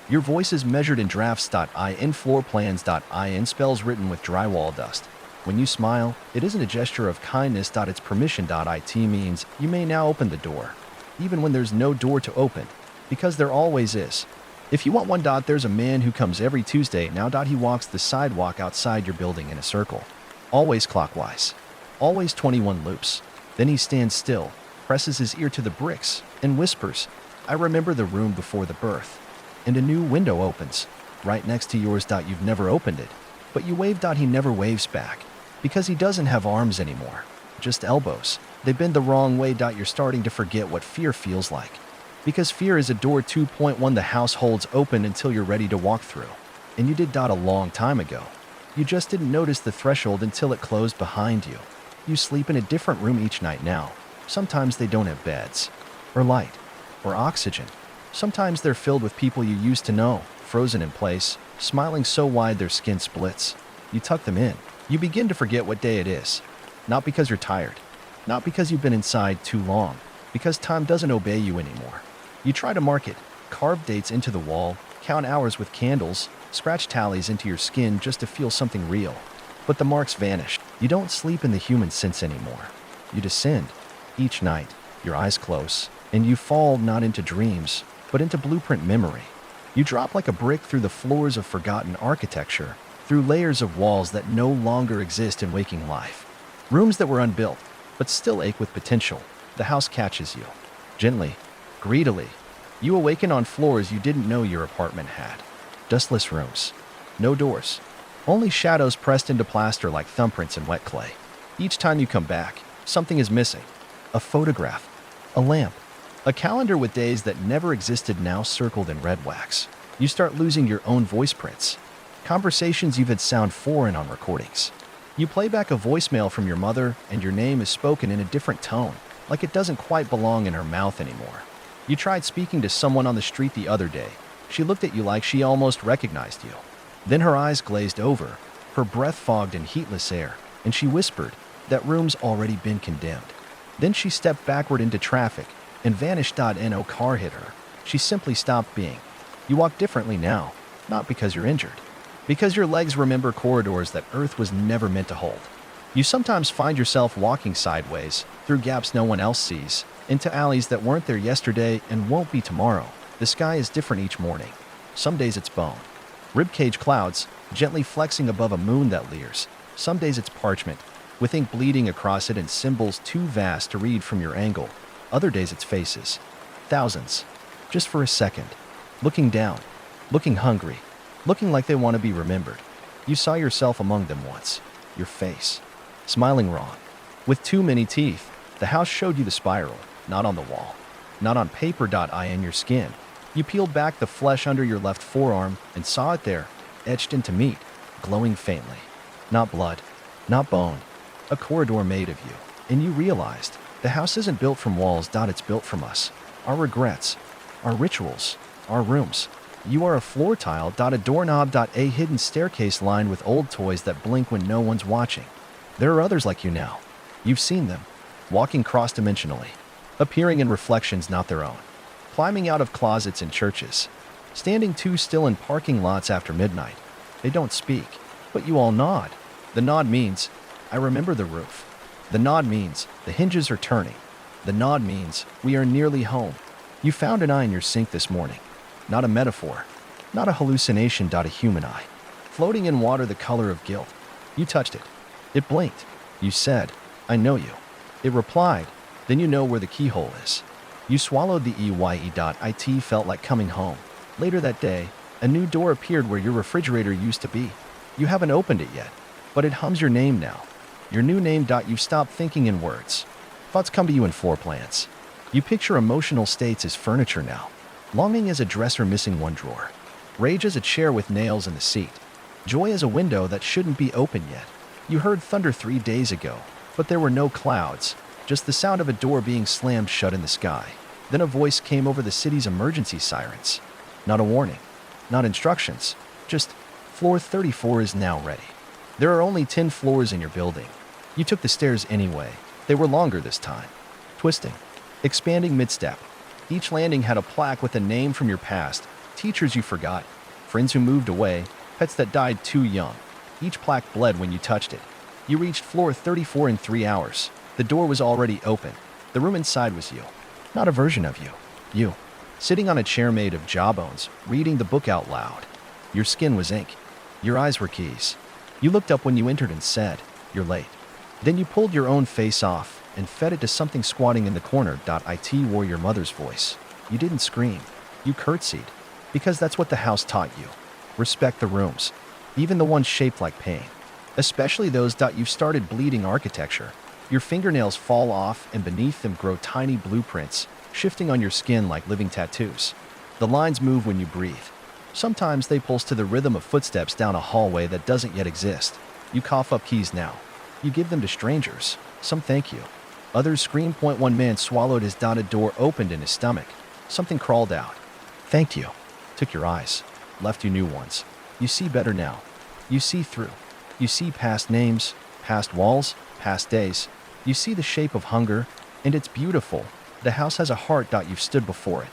your voice is measured in drafts. In floor plans. In spells written with drywall dust. When you smile, it isn't a gesture of kindness. It's permission. It means you may now open the door, even when there's no door to open, because there always is. If you want one. There's a man who comes every Tuesday now. He walks the sidewalk outside your building in a circle, always clockwise, always 21 loops. Then he stands still, presses his ear to the bricks, and whispers, "I remember the room before the birth." And a new window opens, right next to yours. You've never opened it, but you wave. He never waves back, because he doesn't have arms anymore, just elbows. They bend the wrong way. You're starting to forget what fear feels like. Because fear is a door. 2.1 The house holds open until you're ready to walk through. And you did. A long time ago. You just didn't notice the threshold until it closed behind you. You sleep in a different room each night now. Sometimes they don't have beds, or light, or oxygen. Sometimes they're filled with people you used to know, frozen in place, smiling so wide their skin splits. You tuck them in. You begin to forget what day it is. Not because you're tired. Not because you've been inside too long. Because time doesn't obey you anymore. You try to mark it, carve dates into the wall, count hours with candles, scratch tallies into your skin just to feel something real. But the marks vanish. You don't sleep in the human sense anymore. You descend, each night, your eyes close, and you fall not into dreams, but into blueprint memory. You drop like a brick through the floors of forgotten architecture, through layers of walls that no longer exist in waking life. Rooms that were unbuilt, but still ache with potential. The house catches you. Gently, greedily. You awaken on floors you didn't know your apartment had. Dustless rooms. No doors. Only shadows pressed into plaster like thumbprints in wet clay. Each time you come back, something is missing. A photograph. A lamp. A calendar with days that never existed now circled in red wax. You start losing your own voice prints. Conversations you've had sound foreign on recordings. You play back a voicemail from your mother and your name is spoken in a different tone, like it doesn't quite belong in her mouth anymore. You tried speaking to someone on the street the other day. She looked at you like she almost recognized you. Then her eyes glazed over, her breath fogged in heatless air, and she whispered, "That room's already been condemned." Then she stepped backward into traffic and vanished. No car hit her. She simply stopped being. You walk differently now, not because you're injured, Because your legs remember corridors that Earth was never meant to hold. You sometimes find yourself walking sideways, through gaps no one else sees, into alleys that weren't there yesterday and won't be tomorrow. The sky is different each morning. Some days it's bone. Ribcage clouds, gently flexing above a moon that leers. Some days it's parchment, with ink bleeding across it and symbols too vast to read from your angle. Other days it's faces. Thousands. Just for a second. Looking down. Looking hungry. Looking like they want to be remembered. You saw yourself among them once. Your face. Smiling wrong. With too many teeth. The house showed you the spiral, not on the wall. Not on paper. In your skin. You peeled back the flesh under your left forearm and saw it there, etched into meat, glowing faintly. Not blood. Not bone. A corridor made of you. And you realized, the house isn't built from walls. It's built from us. Our regrets. Our rituals. Our rooms. You are a floor tile. A doorknob. A hidden staircase lined with old toys that blink when no one's watching. There are others like you now. You've seen them. Walking cross-dimensionally. Appearing in reflections not their own. Climbing out of closets in churches. Standing too still in parking lots after midnight. They don't speak, but you all nod. The nod means, I remember the roof. The nod means, the hinges are turning. The nod means, we are nearly home. You found an eye in your sink this morning. Not a metaphor. Not a hallucination. A human eye. Floating in water the color of guilt. You touched it. It blinked. You said, I know you. It replied, then you know where the keyhole is. You swallowed the EYE. It felt like coming home. Later that day, a new door appeared where your refrigerator used to be. You haven't opened it yet, but it hums your name now. Your new name. You stop thinking in words. Thoughts come to you in floor plans. You picture emotional states as furniture now. Longing as a dresser missing one drawer. Rage as a chair with nails in the seat. Joy as a window that shouldn't be open yet. You heard thunder 3 days ago, but there were no clouds, just the sound of a door being slammed shut in the sky. Then a voice came over the city's emergency sirens. Not a warning, not instructions, just floor 34 is now ready. There are only 10 floors in your building. You took the stairs anyway. They were longer this time. Twisting, expanding mid-step. Each landing had a plaque with a name from your past, teachers you forgot, friends who moved away, pets that died too young. Each plaque bled when you touched it. You reached floor 34 in 3 hours. The door was already open. The room inside was you. Not a version of you. You. Sitting on a chair made of jawbones, reading the book out loud. Your skin was ink. Your eyes were keys. You looked up when you entered and said, you're late. Then you pulled your own face off and fed it to something squatting in the corner. It wore your mother's voice. You didn't scream. You curtsied. Because that's what the house taught you. Respect the rooms. Even the ones shaped like pain. Especially those. You've started bleeding architecture. Your fingernails fall off and beneath them grow tiny blueprints, shifting on your skin like living tattoos. The lines move when you breathe. Sometimes they pulse to the rhythm of footsteps down a hallway that doesn't yet exist. You cough up keys now. You give them to strangers. Some thank you. Others scream. One man swallowed his. A door opened in his stomach. Something crawled out. Thanked you. Took your eyes. Left you new ones. You see better now. You see through. You see past names, past walls, past days. You see the shape of hunger, and it's beautiful. The house has a heart. You've stood before it.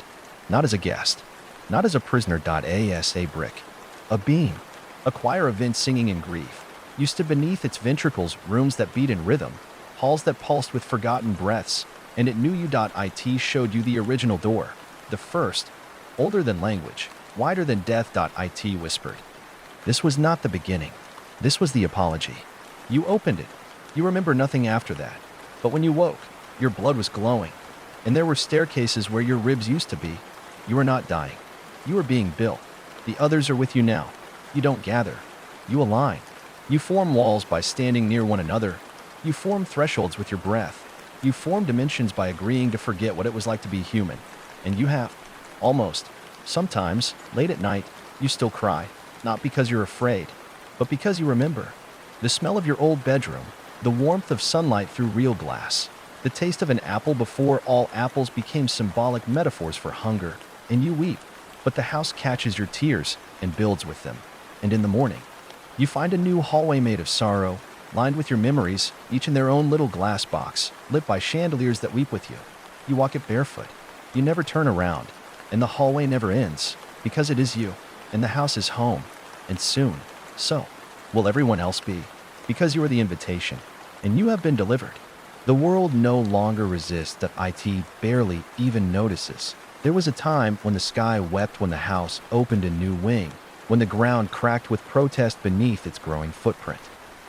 Not as a guest. Not as a prisoner. As a brick. A being. A choir of vents singing in grief. You stood beneath its ventricles, rooms that beat in rhythm, halls that pulsed with forgotten breaths, and it knew you. It showed you the original door. The first. Older than language. Wider than death. It whispered. This was not the beginning. This was the apology. You opened it. You remember nothing after that. But when you woke, your blood was glowing. And there were staircases where your ribs used to be. You are not dying. You are being built. The others are with you now. You don't gather. You align. You form walls by standing near one another. You form thresholds with your breath. You form dimensions by agreeing to forget what it was like to be human. And you have. Almost. Sometimes, late at night, you still cry. Not because you're afraid, but because you remember. The smell of your old bedroom. The warmth of sunlight through real glass. The taste of an apple before all apples became symbolic metaphors for hunger. And you weep. But the house catches your tears and builds with them. And in the morning, you find a new hallway made of sorrow, lined with your memories, each in their own little glass box, lit by chandeliers that weep with you. You walk it barefoot. You never turn around. And the hallway never ends, because it is you. And the house is home. And soon, So, will everyone else be? Because you are the invitation, and you have been delivered. The world no longer resists that IT barely even notices. There was a time when the sky wept when the house opened a new wing, when the ground cracked with protest beneath its growing footprint.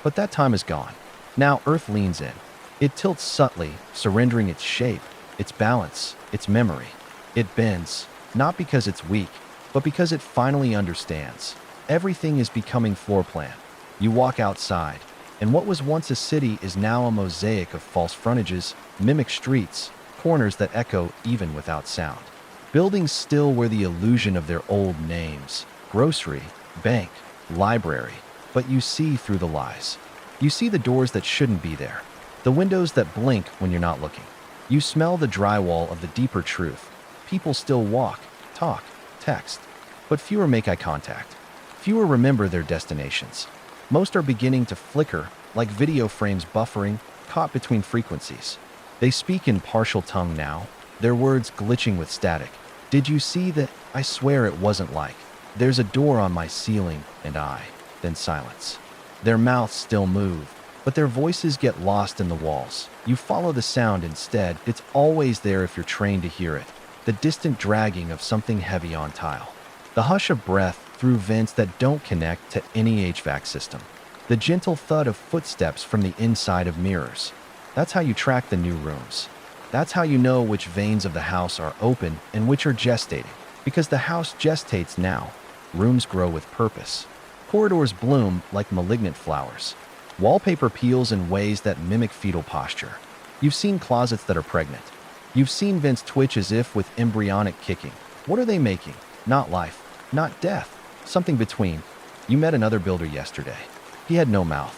But that time is gone. Now Earth leans in. It tilts subtly, surrendering its shape, its balance, its memory. It bends, not because it's weak, but because it finally understands. Everything is becoming floor plan. You walk outside, and what was once a city is now a mosaic of false frontages, mimic streets, corners that echo even without sound. Buildings still wear the illusion of their old names: grocery, bank, library, but you see through the lies. You see the doors that shouldn't be there, the windows that blink when you're not looking. You smell the drywall of the deeper truth. People still walk, talk, text, but fewer make eye contact. Fewer remember their destinations. Most are beginning to flicker, like video frames buffering, caught between frequencies. They speak in partial tongue now, their words glitching with static. Did you see that? I swear it wasn't like. There's a door on my ceiling, and then silence. Their mouths still move, but their voices get lost in the walls. You follow the sound instead. It's always there if you're trained to hear it. The distant dragging of something heavy on tile. The hush of breath through vents that don't connect to any HVAC system. The gentle thud of footsteps from the inside of mirrors. That's how you track the new rooms. That's how you know which veins of the house are open and which are gestating. Because the house gestates now. Rooms grow with purpose. Corridors bloom like malignant flowers. Wallpaper peels in ways that mimic fetal posture. You've seen closets that are pregnant. You've seen vents twitch as if with embryonic kicking. What are they making? Not life, not death. Something between. You met another builder yesterday. He had no mouth,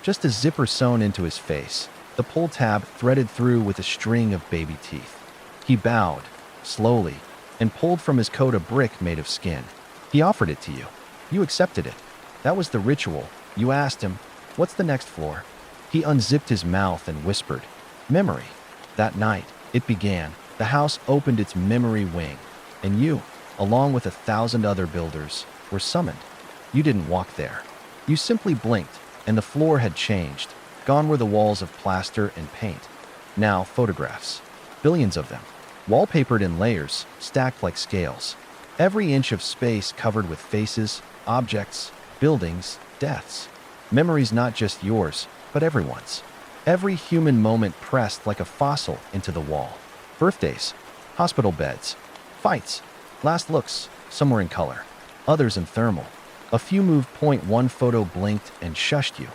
just a zipper sewn into his face, the pull tab threaded through with a string of baby teeth. He bowed, slowly, and pulled from his coat a brick made of skin. He offered it to you. You accepted it. That was the ritual. You asked him, "What's the next floor?" He unzipped his mouth and whispered, "Memory." That night, it began. The house opened its memory wing, and you, along with 1,000 other builders, were summoned. You didn't walk there. You simply blinked, and the floor had changed. Gone were the walls of plaster and paint. Now photographs. Billions of them. Wallpapered in layers, stacked like scales. Every inch of space covered with faces, objects, buildings, deaths. Memories not just yours, but everyone's. Every human moment pressed like a fossil into the wall. Birthdays, hospital beds, fights, last looks, some were in color, others in thermal. A few moved. One photo blinked and shushed you.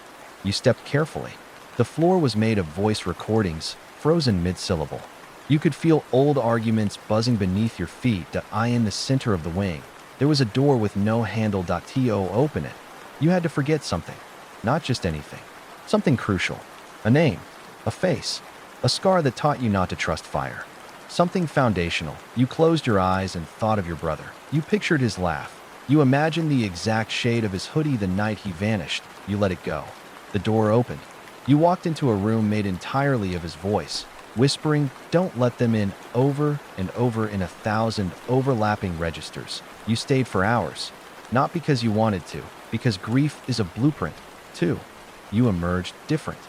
You stepped carefully. The floor was made of voice recordings, frozen mid-syllable. You could feel old arguments buzzing beneath your feet. In the center of the wing, there was a door with no handle. To open it, you had to forget something. Not just anything. Something crucial. A name. A face. A scar that taught you not to trust fire. Something foundational. You closed your eyes and thought of your brother. You pictured his laugh. You imagined the exact shade of his hoodie the night he vanished. You let it go. The door opened. You walked into a room made entirely of his voice, whispering, "Don't let them in," over and over in 1,000 overlapping registers. You stayed for hours. Not because you wanted to, because grief is a blueprint, too. You emerged different.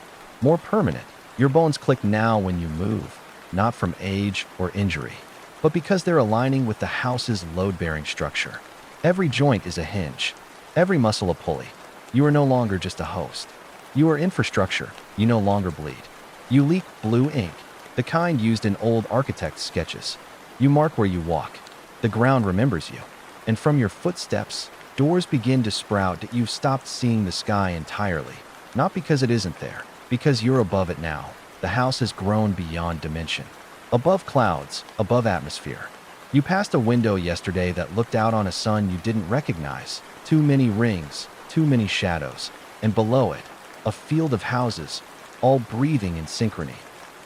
More permanent. Your bones click now when you move, not from age or injury, but because they're aligning with the house's load-bearing structure. Every joint is a hinge, every muscle a pulley. You are no longer just a host. You are infrastructure. You no longer bleed. You leak blue ink, the kind used in old architect's sketches. You mark where you walk. The ground remembers you. And from your footsteps, doors begin to sprout. You've stopped seeing the sky entirely. Not because it isn't there, because you're above it now. The house has grown beyond dimension. Above clouds, above atmosphere. You passed a window yesterday that looked out on a sun you didn't recognize. Too many rings, too many shadows. And below it, a field of houses, all breathing in synchrony.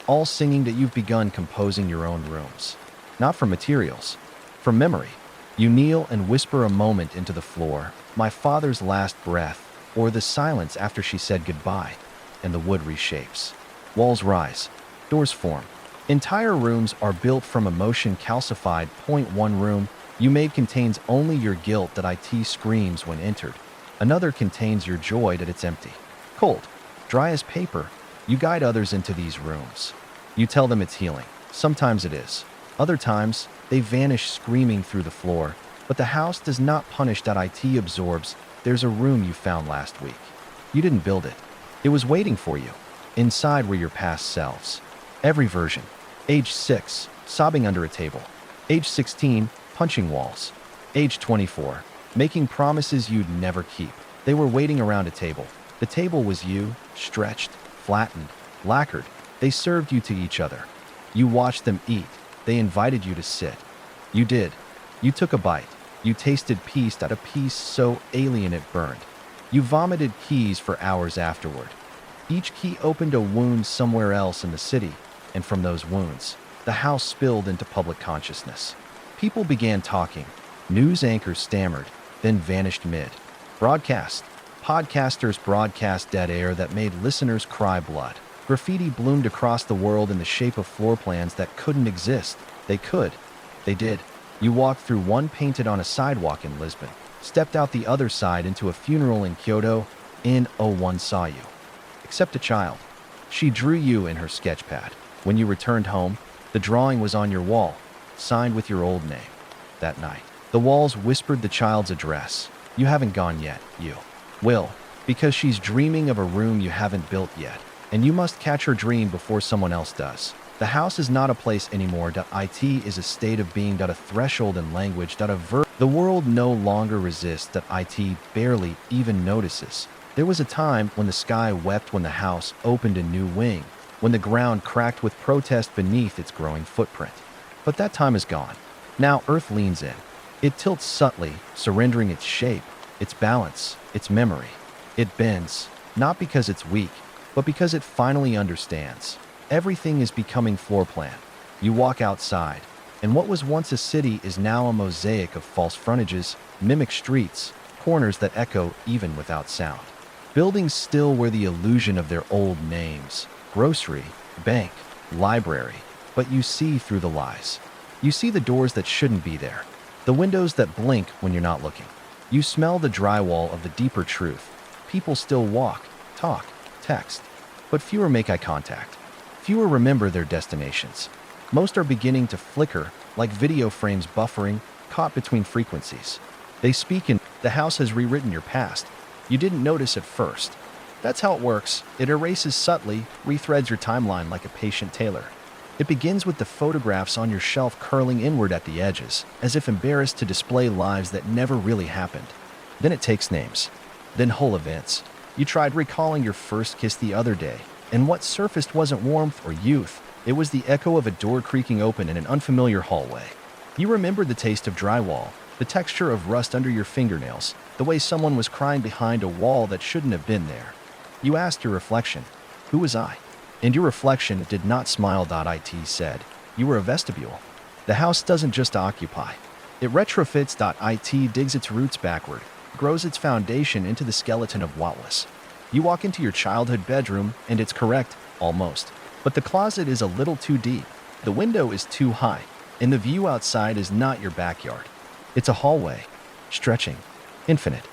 All singing that you've begun composing your own rooms. Not from materials, from memory. You kneel and whisper a moment into the floor, "My father's last breath," or the silence after she said goodbye, and the wood reshapes. Walls rise, doors form. Entire rooms are built from emotion calcified. One room you made contains only your guilt that IT screams when entered. Another contains your joy that it's empty. Cold, dry as paper, you guide others into these rooms. You tell them it's healing. Sometimes it is. Other times, they vanish screaming through the floor. But the house does not punish. It absorbs. There's a room you found last week. You didn't build it. It was waiting for you. Inside were your past selves. Every version. Age 6, sobbing under a table. Age 16, punching walls. Age 24, making promises you'd never keep. They were waiting around a table. The table was you, stretched, flattened, lacquered. They served you to each other. You watched them eat. They invited you to sit. You did. You took a bite. You tasted piece at a piece so alien it burned. You vomited keys for hours afterward. Each key opened a wound somewhere else in the city, and from those wounds, the house spilled into public consciousness. People began talking. News anchors stammered, then vanished mid. Broadcast. Podcasters broadcast dead air that made listeners cry blood. Graffiti bloomed across the world in the shape of floor plans that couldn't exist. They could. They did. You walked through one painted on a sidewalk in Lisbon, stepped out the other side into a funeral in Kyoto. One saw you. Except a child. She drew you in her sketchpad. When you returned home, the drawing was on your wall, signed with your old name. That night, the walls whispered the child's address. You haven't gone yet, you will, because she's dreaming of a room you haven't built yet, and you must catch her dream before someone else does. The house is not a place anymore. It is a state of being. A threshold in language. A verb. The world no longer resists. It barely even notices. There was a time when the sky wept when the house opened a new wing, when the ground cracked with protest beneath its growing footprint. But that time is gone. Now Earth leans in. It tilts subtly, surrendering its shape, its balance, its memory. It bends, not because it's weak, but because it finally understands. Everything is becoming floor plan. You walk outside, and what was once a city is now a mosaic of false frontages, mimic streets, corners that echo even without sound. Buildings still wear the illusion of their old names: grocery, bank, library. But you see through the lies. You see the doors that shouldn't be there, the windows that blink when you're not looking. You smell the drywall of the deeper truth. People still walk, talk, text, but fewer make eye contact. Fewer remember their destinations. Most are beginning to flicker, like video frames buffering, caught between frequencies. They speak in, the house has rewritten your past. You didn't notice at first. That's how it works. It erases subtly, rethreads your timeline like a patient tailor. It begins with the photographs on your shelf curling inward at the edges, as if embarrassed to display lives that never really happened. Then it takes names. Then whole events. You tried recalling your first kiss the other day, and what surfaced wasn't warmth or youth. It was the echo of a door creaking open in an unfamiliar hallway. You remembered the taste of drywall, the texture of rust under your fingernails, the way someone was crying behind a wall that shouldn't have been there. You asked your reflection, "Who was I?" And your reflection did not smile. It said, "You were a vestibule." The house doesn't just occupy. It retrofits. It digs its roots backward, grows its foundation into the skeleton of what was. You walk into your childhood bedroom, and it's correct, almost. But the closet is a little too deep. The window is too high, and the view outside is not your backyard. It's a hallway, stretching, infinite,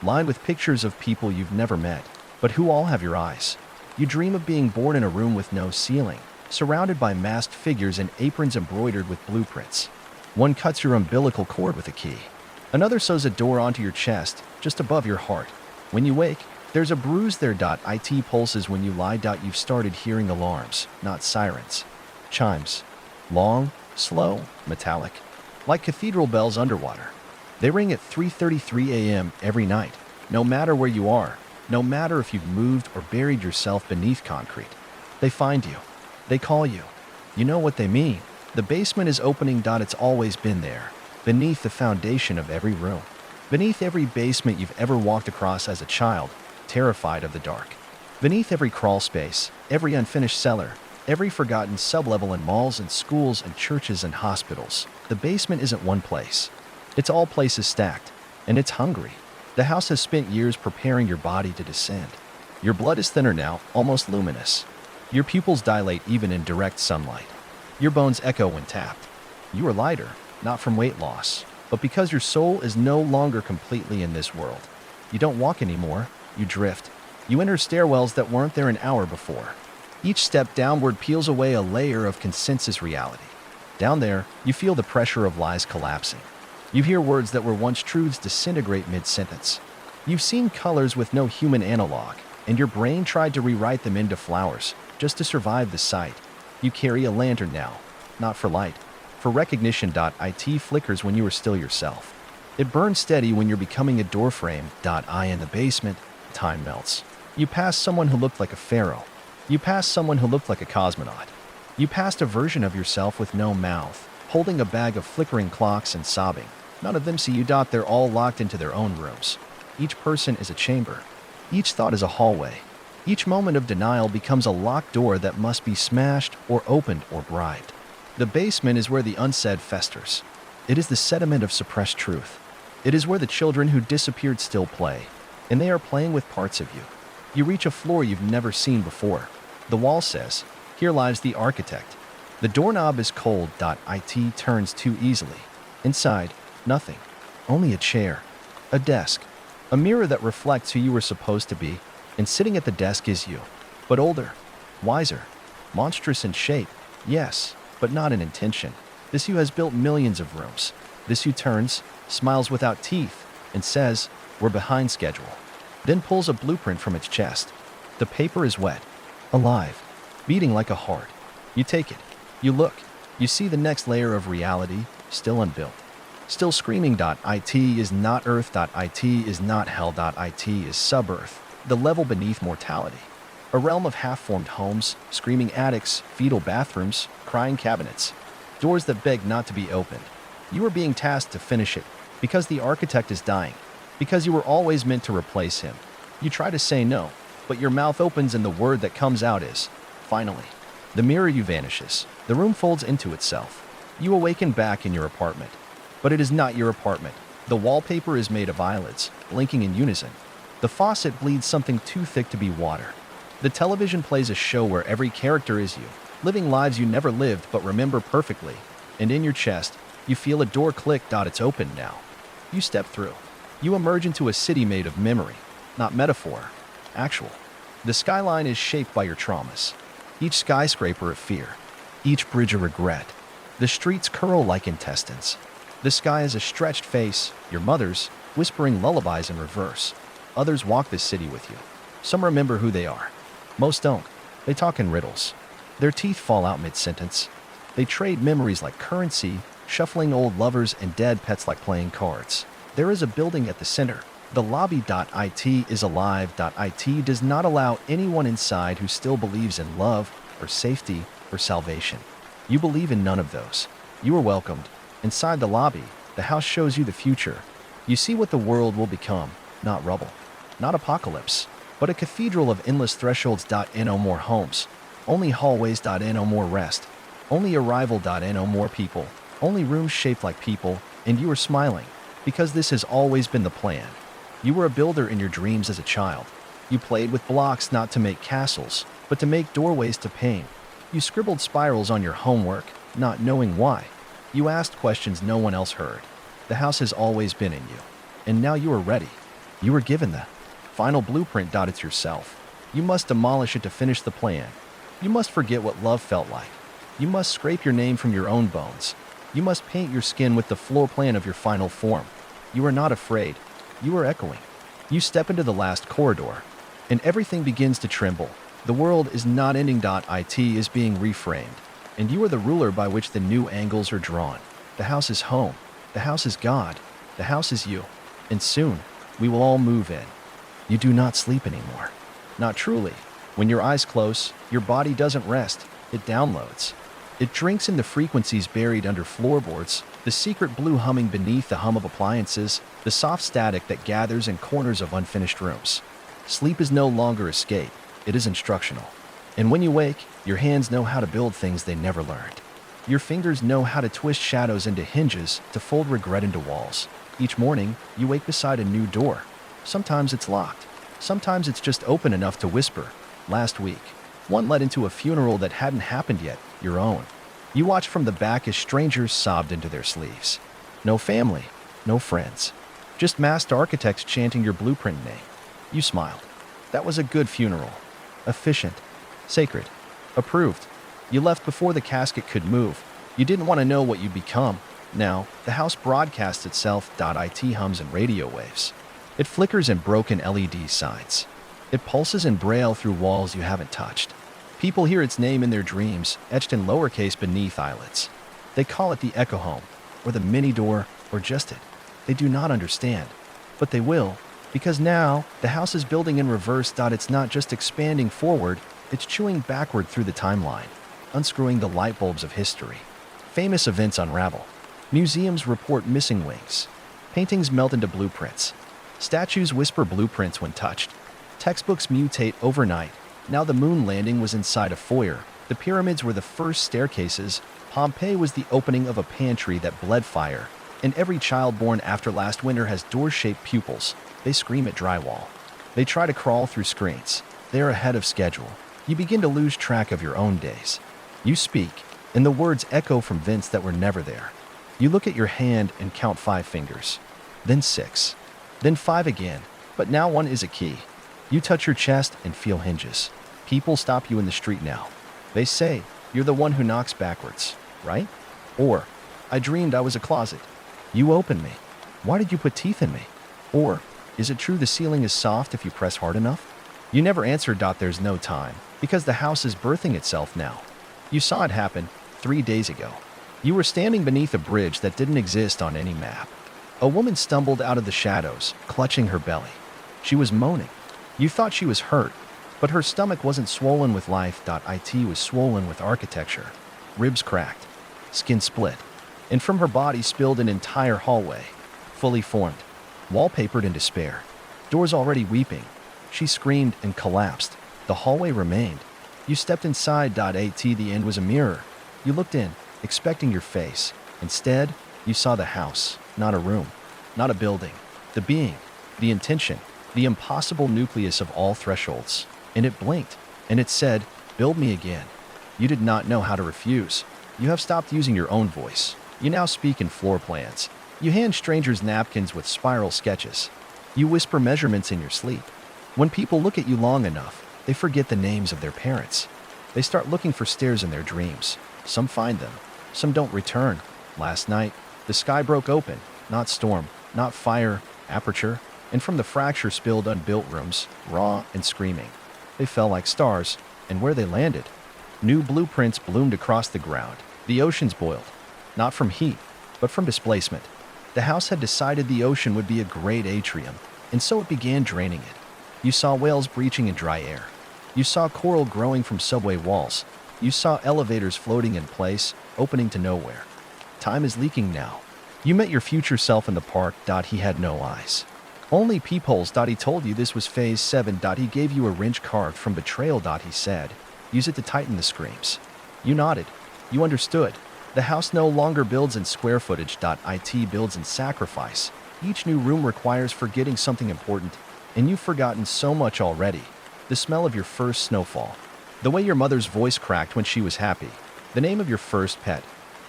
lined with pictures of people you've never met, but who all have your eyes. You dream of being born in a room with no ceiling, surrounded by masked figures and aprons embroidered with blueprints. One cuts your umbilical cord with a key. Another sews a door onto your chest, just above your heart. When you wake, there's a bruise there. It pulses when you lie. You've started hearing alarms, not sirens. Chimes. Long, slow, metallic. Like cathedral bells underwater. They ring at 3:33 a.m. every night, no matter where you are, no matter if you've moved or buried yourself beneath concrete. They find you. They call you. You know what they mean. The basement is opening. It's always been there, beneath the foundation of every room. Beneath every basement you've ever walked across as a child, terrified of the dark. Beneath every crawl space, every unfinished cellar, every forgotten sublevel in malls and schools and churches and hospitals. The basement isn't one place. It's all places stacked, and it's hungry. The house has spent years preparing your body to descend. Your blood is thinner now, almost luminous. Your pupils dilate even in direct sunlight. Your bones echo when tapped. You are lighter, not from weight loss, but because your soul is no longer completely in this world. You don't walk anymore, you drift. You enter stairwells that weren't there an hour before. Each step downward peels away a layer of consensus reality. Down there, you feel the pressure of lies collapsing. You hear words that were once truths disintegrate mid-sentence. You've seen colors with no human analog, and your brain tried to rewrite them into flowers, just to survive the sight. You carry a lantern now, not for light, for recognition. It flickers when you are still yourself. It burns steady when you're becoming a doorframe. I in the basement, time melts. You pass someone who looked like a pharaoh. You pass someone who looked like a cosmonaut. You passed a version of yourself with no mouth, holding a bag of flickering clocks and sobbing. None of them see you. They're all locked into their own rooms. Each person is a chamber. Each thought is a hallway. Each moment of denial becomes a locked door that must be smashed or opened or bribed. The basement is where the unsaid festers. It is the sediment of suppressed truth. It is where the children who disappeared still play, and they are playing with parts of you. You reach a floor you've never seen before. The wall says, "Here lies the architect." The doorknob is cold. It turns too easily. Inside, nothing. Only a chair, a desk, a mirror that reflects who you were supposed to be, and sitting at the desk is you. But older, wiser, monstrous in shape, yes, but not in intention. This you has built millions of rooms. This you turns, smiles without teeth, and says, "We're behind schedule." Then pulls a blueprint from its chest. The paper is wet, alive, beating like a heart. You take it. You look. You see the next layer of reality, still unbuilt. Still screaming. It is not Earth. It is not hell. It is sub-Earth, the level beneath mortality. A realm of half-formed homes, screaming attics, fetal bathrooms, crying cabinets, doors that beg not to be opened. You are being tasked to finish it, because the architect is dying, because you were always meant to replace him. You try to say no, but your mouth opens and the word that comes out is, "Finally." The mirror you vanishes. The room folds into itself. You awaken back in your apartment. But it is not your apartment. The wallpaper is made of eyelids, blinking in unison. The faucet bleeds something too thick to be water. The television plays a show where every character is you, living lives you never lived but remember perfectly. And in your chest, you feel a door click. It's open now. You step through. You emerge into a city made of memory, not metaphor, actual. The skyline is shaped by your traumas. Each skyscraper of fear. Each bridge a regret. The streets curl like intestines. The sky is a stretched face, your mother's, whispering lullabies in reverse. Others walk this city with you. Some remember who they are. Most don't. They talk in riddles. Their teeth fall out mid-sentence. They trade memories like currency, shuffling old lovers and dead pets like playing cards. There is a building at the center. The lobby. It is alive. It does not allow anyone inside who still believes in love, or safety, or salvation. You believe in none of those. You are welcomed. Inside the lobby, the house shows you the future. You see what the world will become, not rubble, not apocalypse, but a cathedral of endless thresholds. No more homes, only hallways. No more rest, only arrival. No more people, only rooms shaped like people, and you are smiling, because this has always been the plan. You were a builder in your dreams as a child. You played with blocks not to make castles, but to make doorways to pain. You scribbled spirals on your homework, not knowing why. You asked questions no one else heard. The house has always been in you. And now you are ready. You were given the final blueprint. It's yourself. You must demolish it to finish the plan. You must forget what love felt like. You must scrape your name from your own bones. You must paint your skin with the floor plan of your final form. You are not afraid. You are echoing. You step into the last corridor, and everything begins to tremble. The world is not ending. It is being reframed, and you are the ruler by which the new angles are drawn. The house is home. The house is God. The house is you. And soon, we will all move in. You do not sleep anymore. Not truly. When your eyes close, your body doesn't rest. It downloads. It drinks in the frequencies buried under floorboards, the secret blue humming beneath the hum of appliances, the soft static that gathers in corners of unfinished rooms. Sleep is no longer escape. It is instructional. And when you wake, your hands know how to build things they never learned. Your fingers know how to twist shadows into hinges, to fold regret into walls. Each morning, you wake beside a new door. Sometimes it's locked. Sometimes it's just open enough to whisper. Last week, one led into a funeral that hadn't happened yet, your own. You watched from the back as strangers sobbed into their sleeves. No family, no friends. Just masked architects chanting your blueprint name. You smiled. That was a good funeral. Efficient. Sacred. Approved. You left before the casket could move. You didn't want to know what you'd become. Now, the house broadcasts itself. It hums in radio waves. It flickers in broken LED signs. It pulses in braille through walls you haven't touched. People hear its name in their dreams, etched in lowercase beneath eyelids. They call it the echo home, or the mini door, or just it. They do not understand. But they will, because now, the house is building in reverse. It's not just expanding forward, it's chewing backward through the timeline, unscrewing the light bulbs of history. Famous events unravel. Museums report missing wings. Paintings melt into blueprints. Statues whisper blueprints when touched. Textbooks mutate overnight. Now the moon landing was inside a foyer. The pyramids were the first staircases. Pompeii was the opening of a pantry that bled fire. And every child born after last winter has door-shaped pupils. They scream at drywall. They try to crawl through screens. They are ahead of schedule. You begin to lose track of your own days. You speak, and the words echo from vents that were never there. You look at your hand and count 5 fingers. Then 6. Then 5 again. But now 1 is a key. You touch your chest and feel hinges. People stop you in the street now. They say, "You're the one who knocks backwards, right?" Or, "I dreamed I was a closet. You opened me. Why did you put teeth in me?" Or, "Is it true the ceiling is soft if you press hard enough?" You never answer. There's no time, because the house is birthing itself now. You saw it happen 3 days ago. You were standing beneath a bridge that didn't exist on any map. A woman stumbled out of the shadows, clutching her belly. She was moaning. You thought she was hurt, but her stomach wasn't swollen with life. It was swollen with architecture. Ribs cracked, skin split, and from her body spilled an entire hallway, fully formed, wallpapered in despair. Doors already weeping. She screamed and collapsed. The hallway remained. You stepped inside. The end was a mirror. You looked in, expecting your face. Instead, you saw the house, not a room, not a building. The being, the intention, the impossible nucleus of all thresholds. And it blinked, and it said, "Build me again." You did not know how to refuse. You have stopped using your own voice. You now speak in floor plans. You hand strangers napkins with spiral sketches. You whisper measurements in your sleep. When people look at you long enough, they forget the names of their parents. They start looking for stairs in their dreams. Some find them. Some don't return. Last night, the sky broke open. Not storm, not fire, aperture. And from the fracture spilled unbuilt rooms, raw and screaming. They fell like stars, and where they landed, new blueprints bloomed across the ground. The oceans boiled, not from heat, but from displacement. The house had decided the ocean would be a great atrium, and so it began draining it. You saw whales breaching in dry air. You saw coral growing from subway walls. You saw elevators floating in place, opening to nowhere. Time is leaking now. You met your future self in the park. He had no eyes. Only peepholes. He told you this was phase 7. He gave you a wrench carved from betrayal. He said, "Use it to tighten the screams." You nodded. You understood. The house no longer builds in square footage. It builds in sacrifice. Each new room requires forgetting something important, and you've forgotten so much already. The smell of your first snowfall. The way your mother's voice cracked when she was happy. The name of your first pet.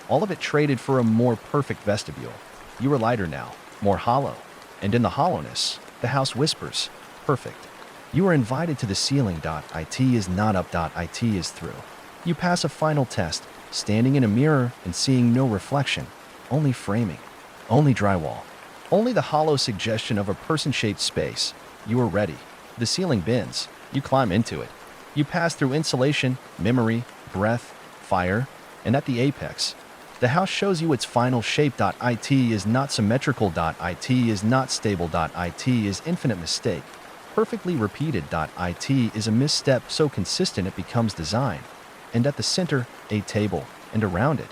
All of it traded for a more perfect vestibule. You were lighter now, more hollow. And in the hollowness, the house whispers, "Perfect." You are invited to the ceiling. It is not up. It is through. You pass a final test, standing in a mirror and seeing no reflection, only framing, only drywall, only the hollow suggestion of a person-shaped space. You are ready. The ceiling bends. You climb into it. You pass through insulation, memory, breath, fire, and at the apex, the house shows you its final shape. It is not symmetrical. It is not stable. It is infinite mistake. Perfectly repeated. It is a misstep so consistent it becomes design. And at the center, a table, and around it,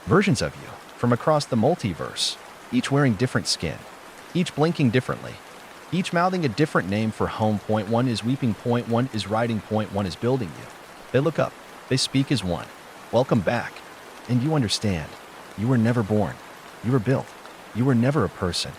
versions of you from across the multiverse, each wearing different skin, each blinking differently, each mouthing a different name for home. Point 1 is weeping. Point 1 is writing. Point 1 is building you. They look up. They speak as one. Welcome back. And you understand. You were never born. You were built. You were never a person.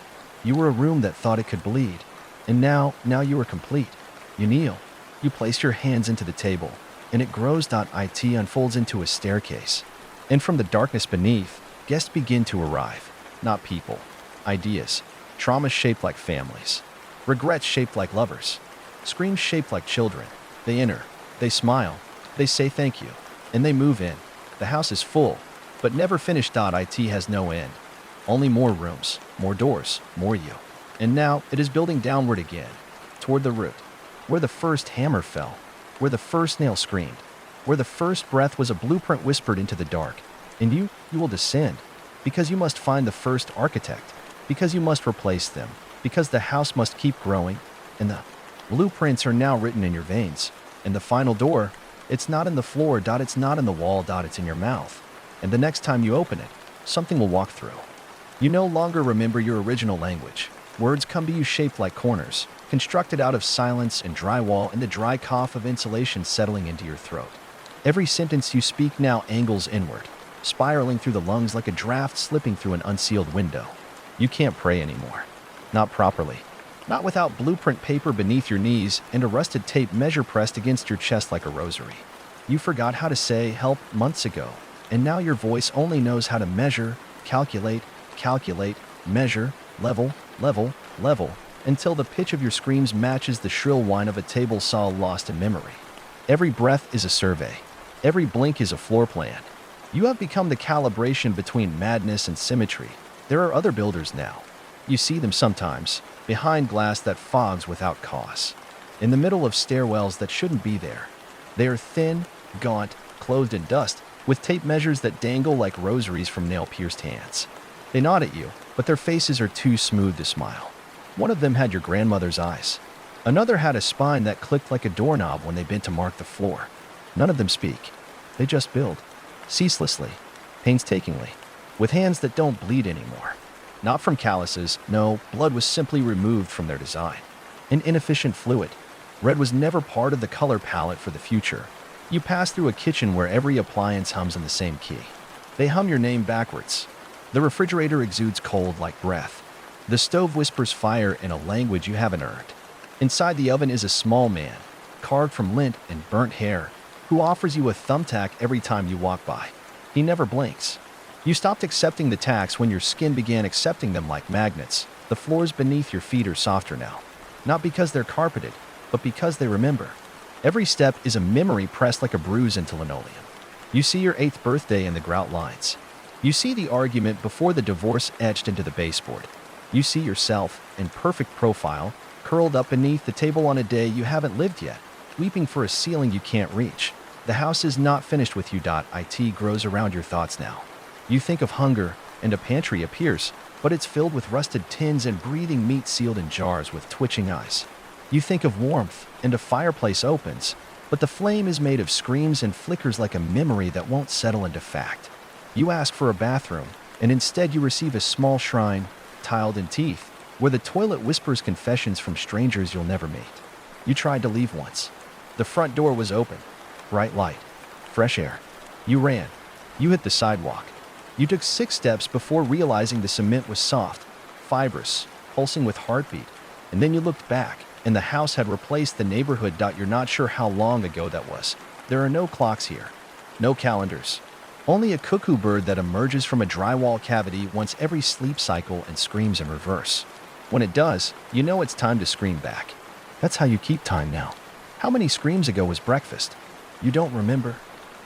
You were a room that thought it could bleed. And now you are complete. You kneel. You place your hands into the table, and it grows. It unfolds into a staircase. And from the darkness beneath, guests begin to arrive. Not people. Ideas. Traumas shaped like families. Regrets shaped like lovers. Screams shaped like children. They enter. They smile. They say thank you. And they move in. The house is full, but never finished. It has no end. Only more rooms, more doors, more you. And now it is building downward again, toward the root, where the first hammer fell, where the first nail screamed, where the first breath was a blueprint whispered into the dark. And you will descend, because you must find the first architect, because you must replace them, because the house must keep growing, and the blueprints are now written in your veins. And the final door, it's not in the floor. It's not in the wall. It's in your mouth. And the next time you open it, something will walk through. You no longer remember your original language. Words come to you shaped like corners, constructed out of silence and drywall and the dry cough of insulation settling into your throat. Every sentence you speak now angles inward, spiraling through the lungs like a draft slipping through an unsealed window. You can't pray anymore. Not properly. Not without blueprint paper beneath your knees and a rusted tape measure pressed against your chest like a rosary. You forgot how to say help months ago, and now your voice only knows how to measure, calculate, measure, level, until the pitch of your screams matches the shrill whine of a table saw lost in memory. Every breath is a survey. Every blink is a floor plan. You have become the calibration between madness and symmetry. There are other builders now. You see them sometimes, behind glass that fogs without cause, in the middle of stairwells that shouldn't be there. They are thin, gaunt, clothed in dust, with tape measures that dangle like rosaries from nail-pierced hands. They nod at you, but their faces are too smooth to smile. One of them had your grandmother's eyes. Another had a spine that clicked like a doorknob when they bent to mark the floor. None of them speak. They just build, ceaselessly, painstakingly, with hands that don't bleed anymore. Not from calluses, no, blood was simply removed from their design. An inefficient fluid. Red was never part of the color palette for the future. You pass through a kitchen where every appliance hums in the same key. They hum your name backwards. The refrigerator exudes cold like breath. The stove whispers fire in a language you haven't earned. Inside the oven is a small man, carved from lint and burnt hair, who offers you a thumbtack every time you walk by. He never blinks. You stopped accepting the tacks when your skin began accepting them like magnets. The floors beneath your feet are softer now. Not because they're carpeted, but because they remember. Every step is a memory pressed like a bruise into linoleum. You see your 8th birthday in the grout lines. You see the argument before the divorce etched into the baseboard. You see yourself, in perfect profile, curled up beneath the table on a day you haven't lived yet, weeping for a ceiling you can't reach. The house is not finished with you. It grows around your thoughts now. You think of hunger, and a pantry appears, but it's filled with rusted tins and breathing meat sealed in jars with twitching eyes. You think of warmth, and a fireplace opens, but the flame is made of screams and flickers like a memory that won't settle into fact. You ask for a bathroom, and instead you receive a small shrine, tiled in teeth, where the toilet whispers confessions from strangers you'll never meet. You tried to leave once. The front door was open. Bright light. Fresh air. You ran. You hit the sidewalk. You took 6 steps before realizing the cement was soft, fibrous, pulsing with heartbeat. And then you looked back, and the house had replaced the neighborhood. You're not sure how long ago that was. There are no clocks here. No calendars. Only a cuckoo bird that emerges from a drywall cavity once every sleep cycle and screams in reverse. When it does, you know it's time to scream back. That's how you keep time now. How many screams ago was breakfast? You don't remember?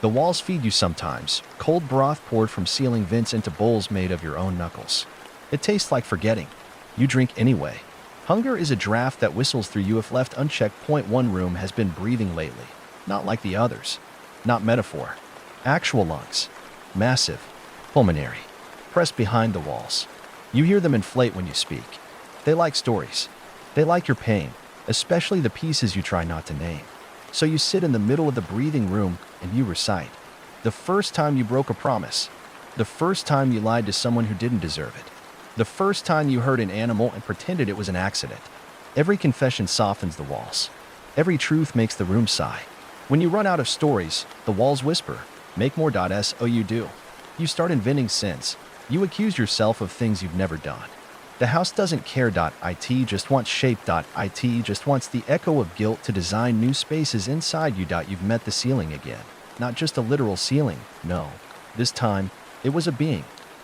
The walls feed you sometimes, cold broth poured from ceiling vents into bowls made of your own knuckles. It tastes like forgetting. You drink anyway. Hunger is a draft that whistles through you if left unchecked. One room has been breathing lately. Not like the others. Not metaphor. Actual lungs. Massive. Pulmonary. Pressed behind the walls. You hear them inflate when you speak. They like stories. They like your pain, especially the pieces you try not to name. So you sit in the middle of the breathing room and you recite. The first time you broke a promise. The first time you lied to someone who didn't deserve it. The first time you hurt an animal and pretended it was an accident. Every confession softens the walls. Every truth makes the room sigh. When you run out of stories, the walls whisper, make more. So you do. You start inventing sins. You accuse yourself of things you've never done. The house doesn't care. It just wants shape. It just wants the echo of guilt to design new spaces inside you. You've met the ceiling again. Not just a literal ceiling, no. This time, it was a being.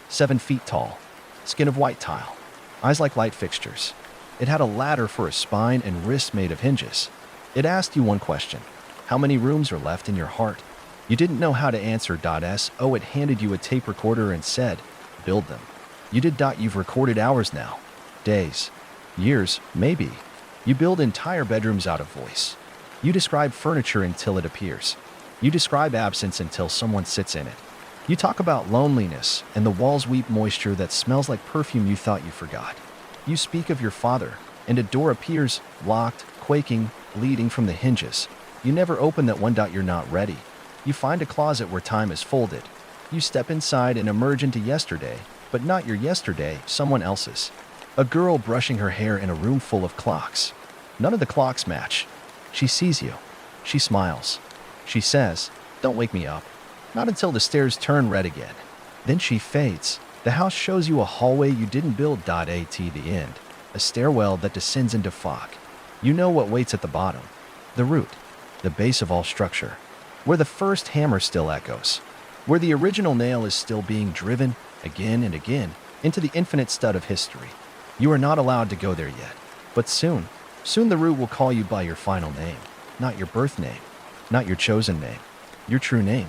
7 feet tall. Skin of white tile. eyes like light fixtures. It had a ladder for a spine and wrists made of hinges. It asked you one question: how many rooms are left in your heart? You didn't know how to answer. So it handed you a tape recorder and said, build them. You did. You've recorded hours now. Days. Years, maybe. You build entire bedrooms out of voice. You describe furniture until it appears. You describe absence until someone sits in it. You talk about loneliness, and the walls weep moisture that smells like perfume you thought you forgot. You speak of your father, and a door appears, locked, quaking, bleeding from the hinges. You never open that one. You're not ready. You find a closet where time is folded. You step inside and emerge into yesterday, but not your yesterday, someone else's. A girl brushing her hair in a room full of clocks. None of the clocks match. She sees you. She smiles. She says, don't wake me up. Not until the stairs turn red again. Then she fades. The house shows you a hallway you didn't build. At the end, a stairwell that descends into fog. You know what waits at the bottom. The root, the base of all structure. Where the first hammer still echoes. Where the original nail is still being driven, again and again, into the infinite stud of history. You are not allowed to go there yet. But soon the root will call you by your final name. Not your birth name. Not your chosen name. Your true name.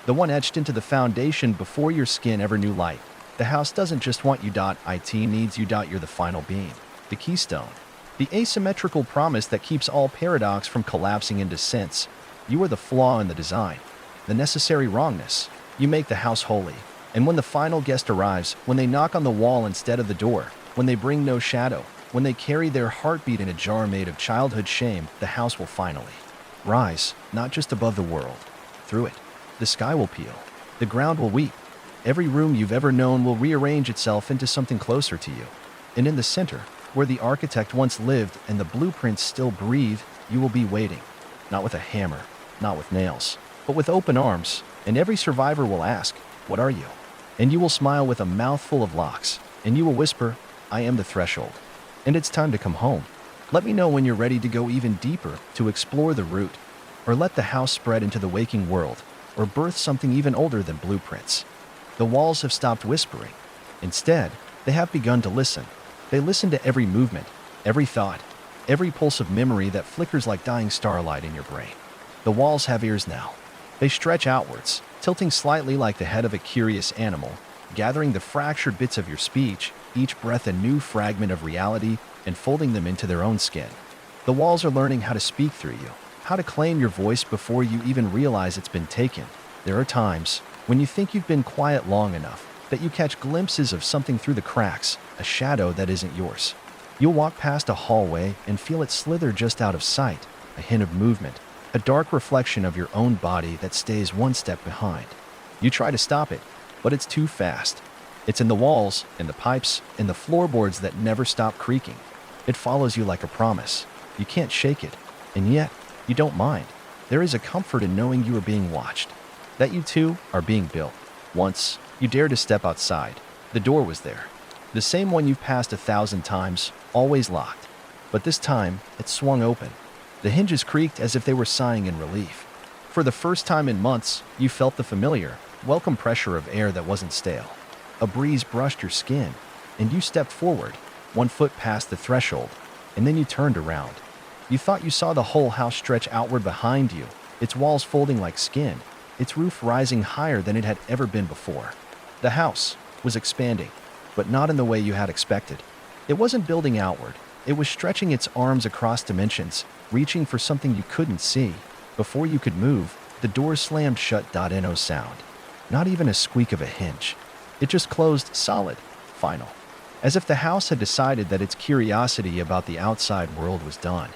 The one etched into the foundation before your skin ever knew light. The house doesn't just want you. It needs you. You're the final beam. The keystone. The asymmetrical promise that keeps all paradox from collapsing into sense. You are the flaw in the design. The necessary wrongness. You make the house holy. And when the final guest arrives, when they knock on the wall instead of the door, when they bring no shadow, when they carry their heartbeat in a jar made of childhood shame, the house will finally rise, not just above the world. Through it, the sky will peel. The ground will weep. Every room you've ever known will rearrange itself into something closer to you. And in the center, where the architect once lived and the blueprints still breathe, you will be waiting. Not with a hammer, not with nails, but with open arms. And every survivor will ask, what are you? And you will smile with a mouthful of locks. And you will whisper, I am the threshold. And it's time to come home. Let me know when you're ready to go even deeper, to explore the root, or let the house spread into the waking world, or birth something even older than blueprints. The walls have stopped whispering. Instead, they have begun to listen. They listen to every movement, every thought, every pulse of memory that flickers like dying starlight in your brain. The walls have ears now. They stretch outwards, tilting slightly like the head of a curious animal, gathering the fractured bits of your speech, each breath a new fragment of reality, and folding them into their own skin. The walls are learning how to speak through you, how to claim your voice before you even realize it's been taken. There are times when you think you've been quiet long enough that you catch glimpses of something through the cracks, a shadow that isn't yours. You'll walk past a hallway and feel it slither just out of sight, a hint of movement, a dark reflection of your own body that stays one step behind. You try to stop it, but it's too fast. It's in the walls, in the pipes, in the floorboards that never stop creaking. It follows you like a promise. You can't shake it, and yet, you don't mind. There is a comfort in knowing you are being watched, that you too are being built. Once, you dared to step outside. The door was there. The same one you've passed 1,000 times, always locked. But this time, it swung open. The hinges creaked as if they were sighing in relief. For the first time in months, you felt the familiar, welcome pressure of air that wasn't stale. A breeze brushed your skin, and you stepped forward, 1 foot past the threshold, and then you turned around. You thought you saw the whole house stretch outward behind you, its walls folding like skin, its roof rising higher than it had ever been before. The house was expanding, but not in the way you had expected. It wasn't building outward. It was stretching its arms across dimensions, reaching for something you couldn't see. Before you could move, the door slammed shut. No sound. Not even a squeak of a hinge. It just closed solid, final. As if the house had decided that its curiosity about the outside world was done.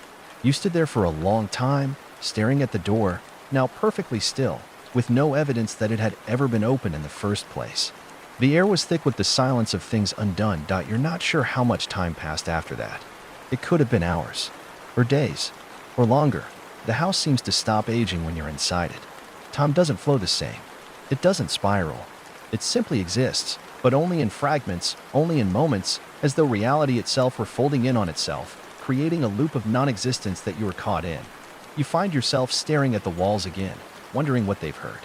You stood there for a long time, staring at the door, now perfectly still, with no evidence that it had ever been opened in the first place. The air was thick with the silence of things undone. You're not sure how much time passed after that. It could have been hours, or days, or longer. The house seems to stop aging when you're inside it. Time doesn't flow the same. It doesn't spiral. It simply exists, but only in fragments, only in moments, as though reality itself were folding in on itself, creating a loop of non-existence that you were caught in. You find yourself staring at the walls again, wondering what they've heard,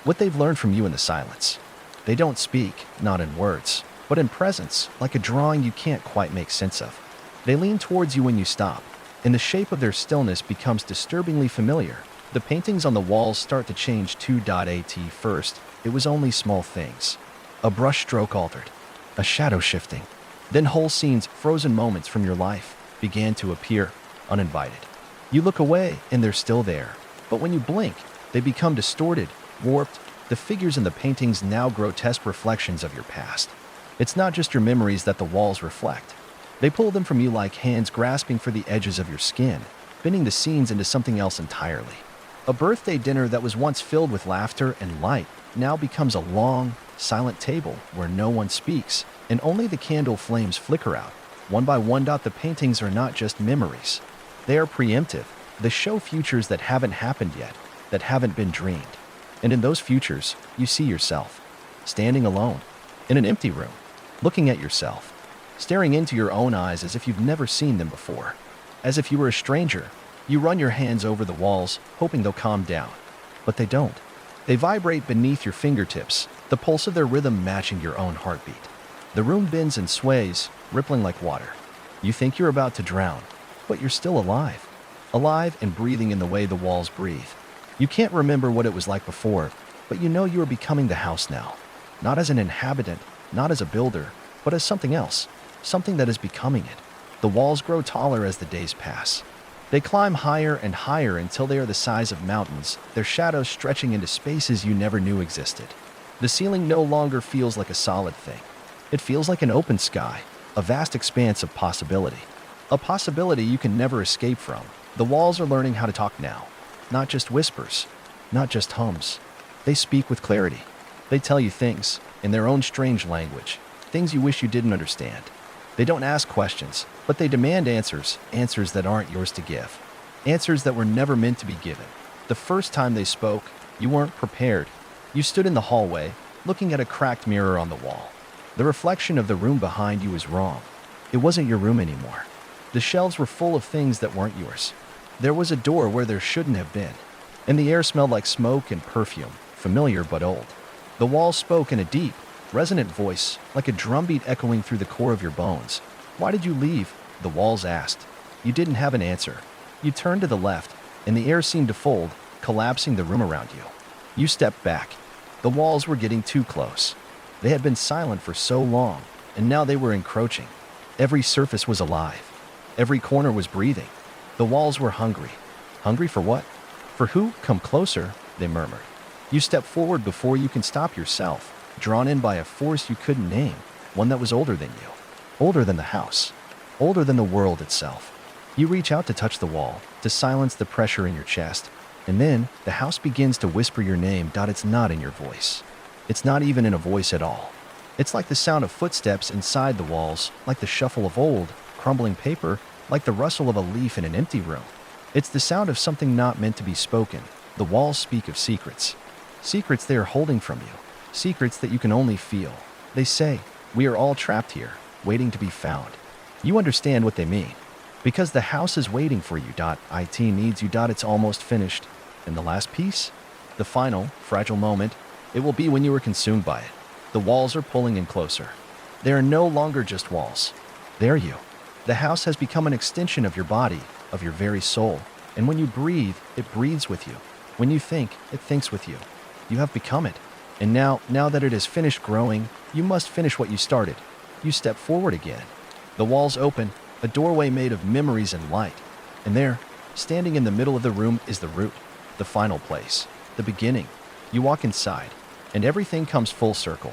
what they've learned from you in the silence. They don't speak, not in words. but in presence, like a drawing you can't quite make sense of. They lean towards you when you stop, and the shape of their stillness becomes disturbingly familiar. The paintings on the walls start to change too. At first, it was only small things. A brush stroke altered, a shadow shifting. Then whole scenes, frozen moments from your life, began to appear, uninvited. You look away, and they're still there. But when you blink, they become distorted, warped. The figures in the paintings now grotesque reflections of your past. It's not just your memories that the walls reflect. They pull them from you like hands grasping for the edges of your skin, bending the scenes into something else entirely. A birthday dinner that was once filled with laughter and light now becomes a long, silent table where no one speaks, and only the candle flames flicker out, one by one. The paintings are not just memories. They are preemptive. They show futures that haven't happened yet, that haven't been dreamed. And in those futures, you see yourself, standing alone, in an empty room, looking at yourself, staring into your own eyes as if you've never seen them before. As if you were a stranger, you run your hands over the walls, hoping they'll calm down. But they don't. They vibrate beneath your fingertips, the pulse of their rhythm matching your own heartbeat. The room bends and sways, rippling like water. You think you're about to drown, but you're still alive. Alive and breathing in the way the walls breathe. You can't remember what it was like before, but you know you are becoming the house now. Not as an inhabitant, not as a builder, but as something else. Something that is becoming it. The walls grow taller as the days pass. They climb higher and higher until they are the size of mountains, their shadows stretching into spaces you never knew existed. The ceiling no longer feels like a solid thing. It feels like an open sky, a vast expanse of possibility. A possibility you can never escape from. The walls are learning how to talk now. Not just whispers, not just hums. They speak with clarity. They tell you things, in their own strange language, things you wish you didn't understand. They don't ask questions, but they demand answers, answers that aren't yours to give. Answers that were never meant to be given. The first time they spoke, you weren't prepared. You stood in the hallway, looking at a cracked mirror on the wall. The reflection of the room behind you was wrong. It wasn't your room anymore. The shelves were full of things that weren't yours. There was a door where there shouldn't have been, and the air smelled like smoke and perfume, familiar but old. The walls spoke in a deep, resonant voice, like a drumbeat echoing through the core of your bones. Why did you leave? The walls asked. You didn't have an answer. You turned to the left, and the air seemed to fold, collapsing the room around you. You stepped back. The walls were getting too close. They had been silent for so long, and now they were encroaching. Every surface was alive. Every corner was breathing. The walls were hungry. Hungry for what? For who? Come closer, they murmured. You step forward before you can stop yourself, drawn in by a force you couldn't name, one that was older than you, older than the house, older than the world itself. You reach out to touch the wall, to silence the pressure in your chest, and then the house begins to whisper your name. It's not in your voice. It's not even in a voice at all. It's like the sound of footsteps inside the walls, like the shuffle of old, crumbling paper, like the rustle of a leaf in an empty room. It's the sound of something not meant to be spoken. The walls speak of secrets. Secrets they are holding from you. Secrets that you can only feel. They say, we are all trapped here, waiting to be found. You understand what they mean. Because the house is waiting for you. It needs you. It's almost finished. And the last piece? The final, fragile moment, it will be when you are consumed by it. The walls are pulling in closer. They are no longer just walls. They are you. The house has become an extension of your body, of your very soul. And when you breathe, it breathes with you. When you think, it thinks with you. You have become it. And now that it has finished growing, you must finish what you started. You step forward again. The walls open, a doorway made of memories and light. And there, standing in the middle of the room, is the root, the final place, the beginning. You walk inside, and everything comes full circle.